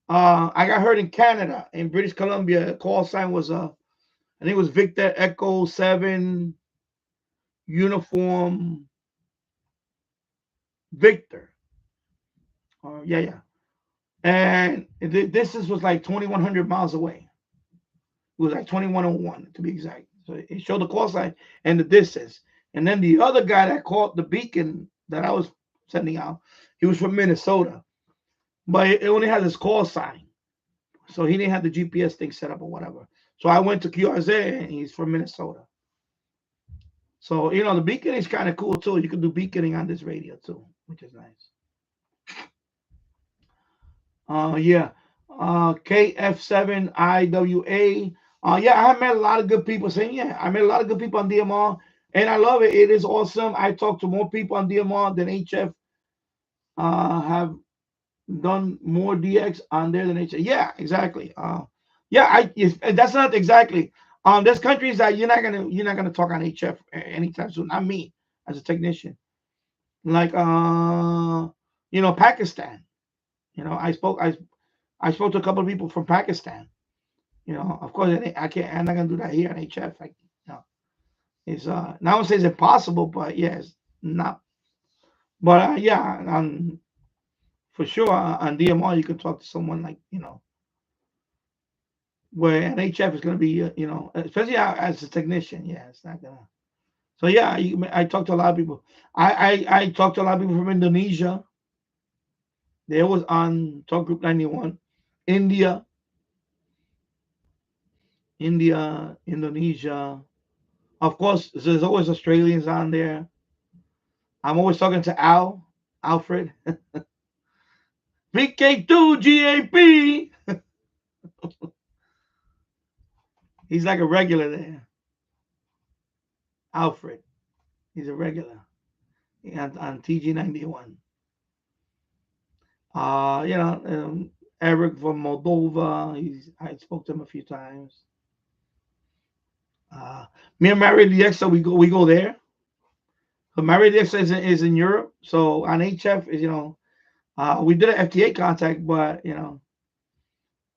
I got heard in Canada, in British Columbia. Call sign was I think it was Victor Echo 7 Uniform Victor. Yeah. And this was like 2,100 miles away. It was like 2101 to be exact. So it showed the call sign and the distance. And then the other guy that called the beacon that I was sending out, he was from Minnesota, but it only had this call sign. So he didn't have the GPS thing set up or whatever. So I went to QRZ, and he's from Minnesota. So, the beaconing is kind of cool too. You can do beaconing on this radio too, which is nice. Yeah. KF7IWA. Yeah, I have met a lot of good people saying, yeah, I met a lot of good people on DMR, and I love it. It is awesome. I talk to more people on DMR than HF have done more DX on there than HF. Yeah, exactly. That's not exactly. There's countries that you're not gonna talk on HF anytime soon. Not me as a technician. Like Pakistan. I spoke to a couple of people from Pakistan. Of course, I'm not gonna do that here in HF. It's now it's impossible, but yes, not. But yeah, for sure on DMR you can talk to someone like where an HF is gonna be especially as a technician. Yeah, it's not gonna. So yeah, I talked to a lot of people. I talked to a lot of people from Indonesia. They was on Talk Group 91. India, Indonesia. Of course, there's always Australians on there. I'm always talking to Alfred. VK2 GAP. He's like a regular there. Alfred. He's a regular on TG91. Eric from Moldova. I spoke to him a few times. Me and Mary DX, we go there. But Mary DX is in Europe. So on HF is we did an FT8 contact, but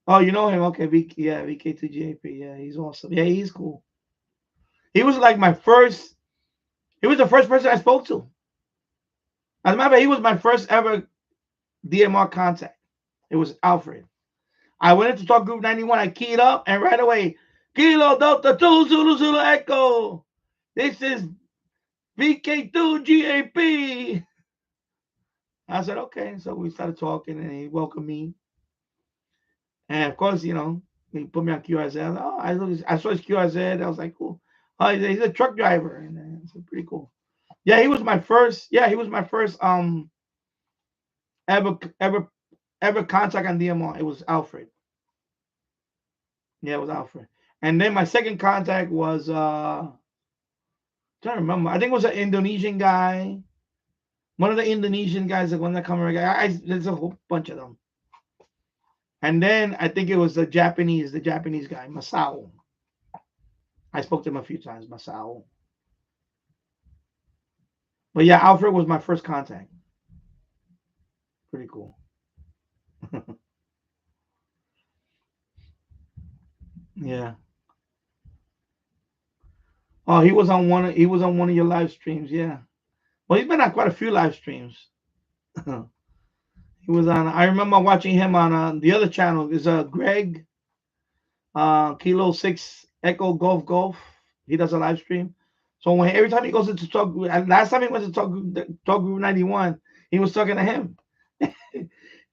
oh, you know him? Okay, VK2JP. Yeah, he's awesome. Yeah, he's cool. He was like my first. He was the first person I spoke to. As a matter of fact, he was my first ever DMR contact. It was Alfred. I went into Talk Group 91. I keyed up, and right away, Kilo Delta 2 Zulu Zulu Echo. This is VK2GAP. I said, okay. So we started talking, and he welcomed me. And of course, he put me on QRZ. Oh, I saw his QRZ. I was like, cool. Oh, he's a truck driver, and it's pretty cool. Yeah, he was my first. Yeah, he was my first ever contact on DMR. It was Alfred. Yeah, it was Alfred. And then my second contact was I'm trying to remember. I think it was an Indonesian guy. One of the Indonesian guys, the one that come around. There's a whole bunch of them. And then I think it was the Japanese guy, Masao. I spoke to him a few times, Masao. But yeah, Alfred was my first contact. Pretty cool. Yeah. Oh, he was on one of your live streams, yeah. Well, he's been on quite a few live streams. He was on. I remember watching him on the other channel. Is Greg, Kilo 6 Echo Golf. He does a live stream. So every time he goes into Talk Group, last time he went to Talk Group 91, he was talking to him.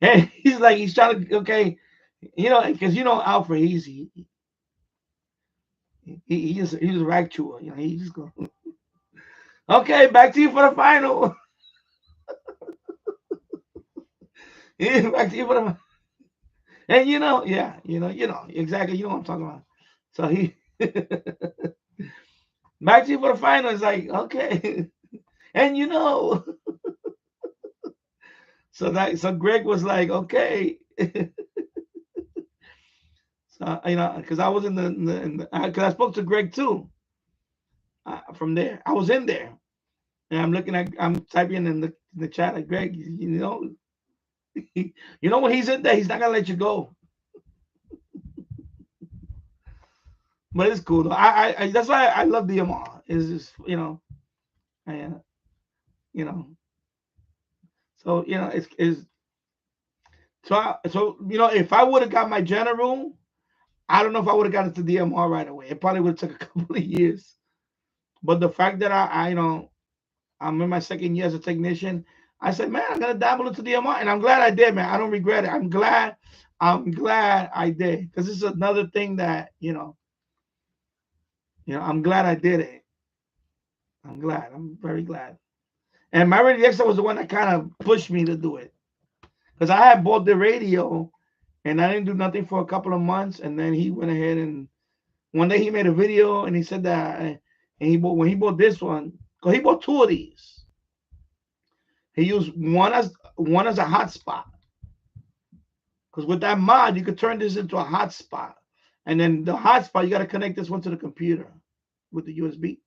And he's trying to, okay, because Alfred, he's a rag chewer. He just go, okay, back to you for the final. Yeah, back to you for the, and exactly, you know what I'm talking about. So he back to you for the final. It's like, okay, and so Greg was like, okay. So because I was because I spoke to Greg too. From there, I was in there, and I'm typing in the chat like, Greg, when he's in there, he's not gonna let you go. But it's cool though. I that's why I love DMR. It's just and so it's so if I would have got my general, I don't know if I would have got into DMR right away. It probably would have took a couple of years. But the fact that I'm in my second year as a technician, I said, man, I'm gonna dabble into DMR, and I'm glad I did, man. I don't regret it. I'm glad I did, because this is another thing that I'm glad I did it. I'm glad. I'm very glad. And my radio extra was the one that kind of pushed me to do it, because I had bought the radio, and I didn't do nothing for a couple of months, and then he went ahead and one day he made a video and he said that, and when he bought this one, because he bought two of these, he used one as a hotspot, because with that mod you could turn this into a hotspot, and then the hotspot you got to connect this one to the computer with the USB,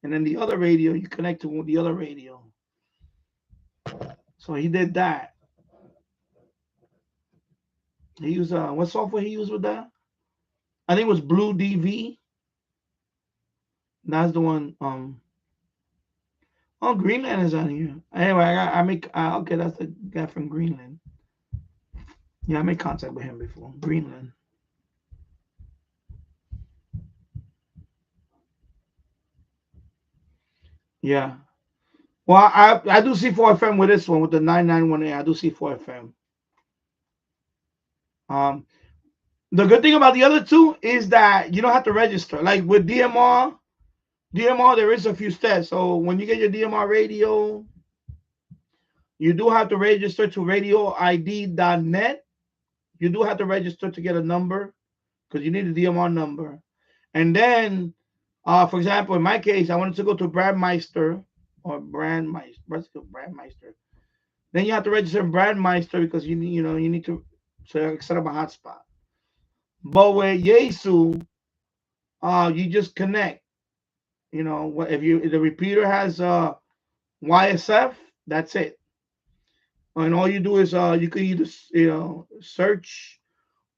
and then the other radio you connect to the other radio. So he did that. He used what software he used with that? I think it was Blue DV. That's the one. Oh, Greenland is on here. Anyway, I make okay. That's the guy from Greenland. Yeah, I made contact with him before. Greenland. Yeah. Well, I do C4FM with this one with the 991A. I do C4FM. The good thing about the other two is that you don't have to register. Like with DMR, there is a few steps. So when you get your DMR radio, you do have to register to radioid.net. You do have to register to get a number because you need a DMR number. And then, for example, in my case, I wanted to go to Brandmeister. Then you have to register in Brandmeister because you need to set up a hotspot. But with Yaesu, you just connect. If the repeater has YSF, that's it. And all you do is you can either search,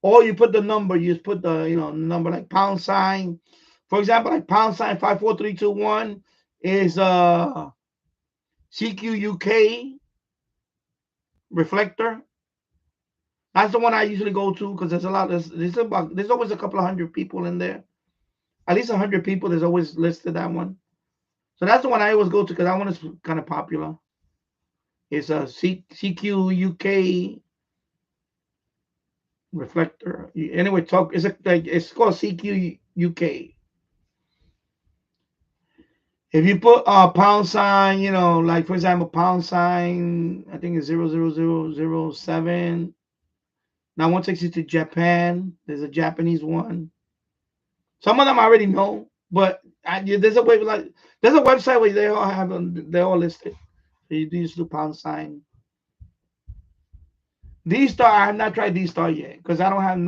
or you put the number. You just put the number like pound sign. For example, like pound sign 54321 is CQUK reflector. That's the one I usually go to because there's a lot. There's always a couple of hundred people in there. At least 100 people. There's always listed that one. So that's the one I always go to because that one is kind of popular. It's a CQUK reflector. Anyway, it's called CQUK. If you put pound sign, like for example, pound sign, I think it's 00007. Now one takes you to Japan. There's a Japanese one. Some of them I already know, but there's a website where they're all listed. So you use the pound sign. D-Star, I have not tried D-Star yet because I don't have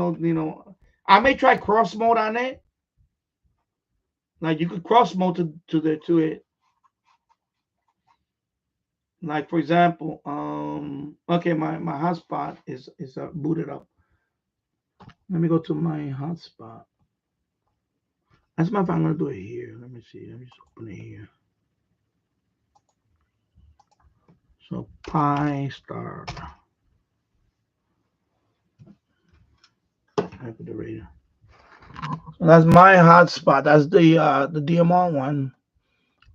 I may try cross mode on it. Like you could cross mode to it. Like for example, okay, my hotspot is booted up. Let me go to my hotspot. As a matter of fact, I'm gonna do it here. Let me see. Let me just open it here. So Pi star. I put the radio. So that's my hotspot. That's the DMR one.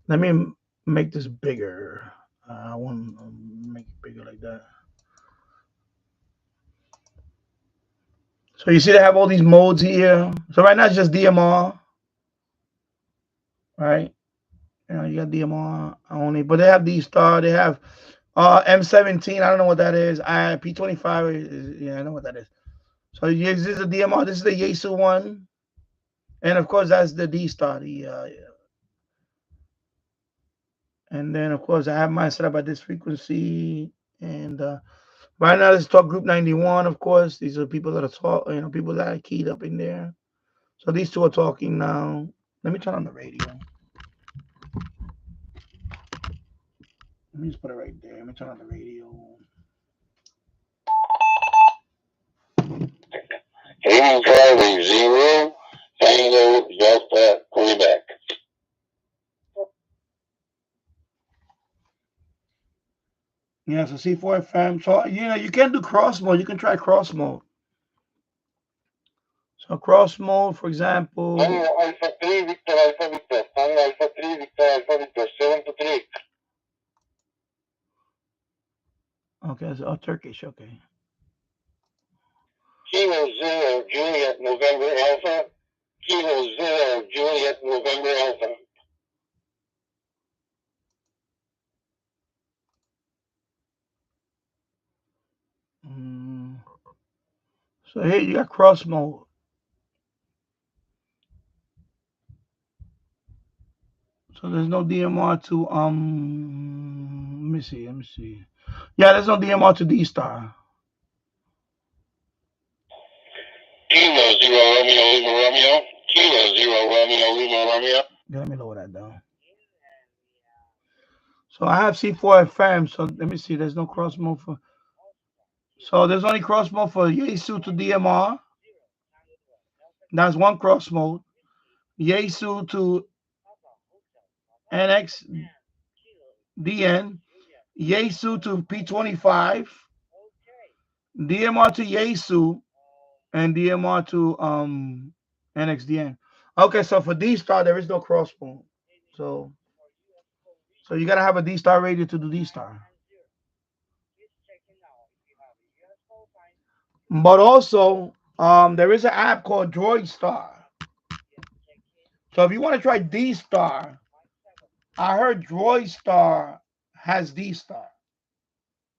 Let me make this bigger. I want to make it bigger like that. So you see they have all these modes here. So right now it's just DMR. Right? You got DMR only. But they have D-Star. They have M17. I don't know what that is. P25 is, I know what that is. So this is a DMR. This is the Yaesu one. And of course that's the D-Star. And then of course I have mine set up at this frequency. And right now let's talk group 91. Of course, these are people that are people that are keyed up in there. So these two are talking now. Let me turn on the radio. Let me just put it right there. Let me turn on the radio. He's driving 0, Tango, Delta, Quebec. Yeah, so C4FM. So, you can do cross mode. You can try cross mode. So cross mode, for example. Alpha 3, Victor, Alpha, Victor. Alpha 3, Victor, Alpha, Victor. 7 to 3. Okay, so Turkish, okay. Kilo 0, Juliet, November, Alpha. Kilo 0, Juliet, November, Alpha. So here you got cross mode. So there's no DMR to let me see. Yeah, there's no DMR to D star. Kilo 0 Romeo Lima Romeo. Kilo 0 Romeo Lima Romeo. Yeah, let me lower that down. So I have C4FM. So let me see. There's no cross mode for. So there's only cross mode for Yaesu to DMR. That's one cross mode. Yaesu to NXDN. Yaesu to P25. DMR to Yaesu. And DMR to NXDN. Okay, so for D star there is no cross mode. So you gotta have a D star radio to do D star. But also there is an app called Droid Star. So if you want to try D star, I heard Droid Star has D star.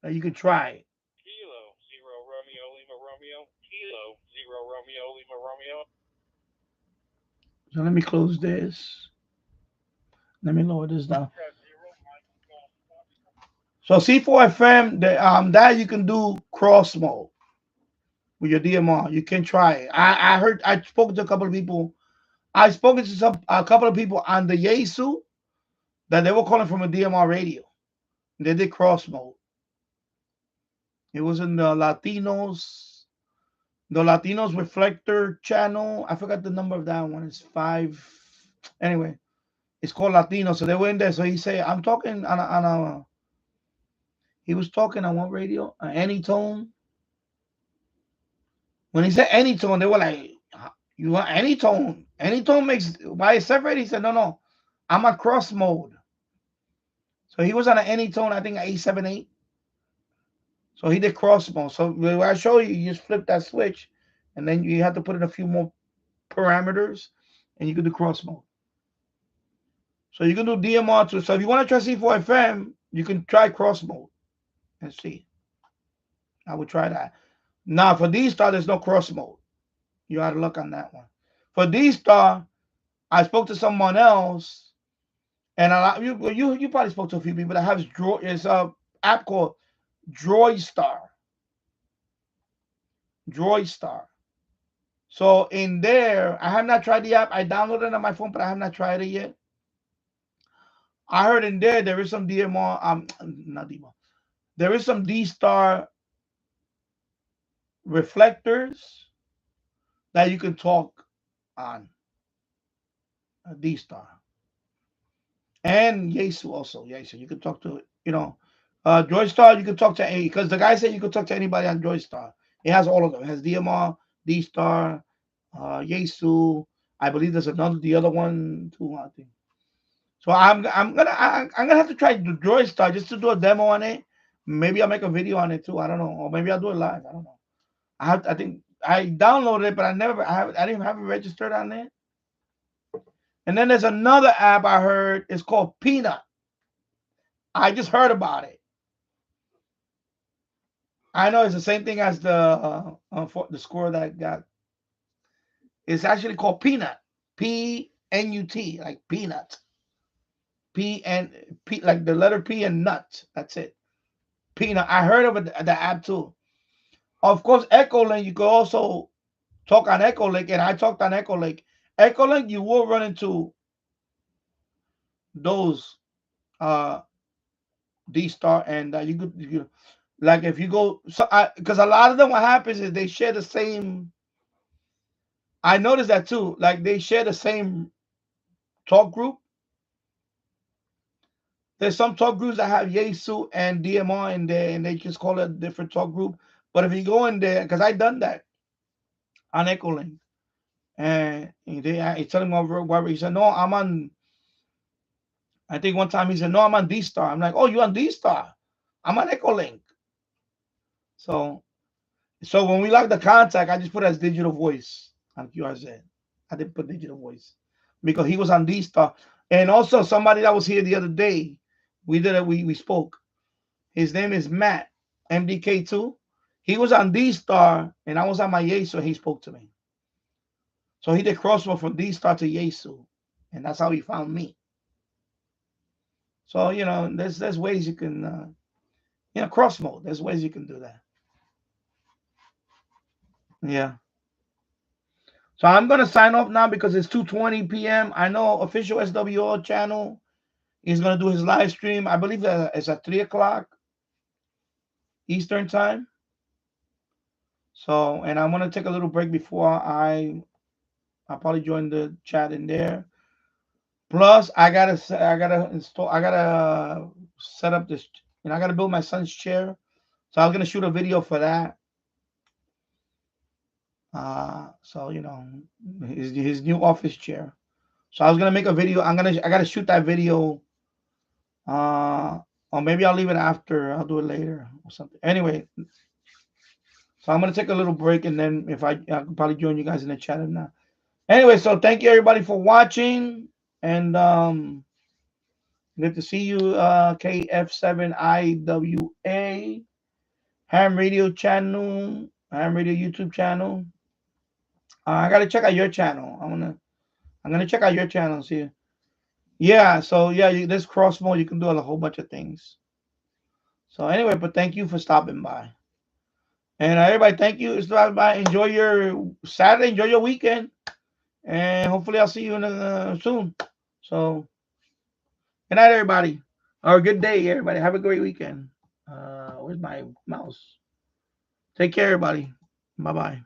That you could try it. Kilo 0 Romeo Lima Romeo. Kilo 0 Romeo Lima Romeo. So let me close this. Let me lower this down. So C4FM, that you can do cross mode with your DMR. You can try it. I heard. I spoke to a couple of people. I spoke to a couple of people on the Yaesu that they were calling from a DMR radio. They did cross mode. It was in the Latinos reflector channel. I forgot the number of that one. It's 5. Anyway, it's called Latino. So they were in there. So he said, I'm talking on a he was talking on one radio, any tone. When he said any tone, they were like, you want any tone? Any tone makes by itself radio. He said, no, I'm a cross mode. So he was on an any tone, I think 878. So he did cross mode. So when I show you, you just flip that switch, and then you have to put in a few more parameters, and you can do cross mode. So you can do DMR too. So if you want to try C4FM, you can try cross mode and see. I would try that. Now for D star, there's no cross mode. You got to look on that one. For D star, I spoke to someone else, and a lot you probably spoke to a few people that have it's a app called Droid Star. Droid Star. So in there, I have not tried the app. I downloaded it on my phone, but I have not tried it yet. I heard in there is some DMR, not DMR. There is some D star reflectors that you can talk on. A D star. And Yaesu also. Yaesu. You can talk to, Droid Star, you can talk to because the guy said you can talk to anybody on Droid Star. It has all of them. It has DMR, D Star, Yaesu. I believe there's the other one too, I think. So I'm gonna have to try the Droid Star just to do a demo on it. Maybe I'll make a video on it too. I don't know. Or maybe I'll do it live. I don't know. I think I downloaded it, but I didn't have it registered on it. And then there's another app I heard. It's called Peanut. I just heard about it. I know it's the same thing as the score that I got. It's actually called Peanut. P-N-U-T, like peanut. P like the letter P and nut. That's it. Peanut. I heard of the app too. Of course, Echolink. You could also talk on Echolink, and I talked on Echolink. Echolink, you will run into those D star, and you could like if you go because a lot of them, what happens is they share the same. I noticed that too. Like they share the same talk group. There's some talk groups that have Yaesu and DMR in there, and they just call it a different talk group. But if you go in there, because I done that on Echolink, and he's telling me over, he said, no, I'm on. I think one time he said, no, I'm on D star. I'm like, oh, you on D star? I'm on Echolink. So when we lock the contact, I just put it as digital voice on QRZ. I didn't put digital voice because he was on D star. And also somebody that was here the other day, we spoke. His name is Matt, MDK2. He was on D-Star, and I was on my Yesu. He spoke to me. So he did crossmode from D-Star to Yesu, and that's how he found me. So, you know, there's ways you can, you know, crossmode. There's ways you can do that. Yeah. So I'm going to sign off now because it's 2:20 p.m. I know official SWO channel is going to do his live stream. I believe that it's at 3 o'clock Eastern time. So, and I want to take a little break before I'll probably join the chat in there. Plus, I gotta set up this, and I gotta build my son's chair. So I was gonna shoot a video for that. So you know, his new office chair. So I was gonna make a video. I gotta shoot that video. Or maybe I'll leave it after. I'll do it later or something. Anyway, so I'm gonna take a little break, and then if I can probably join you guys in the chat and now. Anyway, so thank you everybody for watching, and good to see you, KF7IWA, Ham Radio channel, Ham Radio YouTube channel. I gotta check out your channel. I'm gonna check out your channel and see. Yeah, so yeah, this cross mode you can do a whole bunch of things. So anyway, but thank you for stopping by. And everybody, thank you for stopping by. Enjoy your Saturday, enjoy your weekend, and hopefully I'll see you soon. So good night, everybody, or good day, everybody. Have a great weekend. Where's my mouse? Take care, everybody. Bye-bye.